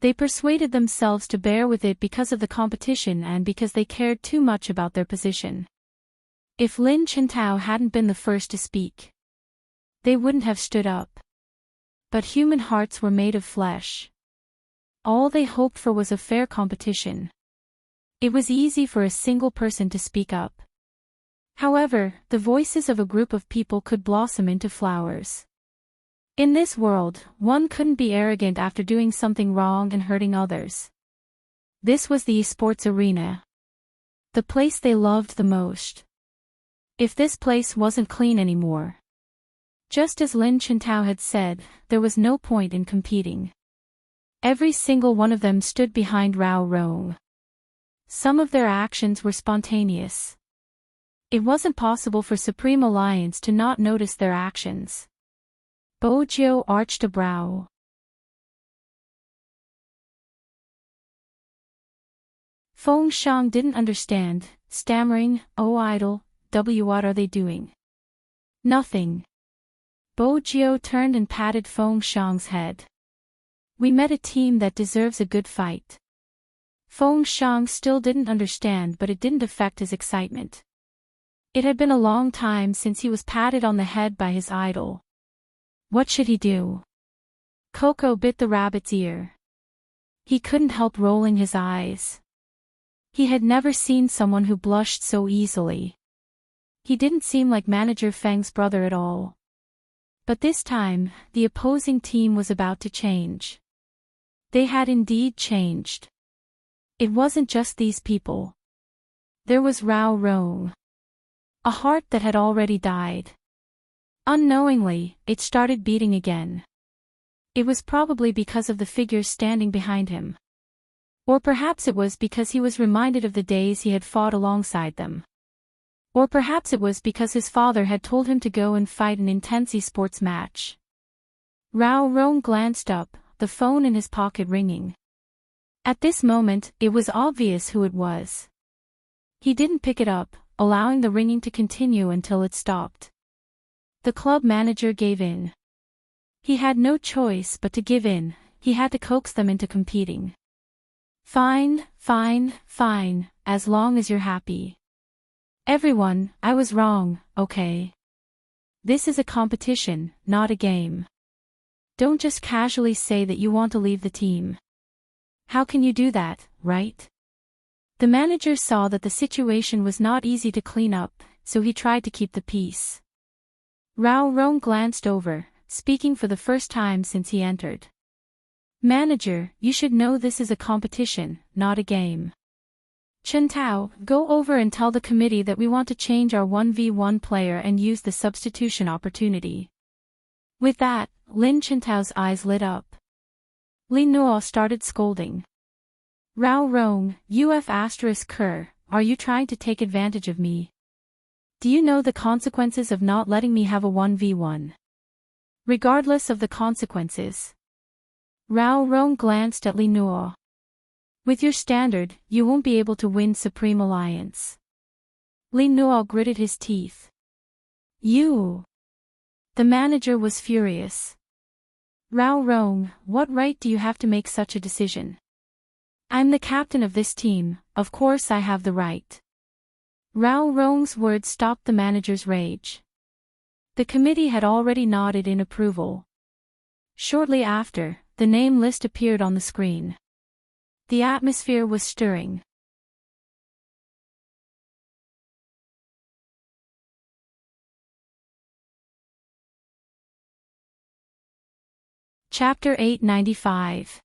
They persuaded themselves to bear with it because of the competition and because they cared too much about their position. If Lin Chintao hadn't been the first to speak, they wouldn't have stood up. But human hearts were made of flesh. All they hoped for was a fair competition. It was easy for a single person to speak up. However, the voices of a group of people could blossom into flowers. In this world, one couldn't be arrogant after doing something wrong and hurting others. This was the esports arena. The place they loved the most. If this place wasn't clean anymore. Just as Lin Chintao had said, there was no point in competing. Every single one of them stood behind Rao Rong. Some of their actions were spontaneous. It wasn't possible for Supreme Alliance to not notice their actions. Bo Jiu arched a brow. Feng Shang didn't understand, stammering, "Oh idol, what are they doing?" "Nothing." Bo Jiu turned and patted Feng Shang's head. "We met a team that deserves a good fight." Feng Shang still didn't understand, but it didn't affect his excitement. It had been a long time since he was patted on the head by his idol. What should he do? Coco bit the rabbit's ear. He couldn't help rolling his eyes. He had never seen someone who blushed so easily. He didn't seem like Manager Feng's brother at all. But this time, the opposing team was about to change. They had indeed changed. It wasn't just these people. There was Rao Rong. A heart that had already died. Unknowingly, it started beating again. It was probably because of the figures standing behind him. Or perhaps it was because he was reminded of the days he had fought alongside them. Or perhaps it was because his father had told him to go and fight an intense esports match. Rao Rong glanced up, the phone in his pocket ringing. At this moment, it was obvious who it was. He didn't pick it up, allowing the ringing to continue until it stopped. The club manager gave in. He had no choice but to give in, he had to coax them into competing. Fine, as long as you're happy. Everyone, I was wrong, okay? This is a competition, not a game. Don't just casually say that you want to leave the team. How can you do that, right? The manager saw that the situation was not easy to clean up, so he tried to keep the peace. Rao Rong glanced over, speaking for the first time since he entered. "Manager, you should know this is a competition, not a game. Chintao, go over and tell the committee that we want to change our 1v1 player and use the substitution opportunity." With that, Lin Chintao's eyes lit up. Li Nuo started scolding. "Rao Rong, UF*Ker, are you trying to take advantage of me? Do you know the consequences of not letting me have a 1v1? Regardless of the consequences." Rao Rong glanced at Li Nuo. "With your standard, you won't be able to win Supreme Alliance." Li Nuo gritted his teeth. "You!" The manager was furious. "Rao Rong, what right do you have to make such a decision? I'm the captain of this team, of course I have the right." Rao Rong's words stopped the manager's rage. The committee had already nodded in approval. Shortly after, the name list appeared on the screen. The atmosphere was stirring. Chapter 895.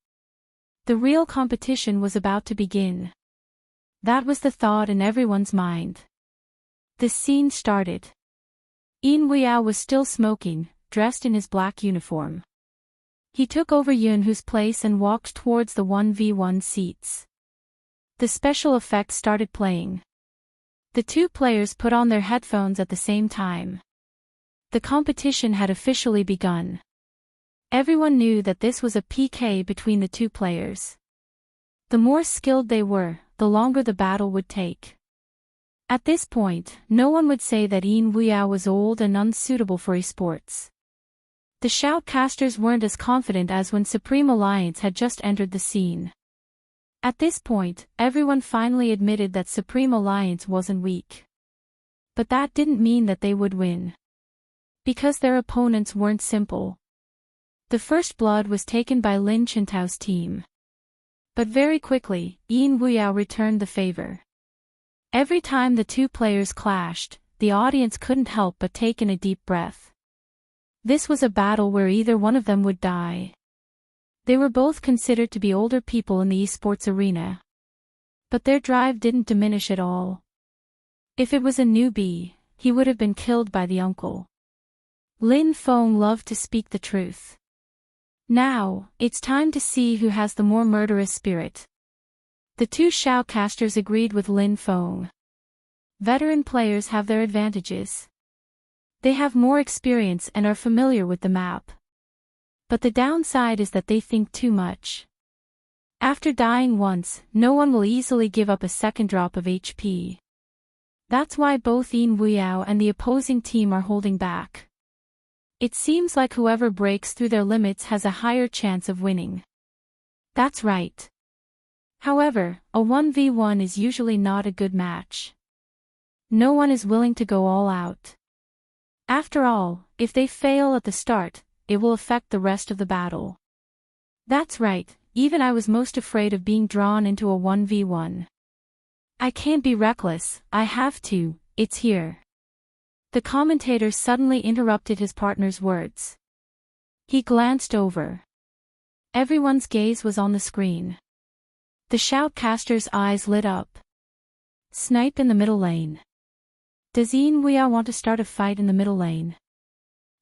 The real competition was about to begin. That was the thought in everyone's mind. The scene started. Yin Weiyao was still smoking, dressed in his black uniform. He took over Yunhu's place and walked towards the 1v1 seats. The special effects started playing. The two players put on their headphones at the same time. The competition had officially begun. Everyone knew that this was a PK between the two players. The more skilled they were, the longer the battle would take. At this point, no one would say that Yin Weiyao was old and unsuitable for esports. The shoutcasters weren't as confident as when Supreme Alliance had just entered the scene. At this point, everyone finally admitted that Supreme Alliance wasn't weak. But that didn't mean that they would win. Because their opponents weren't simple. The first blood was taken by Lin Chintao's team. But very quickly, Yin Weiyao returned the favor. Every time the two players clashed, the audience couldn't help but take in a deep breath. This was a battle where either one of them would die. They were both considered to be older people in the esports arena. But their drive didn't diminish at all. If it was a newbie, he would have been killed by the uncle. Lin Feng loved to speak the truth. Now, it's time to see who has the more murderous spirit. The two shoutcasters agreed with Lin Feng. Veteran players have their advantages. They have more experience and are familiar with the map. But the downside is that they think too much. After dying once, no one will easily give up a second drop of HP. That's why both Yin Weiyao and the opposing team are holding back. It seems like whoever breaks through their limits has a higher chance of winning. That's right. However, a 1v1 is usually not a good match. No one is willing to go all out. After all, if they fail at the start, it will affect the rest of the battle. That's right, even I was most afraid of being drawn into a 1v1. I can't be reckless, I have to, it's here. The commentator suddenly interrupted his partner's words. He glanced over. Everyone's gaze was on the screen. The shoutcaster's eyes lit up. Snipe in the middle lane. Does Yin Weiyao want to start a fight in the middle lane?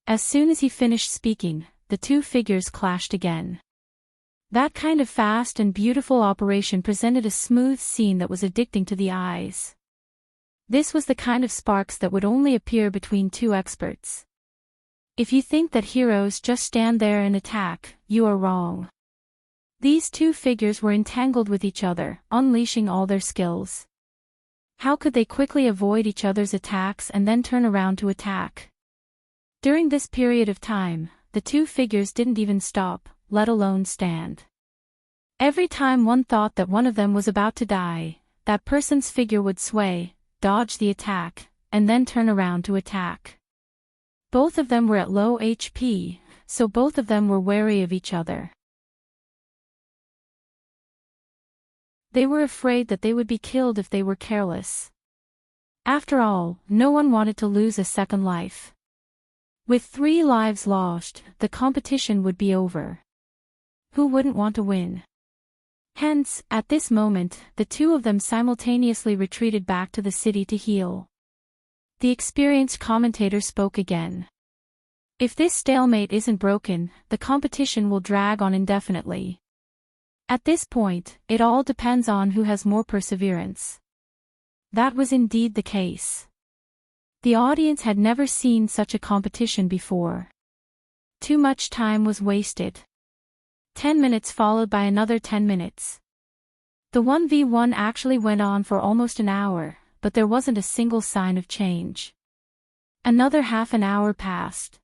As soon as he finished speaking, the two figures clashed again. That kind of fast and beautiful operation presented a smooth scene that was addicting to the eyes. This was the kind of sparks that would only appear between two experts. If you think that heroes just stand there and attack, you are wrong. These two figures were entangled with each other, unleashing all their skills. How could they quickly avoid each other's attacks and then turn around to attack? During this period of time, the two figures didn't even stop, let alone stand. Every time one thought that one of them was about to die, that person's figure would sway, dodge the attack, and then turn around to attack. Both of them were at low HP, so both of them were wary of each other. They were afraid that they would be killed if they were careless. After all, no one wanted to lose a second life. With 3 lives lost, the competition would be over. Who wouldn't want to win? Hence, at this moment, the two of them simultaneously retreated back to the city to heal. The experienced commentator spoke again. If this stalemate isn't broken, the competition will drag on indefinitely. At this point, it all depends on who has more perseverance. That was indeed the case. The audience had never seen such a competition before. Too much time was wasted. 10 minutes followed by another 10 minutes. The 1v1 actually went on for almost an hour, but there wasn't a single sign of change. Another half an hour passed.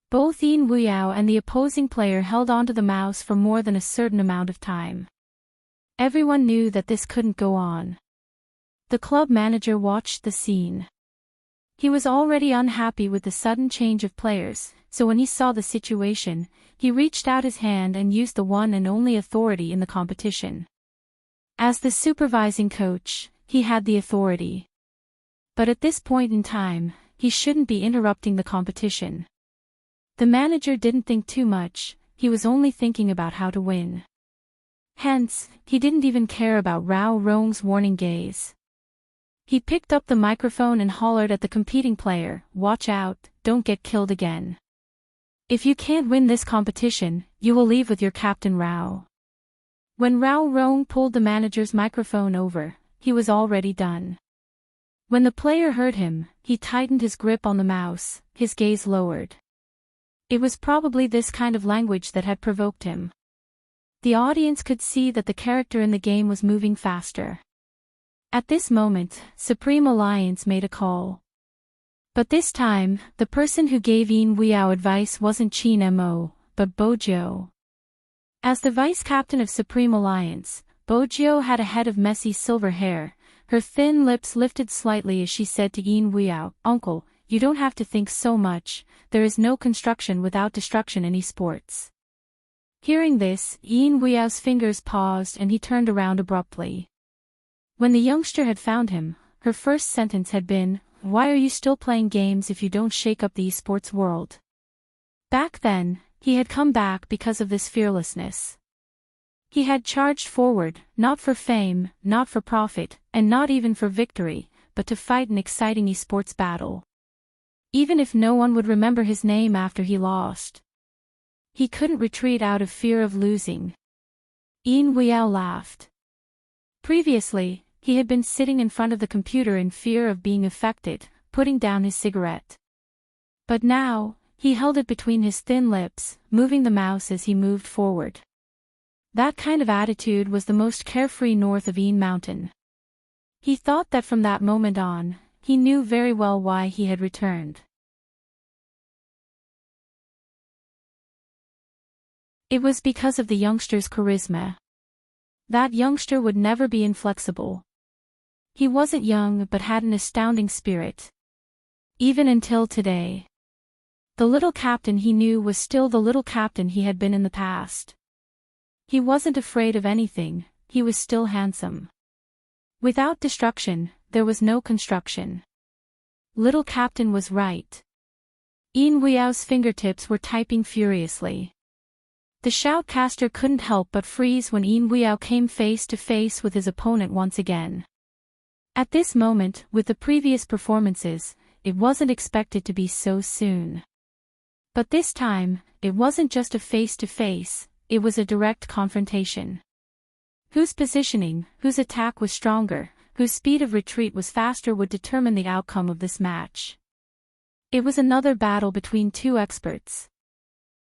Both Yin Weiyao and the opposing player held onto the mouse for more than a certain amount of time. Everyone knew that this couldn't go on. The club manager watched the scene. He was already unhappy with the sudden change of players, so when he saw the situation, he reached out his hand and used the one and only authority in the competition. As the supervising coach, he had the authority. But at this point in time, he shouldn't be interrupting the competition. The manager didn't think too much, he was only thinking about how to win. Hence, he didn't even care about Rao Rong's warning gaze. He picked up the microphone and hollered at the competing player, "Watch out, don't get killed again. If you can't win this competition, you will leave with your captain Rao." When Rao Rong pulled the manager's microphone over, he was already done. When the player heard him, he tightened his grip on the mouse, his gaze lowered. It was probably this kind of language that had provoked him. The audience could see that the character in the game was moving faster. At this moment, Supreme Alliance made a call. But this time, the person who gave Yin Weao advice wasn't Qin Mo, but Bojiu. As the vice captain of Supreme Alliance, Bojiu had a head of messy silver hair. Her thin lips lifted slightly as she said to Yin Weao, "Uncle, you don't have to think so much, there is no construction without destruction in esports." Hearing this, Yin Weao's fingers paused and he turned around abruptly. When the youngster had found him, her first sentence had been, "Why are you still playing games if you don't shake up the esports world?" Back then, he had come back because of this fearlessness. He had charged forward, not for fame, not for profit, and not even for victory, but to fight an exciting esports battle. Even if no one would remember his name after he lost. He couldn't retreat out of fear of losing. Yin Weao laughed. Previously, he had been sitting in front of the computer in fear of being affected, putting down his cigarette. But now, he held it between his thin lips, moving the mouse as he moved forward. That kind of attitude was the most carefree north of Yin Mountain. He thought that from that moment on, he knew very well why he had returned. It was because of the youngster's charisma. That youngster would never be inflexible. He wasn't young but had an astounding spirit. Even until today. The little captain he knew was still the little captain he had been in the past. He wasn't afraid of anything, he was still handsome. Without destruction, there was no construction. Little captain was right. Yin Weao's fingertips were typing furiously. The shoutcaster couldn't help but freeze when Yin Weao came face to face with his opponent once again. At this moment, with the previous performances, it wasn't expected to be so soon. But this time, it wasn't just a face-to-face, it was a direct confrontation. Whose positioning, whose attack was stronger, whose speed of retreat was faster would determine the outcome of this match. It was another battle between two experts.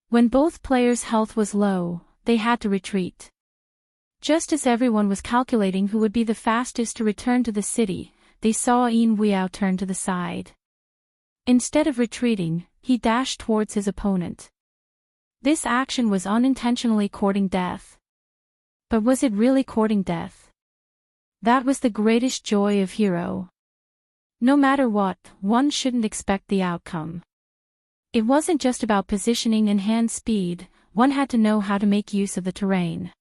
When both players' health was low, they had to retreat. Just as everyone was calculating who would be the fastest to return to the city, they saw Yin Weao turn to the side. Instead of retreating, he dashed towards his opponent. This action was unintentionally courting death. But was it really courting death? That was the greatest joy of hero. No matter what, one shouldn't expect the outcome. It wasn't just about positioning and hand speed, one had to know how to make use of the terrain.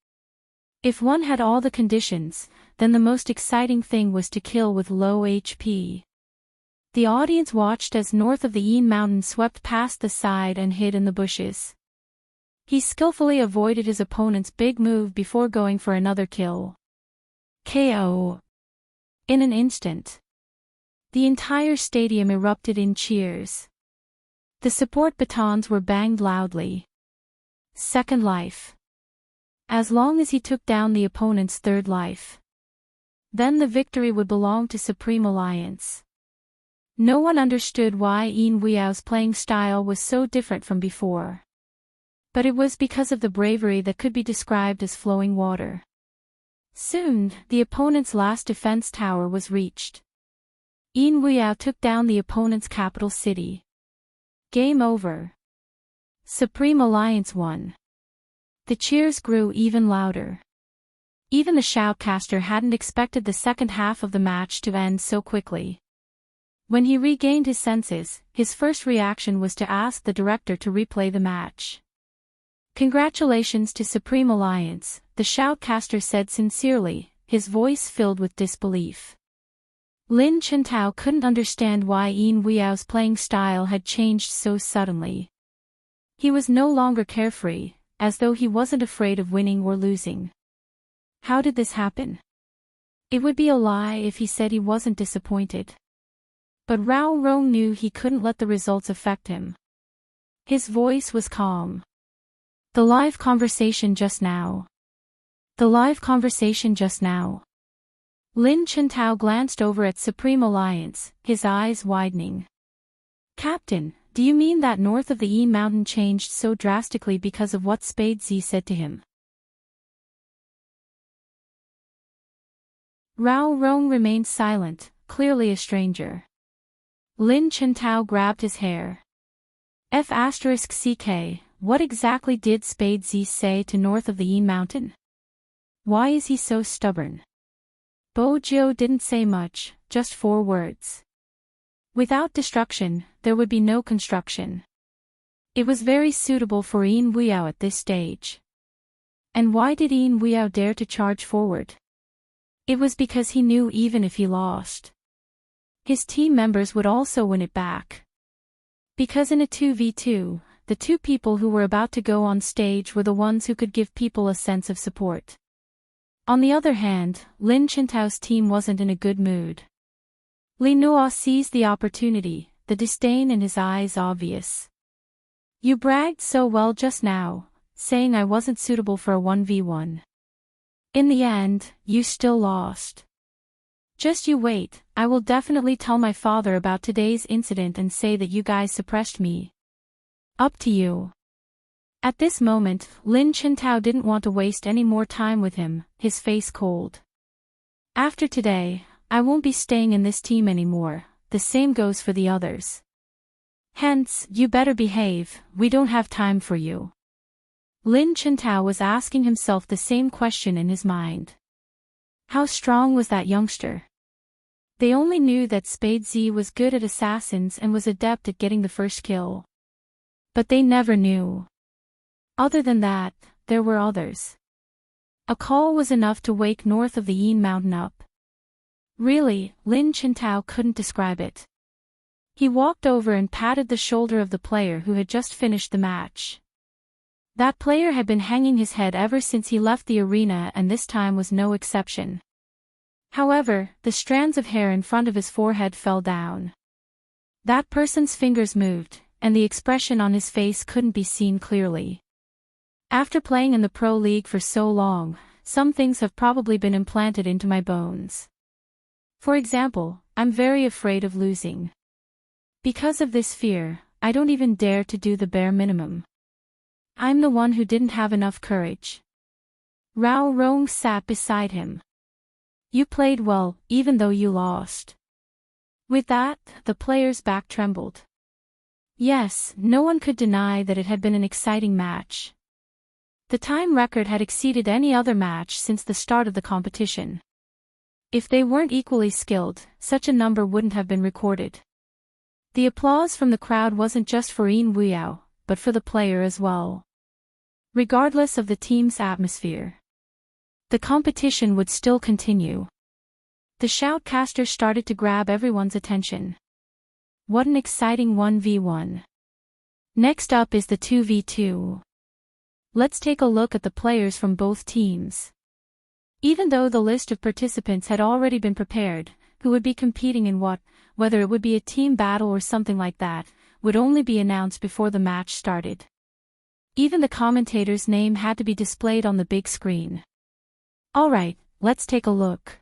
If one had all the conditions, then the most exciting thing was to kill with low HP. The audience watched as north of the Yin Mountain swept past the side and hid in the bushes. He skillfully avoided his opponent's big move before going for another kill. KO. In an instant. The entire stadium erupted in cheers. The support batons were banged loudly. Second life. As long as he took down the opponent's third life. Then the victory would belong to Supreme Alliance. No one understood why Yin Weao's playing style was so different from before. But it was because of the bravery that could be described as flowing water. Soon, the opponent's last defense tower was reached. Yin Weao took down the opponent's capital city. Game over. Supreme Alliance won. The cheers grew even louder. Even the shoutcaster hadn't expected the second half of the match to end so quickly. When he regained his senses, his first reaction was to ask the director to replay the match. "Congratulations to Supreme Alliance," the shoutcaster said sincerely, his voice filled with disbelief. Lin Chintao couldn't understand why Yin Weao's playing style had changed so suddenly. He was no longer carefree, as though he wasn't afraid of winning or losing. How did this happen? It would be a lie if he said he wasn't disappointed. But Rao Rong knew he couldn't let the results affect him. His voice was calm. The live conversation just now. The live conversation just now. Lin Chintao glanced over at Supreme Alliance, his eyes widening. Captain, do you mean that north of the Yi Mountain changed so drastically because of what Spade Z said to him? Rao Rong remained silent, clearly a stranger. Lin Chintao grabbed his hair. F***CK, what exactly did Spade Z say to north of the Yi Mountain? Why is he so stubborn? Bo Jiu didn't say much, just 4 words. Without destruction, there would be no construction. It was very suitable for Yin Weiyao at this stage. And why did Yin Weiyao dare to charge forward? It was because he knew even if he lost, his team members would also win it back. Because in a 2v2, the 2 people who were about to go on stage were the ones who could give people a sense of support. On the other hand, Lin Chintao's team wasn't in a good mood. Li Nuo seized the opportunity, the disdain in his eyes obvious. You bragged so well just now, saying I wasn't suitable for a 1v1. In the end, you still lost. Just you wait, I will definitely tell my father about today's incident and say that you guys suppressed me. Up to you. At this moment, Lin Chintao didn't want to waste any more time with him, his face cold. After today, I won't be staying in this team anymore, the same goes for the others. Hence, you better behave, we don't have time for you. Lin Chintao was asking himself the same question in his mind. How strong was that youngster? They only knew that Spade Z was good at assassins and was adept at getting the first kill. But they never knew. Other than that, there were others. A call was enough to wake north of the Yin Mountain up. Really, Lin Chintao couldn't describe it. He walked over and patted the shoulder of the player who had just finished the match. That player had been hanging his head ever since he left the arena, and this time was no exception. However, the strands of hair in front of his forehead fell down. That person's fingers moved, and the expression on his face couldn't be seen clearly. After playing in the Pro League for so long, some things have probably been implanted into my bones. For example, I'm very afraid of losing. Because of this fear, I don't even dare to do the bare minimum. I'm the one who didn't have enough courage. Rao Rong sat beside him. You played well, even though you lost. With that, the player's back trembled. Yes, no one could deny that it had been an exciting match. The time record had exceeded any other match since the start of the competition. If they weren't equally skilled, such a number wouldn't have been recorded. The applause from the crowd wasn't just for Yin Weiyao, but for the player as well. Regardless of the team's atmosphere, the competition would still continue. The shoutcasters started to grab everyone's attention. What an exciting 1v1. Next up is the 2v2. Let's take a look at the players from both teams. Even though the list of participants had already been prepared, who would be competing in what, whether it would be a team battle or something like that, would only be announced before the match started. Even the commentator's name had to be displayed on the big screen. Alright, let's take a look.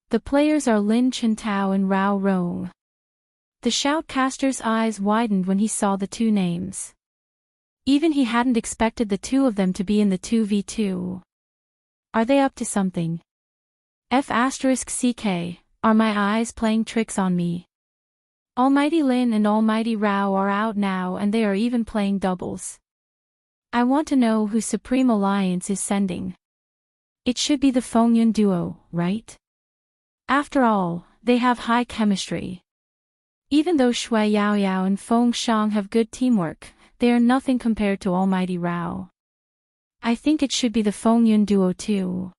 The players are Lin Chintao and Rao Rong. The shoutcaster's eyes widened when he saw the 2 names. Even he hadn't expected the 2 of them to be in the 2v2. Are they up to something? F***CK, are my eyes playing tricks on me? Almighty Lin and Almighty Rao are out now and they are even playing doubles. I want to know who Supreme Alliance is sending. It should be the Fengyun duo, right? After all, they have high chemistry. Even though Shui Yaoyao and Feng Shang have good teamwork, they are nothing compared to Almighty Rao. I think it should be the Fengyun duo too.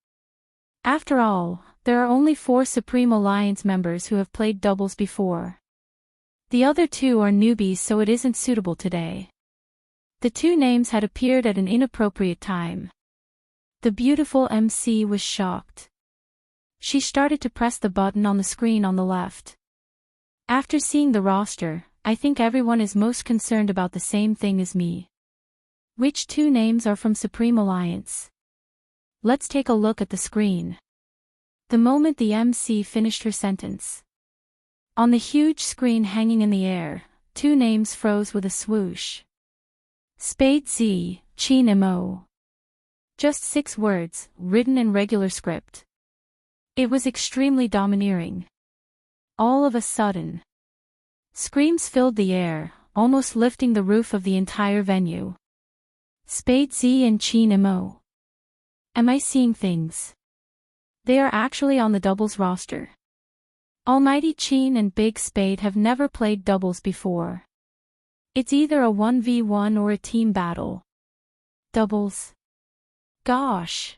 After all, there are only 4 Supreme Alliance members who have played doubles before. The other two are newbies, so it isn't suitable today. The two names had appeared at an inappropriate time. The beautiful MC was shocked. She started to press the button on the screen on the left. After seeing the roster, I think everyone is most concerned about the same thing as me. Which two names are from Supreme Alliance? Let's take a look at the screen. The moment the MC finished her sentence, on the huge screen hanging in the air, two names froze with a swoosh. Spade Z, Chin Mo. Just 6 words, written in regular script. It was extremely domineering. All of a sudden, screams filled the air, almost lifting the roof of the entire venue. Spade Z and Chin Mo. Am I seeing things? They are actually on the doubles roster. Almighty Chin and Big Spade have never played doubles before. It's either a 1v1 or a team battle. Doubles. Gosh.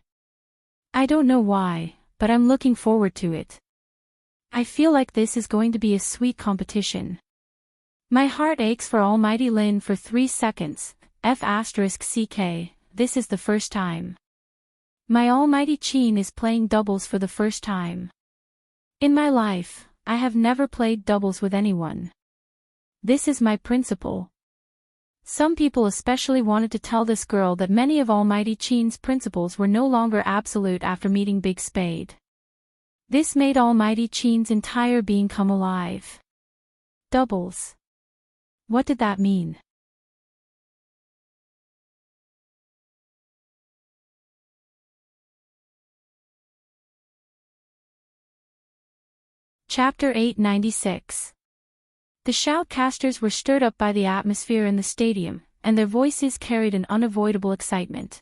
I don't know why, but I'm looking forward to it. I feel like this is going to be a sweet competition. My heart aches for Almighty Lin for 3 seconds, F***CK, this is the first time. My Almighty Chin is playing doubles for the first time. In my life, I have never played doubles with anyone. This is my principle. Some people especially wanted to tell this girl that many of Almighty Chin's principles were no longer absolute after meeting Big Spade. This made Almighty Chin's entire being come alive. Doubles. What did that mean? Chapter 896. The shoutcasters were stirred up by the atmosphere in the stadium, and their voices carried an unavoidable excitement.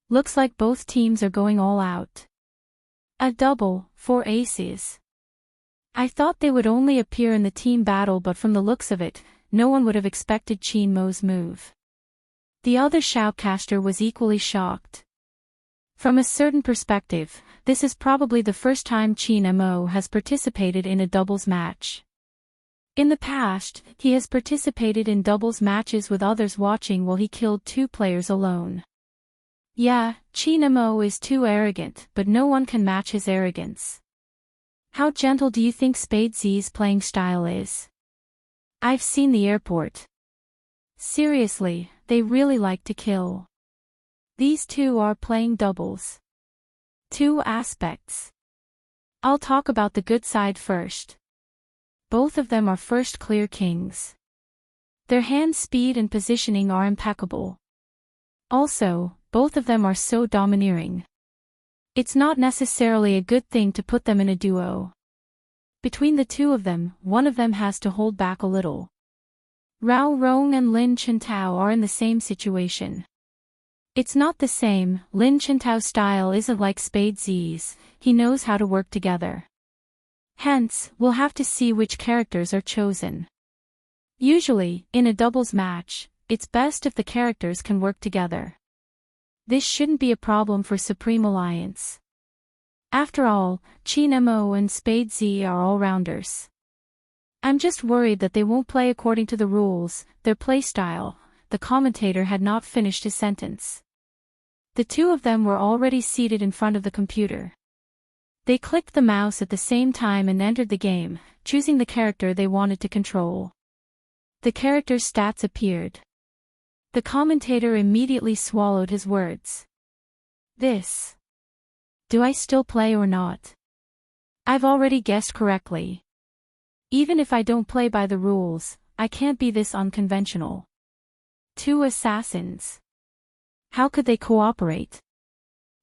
Looks like both teams are going all out. A double, 4 aces. I thought they would only appear in the team battle, but from the looks of it, no one would have expected Chin Mo's move. The other shoutcaster was equally shocked. From a certain perspective, this is probably the first time Chin Mo has participated in a doubles match. In the past, he has participated in doubles matches with others watching while he killed 2 players alone. Yeah, Chin Mo is too arrogant, but no one can match his arrogance. How gentle do you think Spade Z's playing style is? I've seen the airport. Seriously, they really like to kill. These two are playing doubles. 2 aspects. I'll talk about the good side first. Both of them are first clear kings. Their hand speed and positioning are impeccable. Also, both of them are so domineering. It's not necessarily a good thing to put them in a duo. Between the two of them, one of them has to hold back a little. Rao Rong and Lin Chintao are in the same situation. It's not the same. Lin Chintao's style isn't like Spade Z's, he knows how to work together. Hence, we'll have to see which characters are chosen. Usually, in a doubles match, it's best if the characters can work together. This shouldn't be a problem for Supreme Alliance. After all, Chin Mo and Spade Z are all-rounders. I'm just worried that they won't play according to the rules, their playstyle. The commentator had not finished his sentence. The two of them were already seated in front of the computer. They clicked the mouse at the same time and entered the game, choosing the character they wanted to control. The character's stats appeared. The commentator immediately swallowed his words. This. Do I still play or not? I've already guessed correctly. Even if I don't play by the rules, I can't be this unconventional. 2 assassins. How could they cooperate?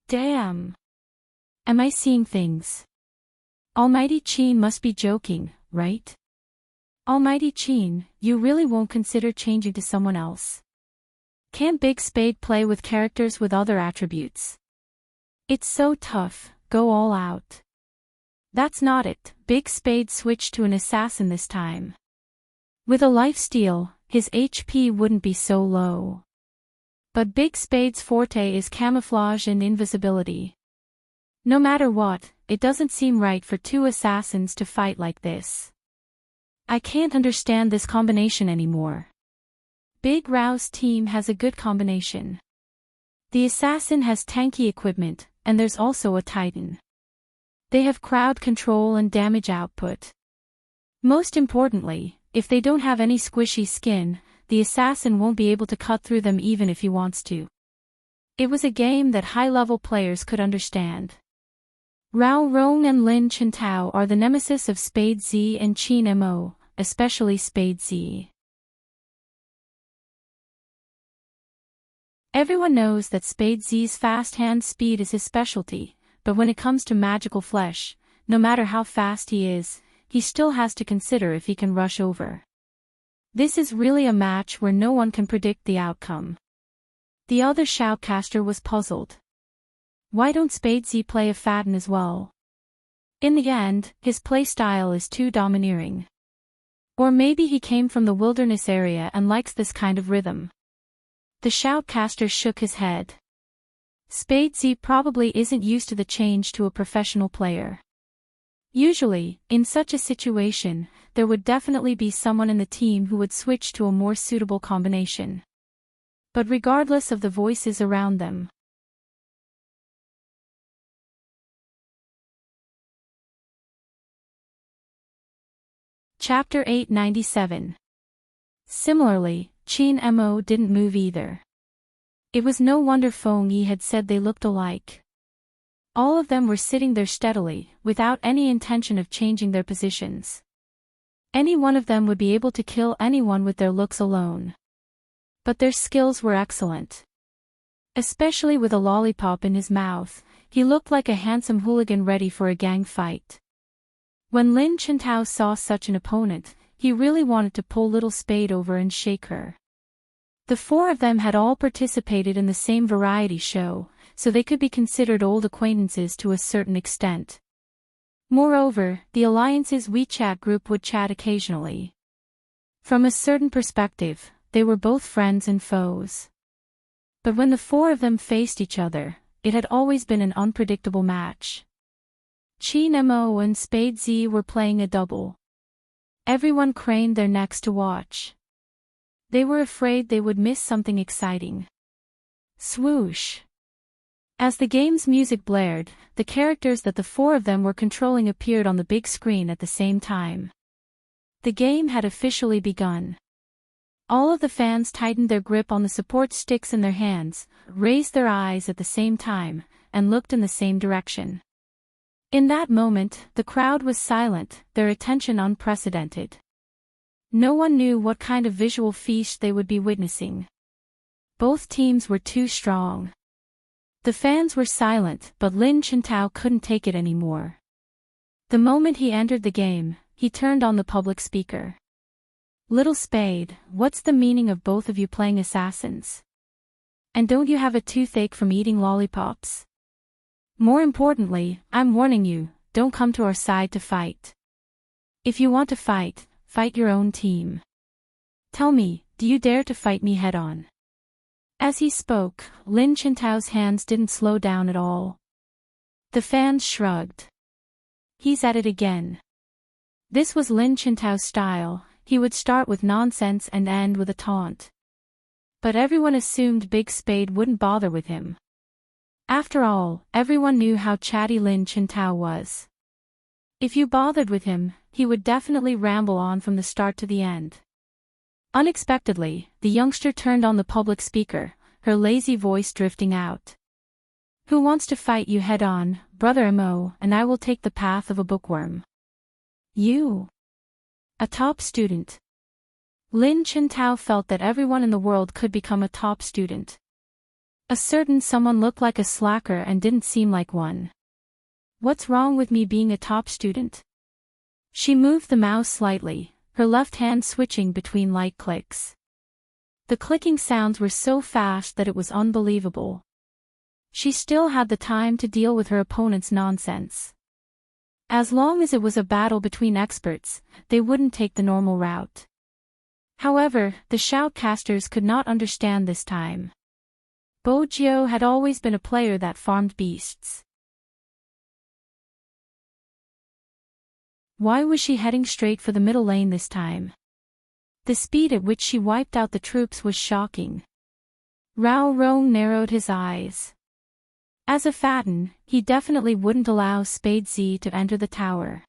Damn. Am I seeing things? Almighty Chin must be joking, right? Almighty Chin, you really won't consider changing to someone else? Can't Big Spade play with characters with other attributes? It's so tough, go all out. That's not it, Big Spade switched to an assassin this time. With a lifesteal, his HP wouldn't be so low. But Big Spade's forte is camouflage and invisibility. No matter what, it doesn't seem right for 2 assassins to fight like this. I can't understand this combination anymore. Big Rao's team has a good combination. The assassin has tanky equipment, and there's also a titan. They have crowd control and damage output. Most importantly, if they don't have any squishy skin, the assassin won't be able to cut through them even if he wants to. It was a game that high-level players could understand. Rao Rong and Lin Chintao are the nemesis of Spade Z and Qin Mo, especially Spade Z. Everyone knows that Spade Z's fast hand speed is his specialty, but when it comes to magical flesh, no matter how fast he is, he still has to consider if he can rush over. This is really a match where no one can predict the outcome. The other shoutcaster was puzzled. Why don't Spade Z play a Faden as well? In the end, his playstyle is too domineering. Or maybe he came from the wilderness area and likes this kind of rhythm. The shoutcaster shook his head. Spade Z probably isn't used to the change to a professional player. Usually, in such a situation, there would definitely be someone in the team who would switch to a more suitable combination. But regardless of the voices around them. Chapter 897. Similarly, Qin Mo didn't move either. It was no wonder Feng Yi had said they looked alike. All of them were sitting there steadily, without any intention of changing their positions. Any one of them would be able to kill anyone with their looks alone. But their skills were excellent. Especially with a lollipop in his mouth, he looked like a handsome hooligan ready for a gang fight. When Lin Chintao saw such an opponent, he really wanted to pull little Spade over and shake her. The four of them had all participated in the same variety show, so they could be considered old acquaintances to a certain extent. Moreover, the Alliance's WeChat group would chat occasionally. From a certain perspective, they were both friends and foes. But when the four of them faced each other, it had always been an unpredictable match. Qin Mo and Spade Z were playing a double. Everyone craned their necks to watch. They were afraid they would miss something exciting. Swoosh! As the game's music blared, the characters that the four of them were controlling appeared on the big screen at the same time. The game had officially begun. All of the fans tightened their grip on the support sticks in their hands, raised their eyes at the same time, and looked in the same direction. In that moment, the crowd was silent, their attention unprecedented. No one knew what kind of visual feast they would be witnessing. Both teams were too strong. The fans were silent, but Lin Chintao couldn't take it anymore. The moment he entered the game, he turned on the public speaker. Little Spade, what's the meaning of both of you playing assassins? And don't you have a toothache from eating lollipops? More importantly, I'm warning you, don't come to our side to fight. If you want to fight, fight your own team. Tell me, do you dare to fight me head-on? As he spoke, Lin Chintao's hands didn't slow down at all. The fans shrugged. He's at it again. This was Lin Chintao's style, he would start with nonsense and end with a taunt. But everyone assumed Big Spade wouldn't bother with him. After all, everyone knew how chatty Lin Chintao was. If you bothered with him, he would definitely ramble on from the start to the end. Unexpectedly, the youngster turned on the public speaker, her lazy voice drifting out. Who wants to fight you head-on, Brother Mo, and I will take the path of a bookworm. You. A top student. Lin Chintao felt that everyone in the world could become a top student. A certain someone looked like a slacker and didn't seem like one. What's wrong with me being a top student? She moved the mouse slightly, her left hand switching between light clicks. The clicking sounds were so fast that it was unbelievable. She still had the time to deal with her opponent's nonsense. As long as it was a battle between experts, they wouldn't take the normal route. However, the shoutcasters could not understand this time. Bo Jiao had always been a player that farmed beasts. Why was she heading straight for the middle lane this time? The speed at which she wiped out the troops was shocking. Rao Rong narrowed his eyes. As a Fatten, he definitely wouldn't allow Spade Z to enter the tower.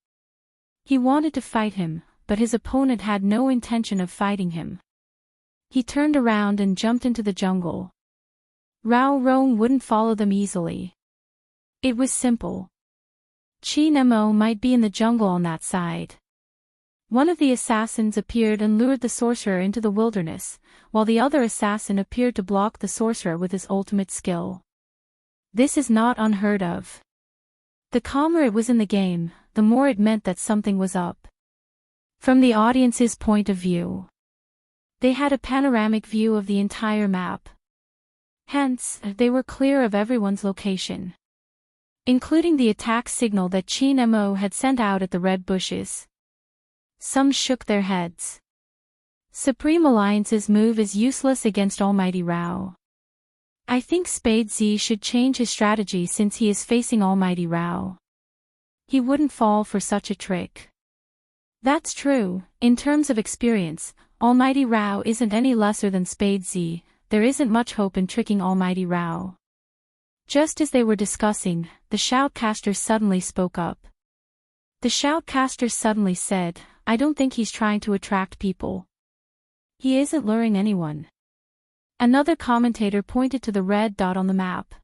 He wanted to fight him, but his opponent had no intention of fighting him. He turned around and jumped into the jungle. Rao Rong wouldn't follow them easily. It was simple. Qin Mo might be in the jungle on that side. One of the assassins appeared and lured the sorcerer into the wilderness, while the other assassin appeared to block the sorcerer with his ultimate skill. This is not unheard of. The calmer it was in the game, the more it meant that something was up. From the audience's point of view, they had a panoramic view of the entire map. Hence, they were clear of everyone's location, including the attack signal that Qin Mo had sent out at the red bushes. Some shook their heads. Supreme Alliance's move is useless against Almighty Rao. I think Spade Z should change his strategy since he is facing Almighty Rao. He wouldn't fall for such a trick. That's true. In terms of experience, Almighty Rao isn't any lesser than Spade Z. There isn't much hope in tricking Almighty Rao. Just as they were discussing, the shoutcaster suddenly spoke up. The shoutcaster suddenly said, I don't think he's trying to attract people. He isn't luring anyone. Another commentator pointed to the red dot on the map.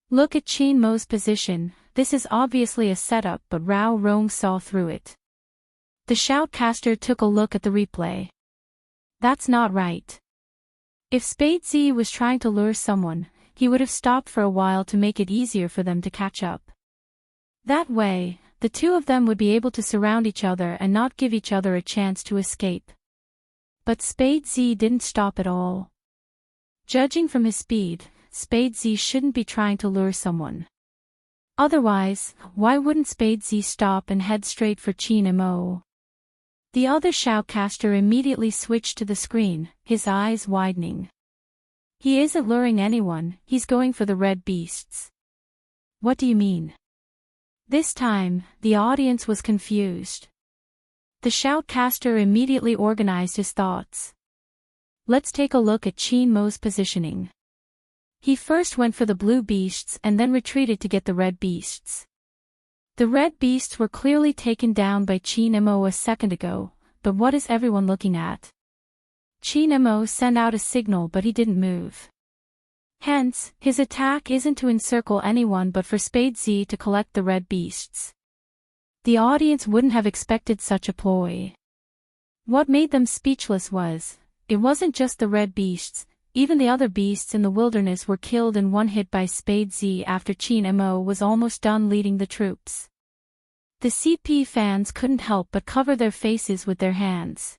Look at Qin Mo's position, this is obviously a setup, but Rao Rong saw through it. The shoutcaster took a look at the replay. That's not right. If Spade Z was trying to lure someone, he would have stopped for a while to make it easier for them to catch up. That way, the two of them would be able to surround each other and not give each other a chance to escape. But Spade Z didn't stop at all. Judging from his speed, Spade Z shouldn't be trying to lure someone. Otherwise, why wouldn't Spade Z stop and head straight for Qin Mo? The other shoutcaster immediately switched to the screen, his eyes widening. He isn't luring anyone, he's going for the red beasts. What do you mean? This time, the audience was confused. The shoutcaster immediately organized his thoughts. Let's take a look at Qin Mo's positioning. He first went for the blue beasts and then retreated to get the red beasts. The red beasts were clearly taken down by Qin Mo a second ago, but what is everyone looking at? Qin Mo sent out a signal but he didn't move. Hence, his attack isn't to encircle anyone but for Spade Z to collect the red beasts. The audience wouldn't have expected such a ploy. What made them speechless was, it wasn't just the red beasts, even the other beasts in the wilderness were killed in one hit by Spade Z after Qin Mo was almost done leading the troops. The CP fans couldn't help but cover their faces with their hands.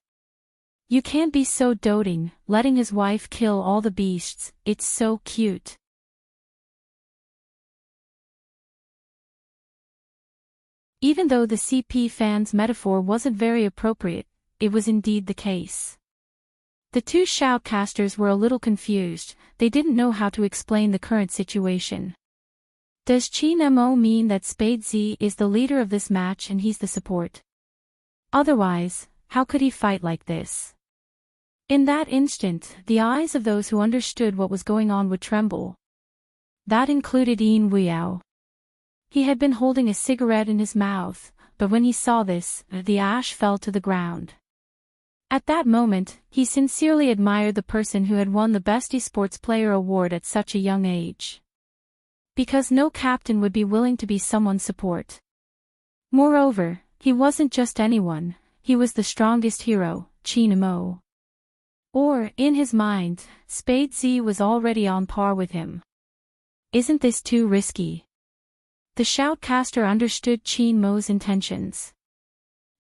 You can't be so doting, letting his wife kill all the beasts, it's so cute. Even though the CP fans' metaphor wasn't very appropriate, it was indeed the case. The two shoutcasters were a little confused, they didn't know how to explain the current situation. Does Qin Mo mean that Spade Z is the leader of this match and he's the support? Otherwise, how could he fight like this? In that instant, the eyes of those who understood what was going on would tremble. That included Yin Weiyao. He had been holding a cigarette in his mouth, but when he saw this, the ash fell to the ground. At that moment, he sincerely admired the person who had won the Best Esports Player award at such a young age. Because no captain would be willing to be someone's support. Moreover, he wasn't just anyone, he was the strongest hero, Qin Mo. Or, in his mind, Spade Z was already on par with him. Isn't this too risky? The shoutcaster understood Qin Mo's intentions.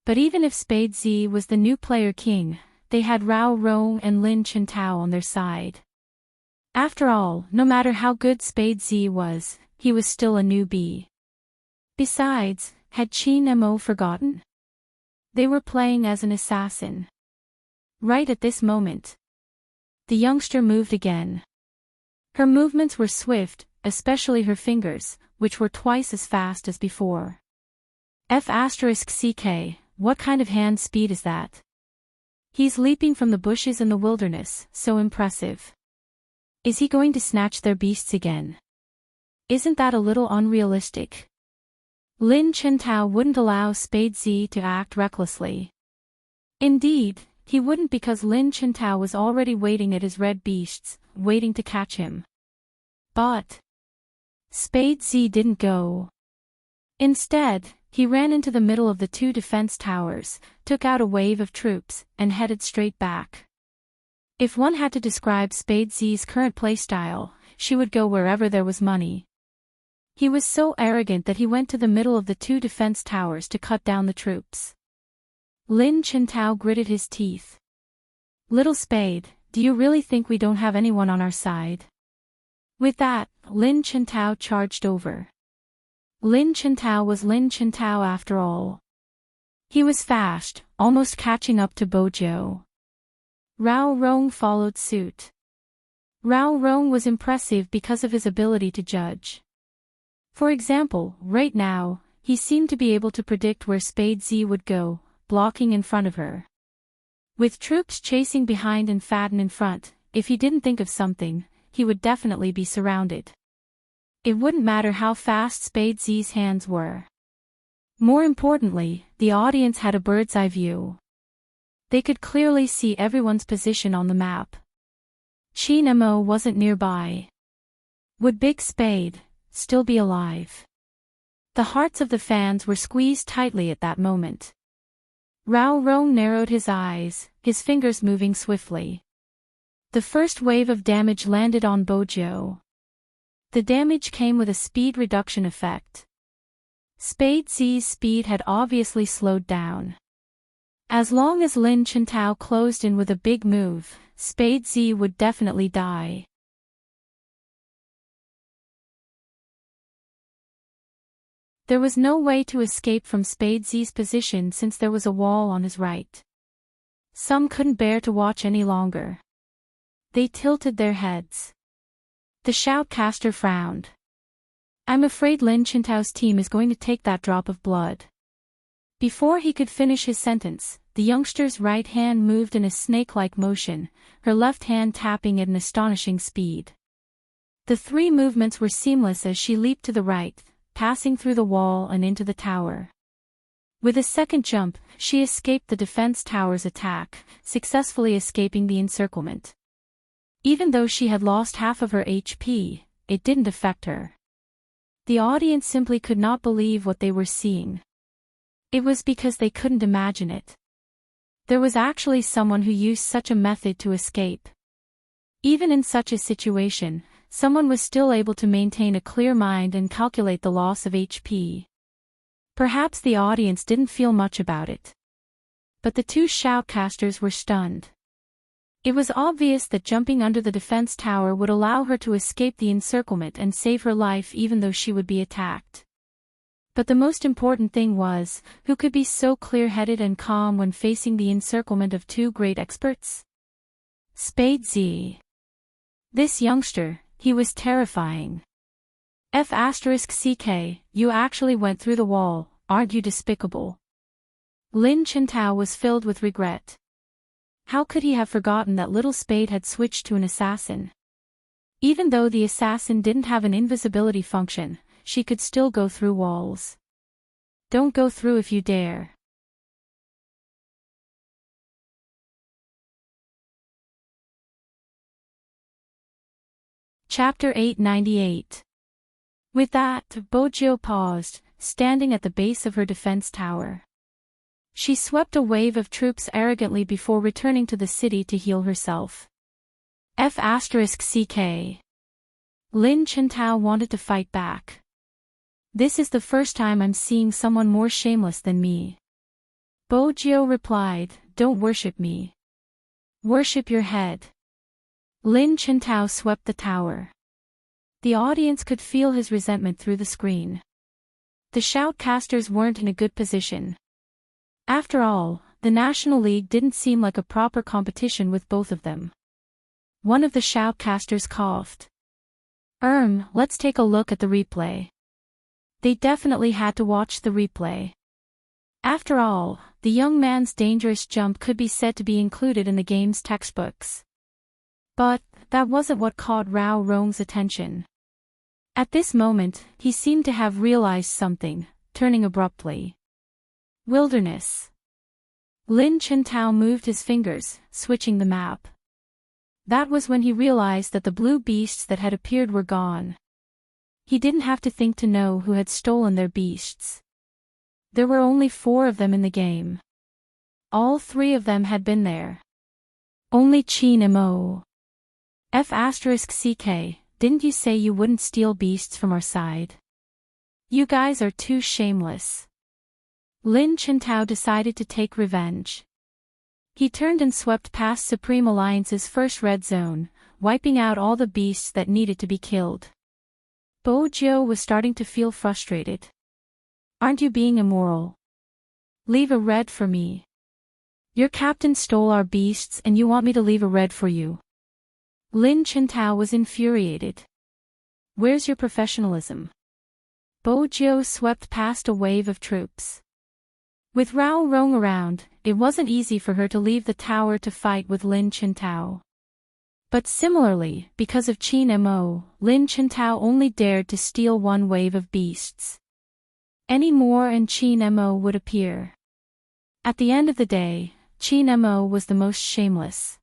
But even if Spade Z was the new player king, they had Rao Rong and Lin Chintao on their side. After all, no matter how good Spade Z was, he was still a newbie. Besides, had Qin Mo forgotten? They were playing as an assassin. Right at this moment, the youngster moved again. Her movements were swift, especially her fingers, which were twice as fast as before. F***ck, what kind of hand speed is that? He's leaping from the bushes in the wilderness, so impressive. Is he going to snatch their beasts again? Isn't that a little unrealistic? Lin Chintao wouldn't allow Spade Z to act recklessly. Indeed, he wouldn't, because Lin Chintao was already waiting at his red beasts, waiting to catch him. But Spade Z didn't go. Instead, he ran into the middle of the two defense towers, took out a wave of troops, and headed straight back. If one had to describe Spade Z's current playstyle, she would go wherever there was money. He was so arrogant that he went to the middle of the two defense towers to cut down the troops. Lin Chintao gritted his teeth. Little Spade, do you really think we don't have anyone on our side? With that, Lin Chintao charged over. Lin Chintao was Lin Chintao after all. He was fast, almost catching up to Bojo. Rao Rong followed suit. Rao Rong was impressive because of his ability to judge. For example, right now, he seemed to be able to predict where Spade Z would go, blocking in front of her. With troops chasing behind and Faden in front, if he didn't think of something, he would definitely be surrounded. It wouldn't matter how fast Spade Z's hands were. More importantly, the audience had a bird's eye view. They could clearly see everyone's position on the map. Qin Mo wasn't nearby. Would Big Spade still be alive? The hearts of the fans were squeezed tightly at that moment. Rao Rong narrowed his eyes, his fingers moving swiftly. The first wave of damage landed on Bojo. The damage came with a speed reduction effect. Spade Z's speed had obviously slowed down. As long as Lin Chintao closed in with a big move, Spade Z would definitely die. There was no way to escape from Spade Z's position since there was a wall on his right. Some couldn't bear to watch any longer. They tilted their heads. The shoutcaster frowned. I'm afraid Lin Chintao's team is going to take that drop of blood. Before he could finish his sentence, the youngster's right hand moved in a snake-like motion, her left hand tapping at an astonishing speed. The three movements were seamless as she leaped to the right, passing through the wall and into the tower. With a second jump, she escaped the defense tower's attack, successfully escaping the encirclement. Even though she had lost half of her HP, it didn't affect her. The audience simply could not believe what they were seeing. It was because they couldn't imagine it. There was actually someone who used such a method to escape. Even in such a situation, someone was still able to maintain a clear mind and calculate the loss of HP. Perhaps the audience didn't feel much about it. But the two shoutcasters were stunned. It was obvious that jumping under the defense tower would allow her to escape the encirclement and save her life even though she would be attacked. But the most important thing was, who could be so clear-headed and calm when facing the encirclement of two great experts? Spade Z. This youngster, he was terrifying. F***ck, you actually went through the wall, aren't you despicable? Lin Chintao was filled with regret. How could he have forgotten that little Spade had switched to an assassin? Even though the assassin didn't have an invisibility function, she could still go through walls. Don't go through if you dare. Chapter 898. With that, Bojo paused, standing at the base of her defense tower. She swept a wave of troops arrogantly before returning to the city to heal herself. F***ck. Lin Chintao wanted to fight back. This is the first time I'm seeing someone more shameless than me. Bojo replied, don't worship me. Worship your head. Lin Chintao swept the tower. The audience could feel his resentment through the screen. The shoutcasters weren't in a good position. After all, the National League didn't seem like a proper competition with both of them. One of the shoutcasters coughed. Let's take a look at the replay. They definitely had to watch the replay. After all, the young man's dangerous jump could be said to be included in the game's textbooks. But that wasn't what caught Rao Rong's attention. At this moment, he seemed to have realized something, turning abruptly. Wilderness. Lin Chintao moved his fingers, switching the map. That was when he realized that the blue beasts that had appeared were gone. He didn't have to think to know who had stolen their beasts. There were only 4 of them in the game. All 3 of them had been there. Only Qin Mo. F***ck, didn't you say you wouldn't steal beasts from our side? You guys are too shameless. Lin Chintao decided to take revenge. He turned and swept past Supreme Alliance's first red zone, wiping out all the beasts that needed to be killed. Bo Jiu was starting to feel frustrated. Aren't you being immoral? Leave a red for me. Your captain stole our beasts and you want me to leave a red for you. Lin Chintao was infuriated. Where's your professionalism? Bo Jiu swept past a wave of troops. With Rao Rong around, it wasn't easy for her to leave the tower to fight with Lin Chintao. But similarly, because of Qin Mo, Lin Chintao only dared to steal 1 wave of beasts. Any more and Qin Mo would appear. At the end of the day, Qin Mo was the most shameless.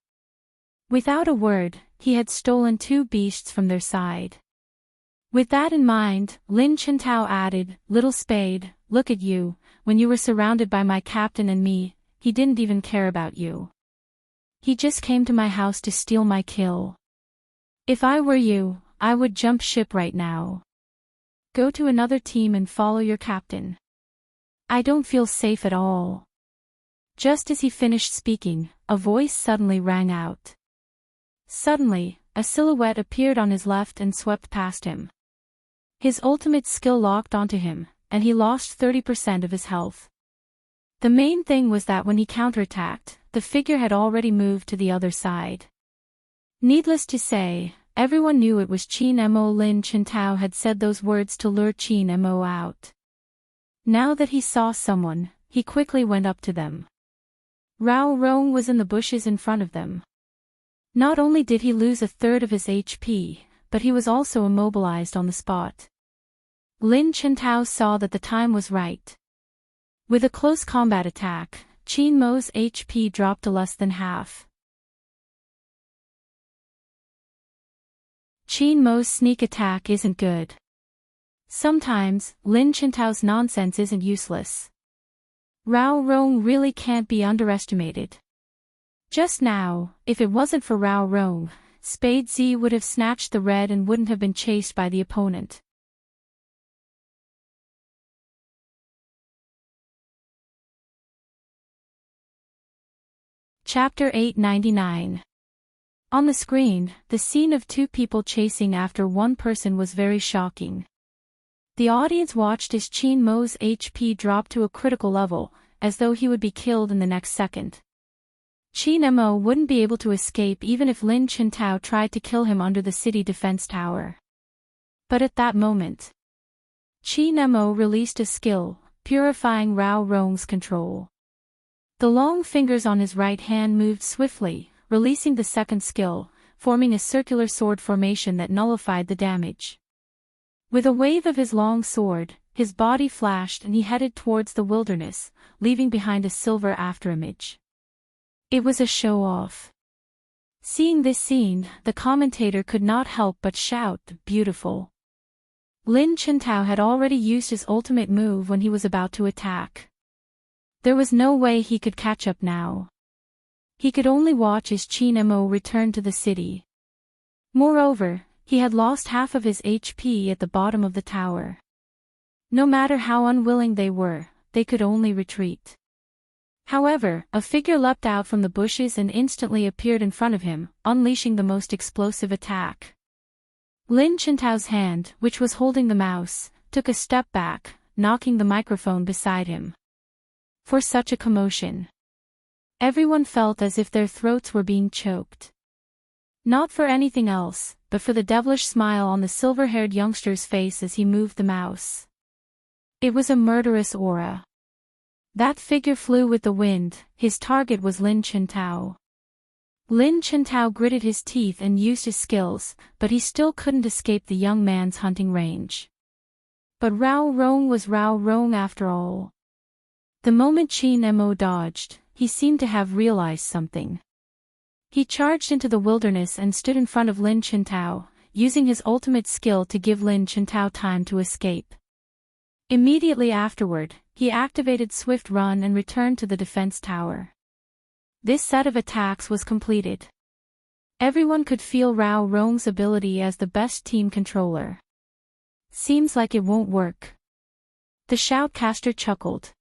Without a word, he had stolen 2 beasts from their side. With that in mind, Lin Chintao added, "Little spade, look at you, when you were surrounded by my captain and me, he didn't even care about you. He just came to my house to steal my kill. If I were you, I would jump ship right now. Go to another team and follow your captain. I don't feel safe at all." Just as he finished speaking, a voice suddenly rang out. Suddenly, a silhouette appeared on his left and swept past him. His ultimate skill locked onto him, and he lost 30% of his health. The main thing was that when he counterattacked, the figure had already moved to the other side. Needless to say, everyone knew it was Qin Mo. Lin Chintao had said those words to lure Qin Mo out. Now that he saw someone, he quickly went up to them. Rao Rong was in the bushes in front of them. Not only did he lose 1/3 of his HP, but he was also immobilized on the spot. Lin Chintao saw that the time was right. With a close combat attack, Qin Mo's HP dropped to less than half. Qin Mo's sneak attack isn't good. Sometimes, Lin Chintao's nonsense isn't useless. Rao Rong really can't be underestimated. Just now, if it wasn't for Rao Rong, Spade Z would have snatched the red and wouldn't have been chased by the opponent. Chapter 899. On the screen, the scene of 2 people chasing after 1 person was very shocking. The audience watched as Qin Mo's HP dropped to a critical level, as though he would be killed in the next second. Qin Mo wouldn't be able to escape even if Lin Chintao tried to kill him under the city defense tower. But at that moment, Qin Mo released a skill, purifying Rao Rong's control. The long fingers on his right hand moved swiftly, releasing the second skill, forming a circular sword formation that nullified the damage. With a wave of his long sword, his body flashed and he headed towards the wilderness, leaving behind a silver afterimage. It was a show-off. Seeing this scene, the commentator could not help but shout, "Beautiful." Lin Chintao had already used his ultimate move when he was about to attack. There was no way he could catch up now. He could only watch as Qin Mo returned to the city. Moreover, he had lost half of his HP at the bottom of the tower. No matter how unwilling they were, they could only retreat. However, a figure leapt out from the bushes and instantly appeared in front of him, unleashing the most explosive attack. Lin Chintao's hand, which was holding the mouse, took a step back, knocking the microphone beside him. For such a commotion. Everyone felt as if their throats were being choked. Not for anything else, but for the devilish smile on the silver-haired youngster's face as he moved the mouse. It was a murderous aura. That figure flew with the wind. His target was Lin Chintao. Lin Chintao gritted his teeth and used his skills, but he still couldn't escape the young man's hunting range. But Rao Rong was Rao Rong after all. The moment Qin Mo dodged, he seemed to have realized something. He charged into the wilderness and stood in front of Lin Chintao, using his ultimate skill to give Lin Chintao time to escape. Immediately afterward, he activated Swift Run and returned to the defense tower. This set of attacks was completed. Everyone could feel Rao Rong's ability as the best team controller. Seems like it won't work. The shoutcaster chuckled.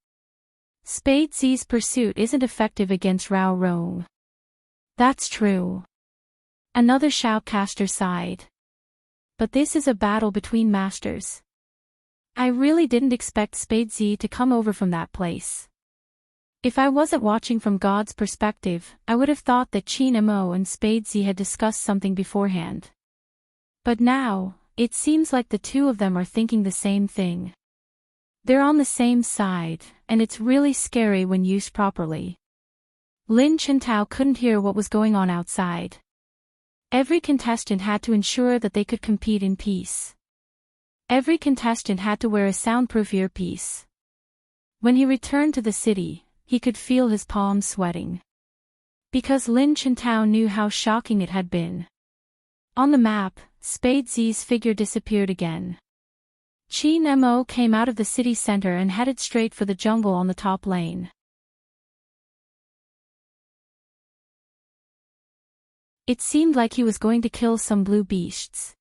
Spade Z's pursuit isn't effective against Rao Rong. That's true. Another shoutcaster sighed. But this is a battle between masters. I really didn't expect Spade Z to come over from that place. If I wasn't watching from God's perspective, I would have thought that Qin Mo and Spade Z had discussed something beforehand. But now, it seems like the two of them are thinking the same thing. They're on the same side, and it's really scary when used properly. Lin Chintao couldn't hear what was going on outside. Every contestant had to ensure that they could compete in peace. Every contestant had to wear a soundproof earpiece. When he returned to the city, he could feel his palms sweating. Because Lin Chintao knew how shocking it had been. On the map, Spade Z's figure disappeared again. Qin Mo came out of the city center and headed straight for the jungle on the top lane. It seemed like he was going to kill some blue beasts.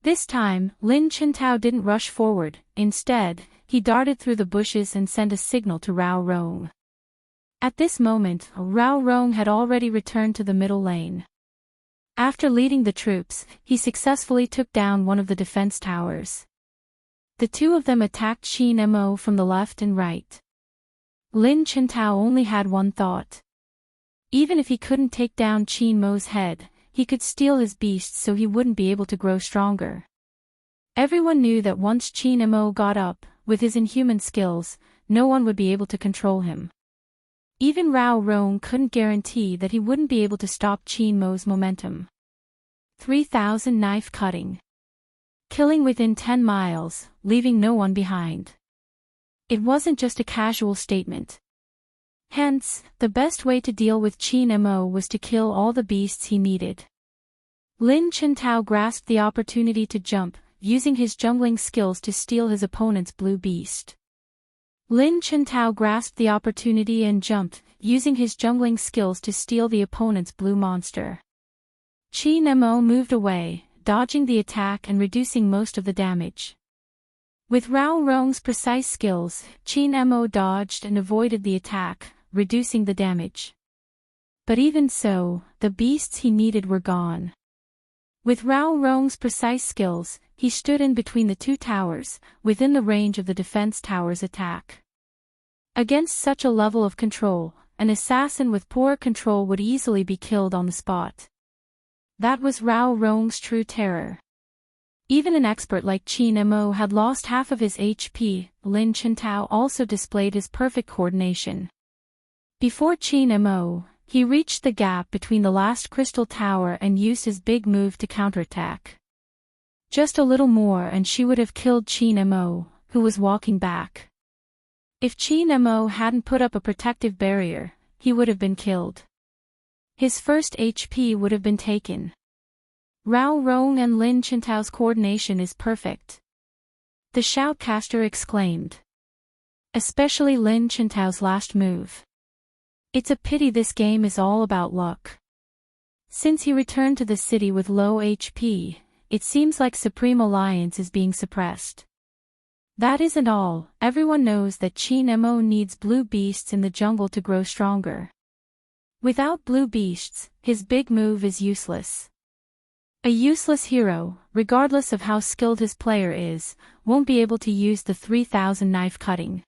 This time, Lin Chintao didn't rush forward. Instead, he darted through the bushes and sent a signal to Rao Rong. At this moment, Rao Rong had already returned to the middle lane. After leading the troops, he successfully took down one of the defense towers. The two of them attacked Qin Mo from the left and right. Lin Chintao only had one thought. Even if he couldn't take down Qin Mo's head, he could steal his beasts so he wouldn't be able to grow stronger. Everyone knew that once Qin Mo got up, with his inhuman skills, no one would be able to control him. Even Rao Rong couldn't guarantee that he wouldn't be able to stop Qin Mo's momentum. 3,000 knife cutting. Killing within 10 miles, leaving no one behind. It wasn't just a casual statement. Hence, the best way to deal with Qin Mo was to kill all the beasts he needed. Lin Chintao grasped the opportunity to jump, using his jungling skills to steal his opponent's blue beast. Lin Chintao grasped the opportunity and jumped, using his jungling skills to steal the opponent's blue monster. Qin Mo moved away, dodging the attack and reducing most of the damage. With Rao Rong's precise skills, Qin Mo dodged and avoided the attack, reducing the damage. But even so, the beasts he needed were gone. With Rao Rong's precise skills, he stood in between the two towers, within the range of the defense tower's attack. Against such a level of control, an assassin with poor control would easily be killed on the spot. That was Rao Rong's true terror. Even an expert like Qin Mo had lost half of his HP. Lin Chintao also displayed his perfect coordination. Before Qin Mo, he reached the gap between the last crystal tower and used his big move to counterattack. Just a little more and she would have killed Qin Mo, who was walking back. If Qin Mo hadn't put up a protective barrier, he would have been killed. His first HP would have been taken. Rao Rong and Lin Chintao's coordination is perfect. The shoutcaster exclaimed. Especially Lin Chintao's last move. It's a pity this game is all about luck. Since he returned to the city with low HP, it seems like Supreme Alliance is being suppressed. That isn't all, everyone knows that Qin Mo needs blue beasts in the jungle to grow stronger. Without blue beasts, his big move is useless. A useless hero, regardless of how skilled his player is, won't be able to use the 3,000 knife cutting.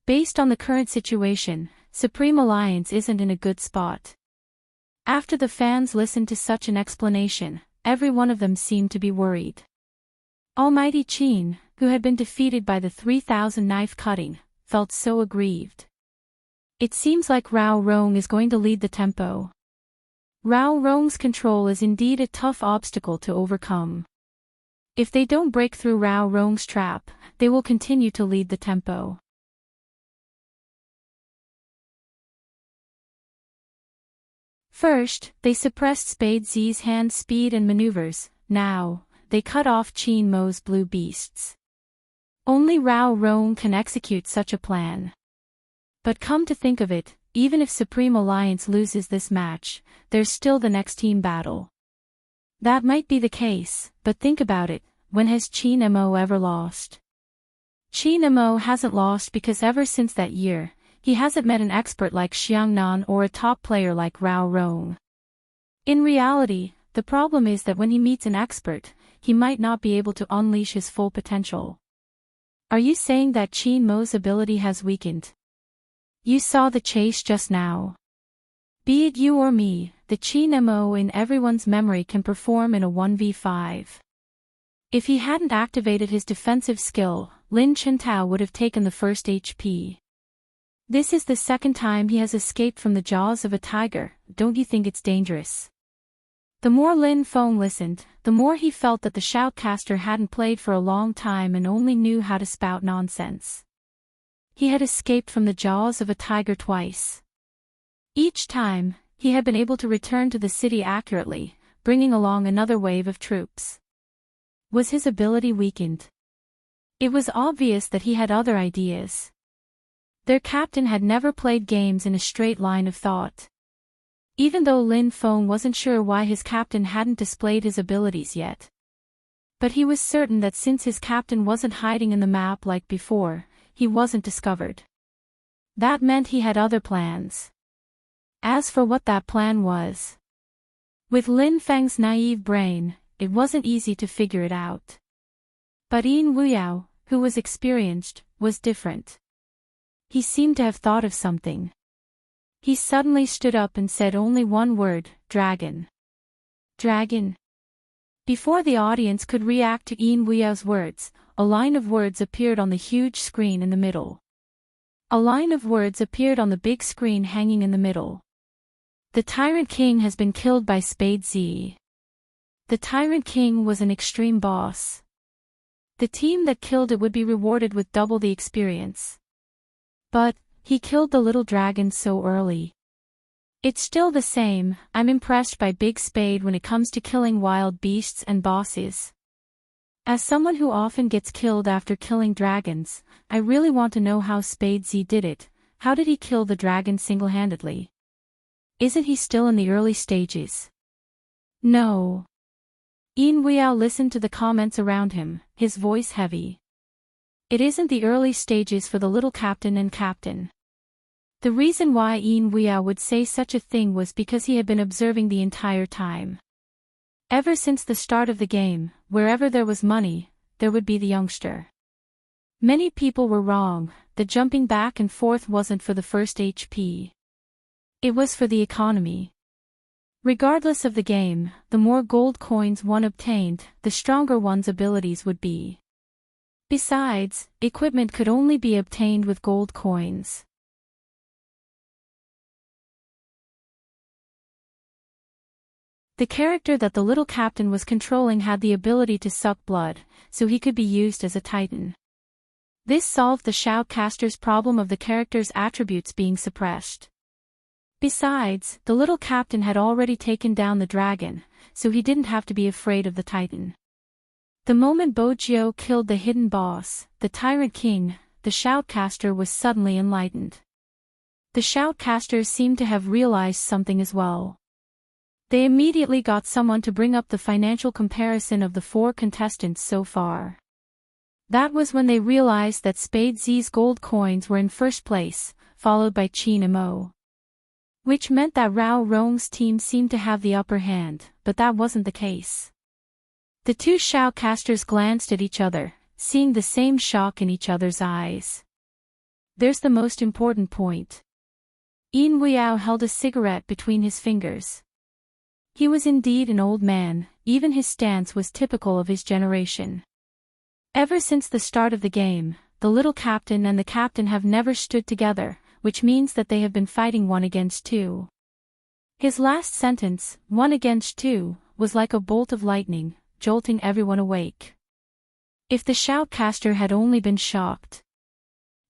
Based on the current situation, Supreme Alliance isn't in a good spot. After the fans listened to such an explanation, every one of them seemed to be worried. Almighty Qin, who had been defeated by the 3,000 knife cutting, felt so aggrieved. It seems like Rao Rong is going to lead the tempo. Rao Rong's control is indeed a tough obstacle to overcome. If they don't break through Rao Rong's trap, they will continue to lead the tempo. First, they suppressed Spade Z's hand speed and maneuvers. Now, they cut off Qin Mo's blue beasts. Only Rao Rong can execute such a plan. But come to think of it, even if Supreme Alliance loses this match, there's still the next team battle. That might be the case, but think about it, when has Qin Mo ever lost? Qin Mo hasn't lost because ever since that year, he hasn't met an expert like Xiangnan or a top player like Rao Rong. In reality, the problem is that when he meets an expert, he might not be able to unleash his full potential. Are you saying that Qin Mo's ability has weakened? You saw the chase just now. Be it you or me, the Qin Mo in everyone's memory can perform in a 1v5. If he hadn't activated his defensive skill, Lin Chintao would have taken the first HP. This is the second time he has escaped from the jaws of a tiger. Don't you think it's dangerous? The more Lin Feng listened, the more he felt that the shoutcaster hadn't played for a long time and only knew how to spout nonsense. He had escaped from the jaws of a tiger twice. Each time, he had been able to return to the city accurately, bringing along another wave of troops. Was his ability weakened? It was obvious that he had other ideas. Their captain had never played games in a straight line of thought. Even though Lin Feng wasn't sure why his captain hadn't displayed his abilities yet. But he was certain that since his captain wasn't hiding in the map like before, he wasn't discovered. That meant he had other plans. As for what that plan was, with Lin Feng's naive brain, it wasn't easy to figure it out. But Yin Wuyao, who was experienced, was different. He seemed to have thought of something. He suddenly stood up and said only one word, "Dragon." Dragon. Before the audience could react to Yin Wuyao's words, a line of words appeared on the huge screen in the middle. A line of words appeared on the big screen hanging in the middle. The Tyrant King has been killed by Spade Z. The Tyrant King was an extreme boss. The team that killed it would be rewarded with double the experience. But, he killed the little dragon so early. It's still the same, I'm impressed by Big Spade when it comes to killing wild beasts and bosses. As someone who often gets killed after killing dragons, I really want to know how Spade Z did it. How did he kill the dragon single-handedly? Isn't he still in the early stages? No. Yin Wuyao listened to the comments around him, his voice heavy. It isn't the early stages for the little captain and captain. The reason why Yin Wuyao would say such a thing was because he had been observing the entire time. Ever since the start of the game, wherever there was money, there would be the youngster. Many people were wrong, the jumping back and forth wasn't for the first HP. It was for the economy. Regardless of the game, the more gold coins one obtained, the stronger one's abilities would be. Besides, equipment could only be obtained with gold coins. The character that the little captain was controlling had the ability to suck blood, so he could be used as a titan. This solved the shoutcaster's problem of the character's attributes being suppressed. Besides, the little captain had already taken down the dragon, so he didn't have to be afraid of the titan. The moment Bojiu killed the hidden boss, the Tyrant King, the shoutcaster was suddenly enlightened. The shoutcasters seemed to have realized something as well. They immediately got someone to bring up the financial comparison of the 4 contestants so far. That was when they realized that Spade Z's gold coins were in first place, followed by Qin Mo. Which meant that Rao Rong's team seemed to have the upper hand, but that wasn't the case. The two shoutcasters glanced at each other, seeing the same shock in each other's eyes. There's the most important point. Yin Wuyao held a cigarette between his fingers. He was indeed an old man, even his stance was typical of his generation. Ever since the start of the game, the little captain and the captain have never stood together, which means that they have been fighting 1 against 2. His last sentence, 1 against 2, was like a bolt of lightning, jolting everyone awake. If the shoutcaster had only been shocked.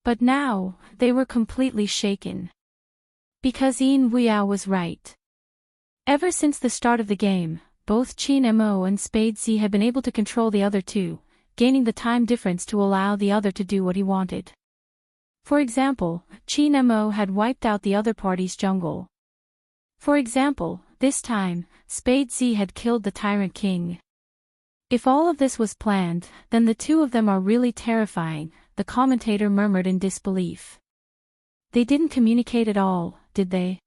But now, they were completely shaken. Because Yin Wuya was right. Ever since the start of the game, both Qin Mo and Spade Z had been able to control the other two, gaining the time difference to allow the other to do what he wanted. For example, Qin Mo had wiped out the other party's jungle. For example, this time, Spade Z had killed the Tyrant King. If all of this was planned, then the two of them are really terrifying, the commentator murmured in disbelief. They didn't communicate at all, did they?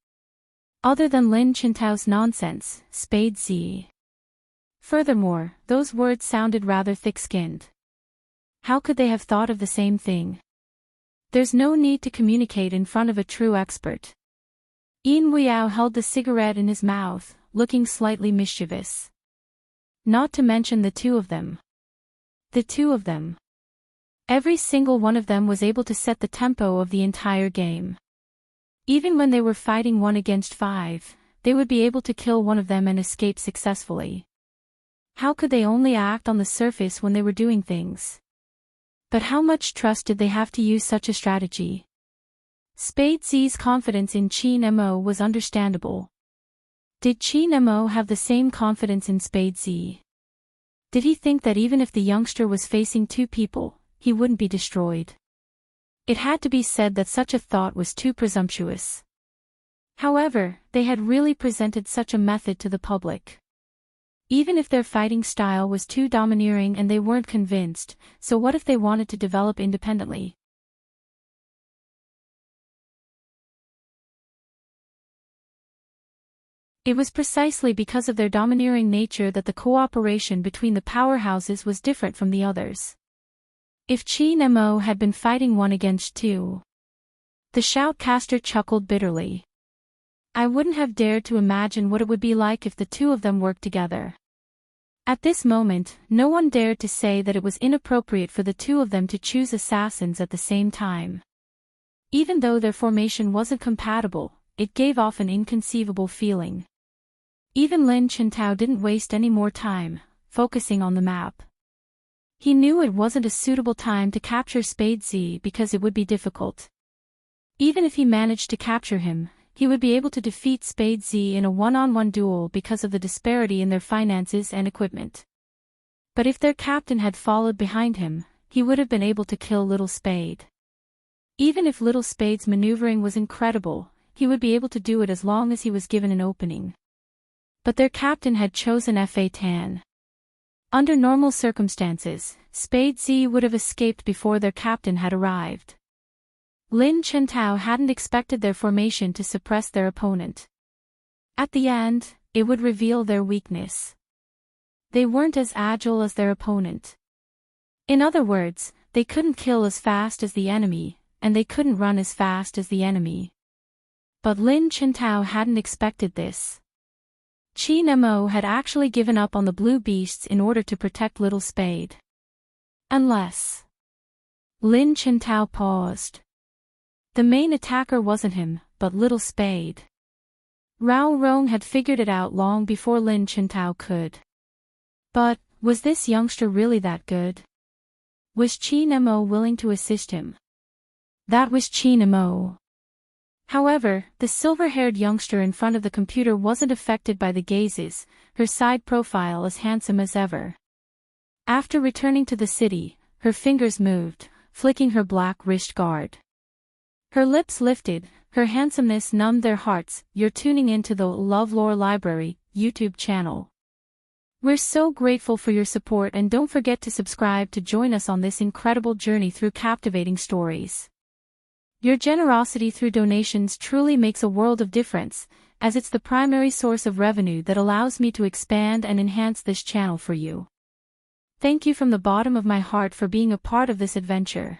Other than Lin Chintao's nonsense, Spade Z. Furthermore, those words sounded rather thick-skinned. How could they have thought of the same thing? There's no need to communicate in front of a true expert. Yin Wuya held the cigarette in his mouth, looking slightly mischievous. Not to mention the two of them. The two of them. Every single one of them was able to set the tempo of the entire game. Even when they were fighting 1 against 5, they would be able to kill one of them and escape successfully. How could they only act on the surface when they were doing things? But how much trust did they have to use such a strategy? Spade Z's confidence in Qin Mo was understandable. Did Qin Mo have the same confidence in Spade Z? Did he think that even if the youngster was facing 2 people, he wouldn't be destroyed? It had to be said that such a thought was too presumptuous. However, they had really presented such a method to the public. Even if their fighting style was too domineering and they weren't convinced, so what if they wanted to develop independently? It was precisely because of their domineering nature that the cooperation between the powerhouses was different from the others. If Qin Mo had been fighting 1 against 2. The shoutcaster chuckled bitterly. I wouldn't have dared to imagine what it would be like if the two of them worked together. At this moment, no one dared to say that it was inappropriate for the two of them to choose assassins at the same time. Even though their formation wasn't compatible, it gave off an inconceivable feeling. Even Lin Chintao didn't waste any more time, focusing on the map. He knew it wasn't a suitable time to capture Spade Z because it would be difficult. Even if he managed to capture him, he would be able to defeat Spade Z in a one-on-one duel because of the disparity in their finances and equipment. But if their captain had followed behind him, he would have been able to kill Little Spade. Even if Little Spade's maneuvering was incredible, he would be able to do it as long as he was given an opening. But their captain had chosen Fa Tan. Under normal circumstances, Spade Z would have escaped before their captain had arrived. Lin Chintao hadn't expected their formation to suppress their opponent. At the end, it would reveal their weakness. They weren't as agile as their opponent. In other words, they couldn't kill as fast as the enemy, and they couldn't run as fast as the enemy. But Lin Chintao hadn't expected this. Qin Mo had actually given up on the blue beasts in order to protect Little Spade. Unless... Lin Chintao paused. The main attacker wasn't him, but Little Spade. Rao Rong had figured it out long before Lin Chintao could. But, was this youngster really that good? Was Qin Mo willing to assist him? That was Qin Mo. However, the silver-haired youngster in front of the computer wasn't affected by the gazes, her side profile as handsome as ever. After returning to the city, her fingers moved, flicking her black wrist guard. Her lips lifted, her handsomeness numbed their hearts. You're tuning into the LoveLore Library YouTube channel. We're so grateful for your support and don't forget to subscribe to join us on this incredible journey through captivating stories. Your generosity through donations truly makes a world of difference, as it's the primary source of revenue that allows me to expand and enhance this channel for you. Thank you from the bottom of my heart for being a part of this adventure.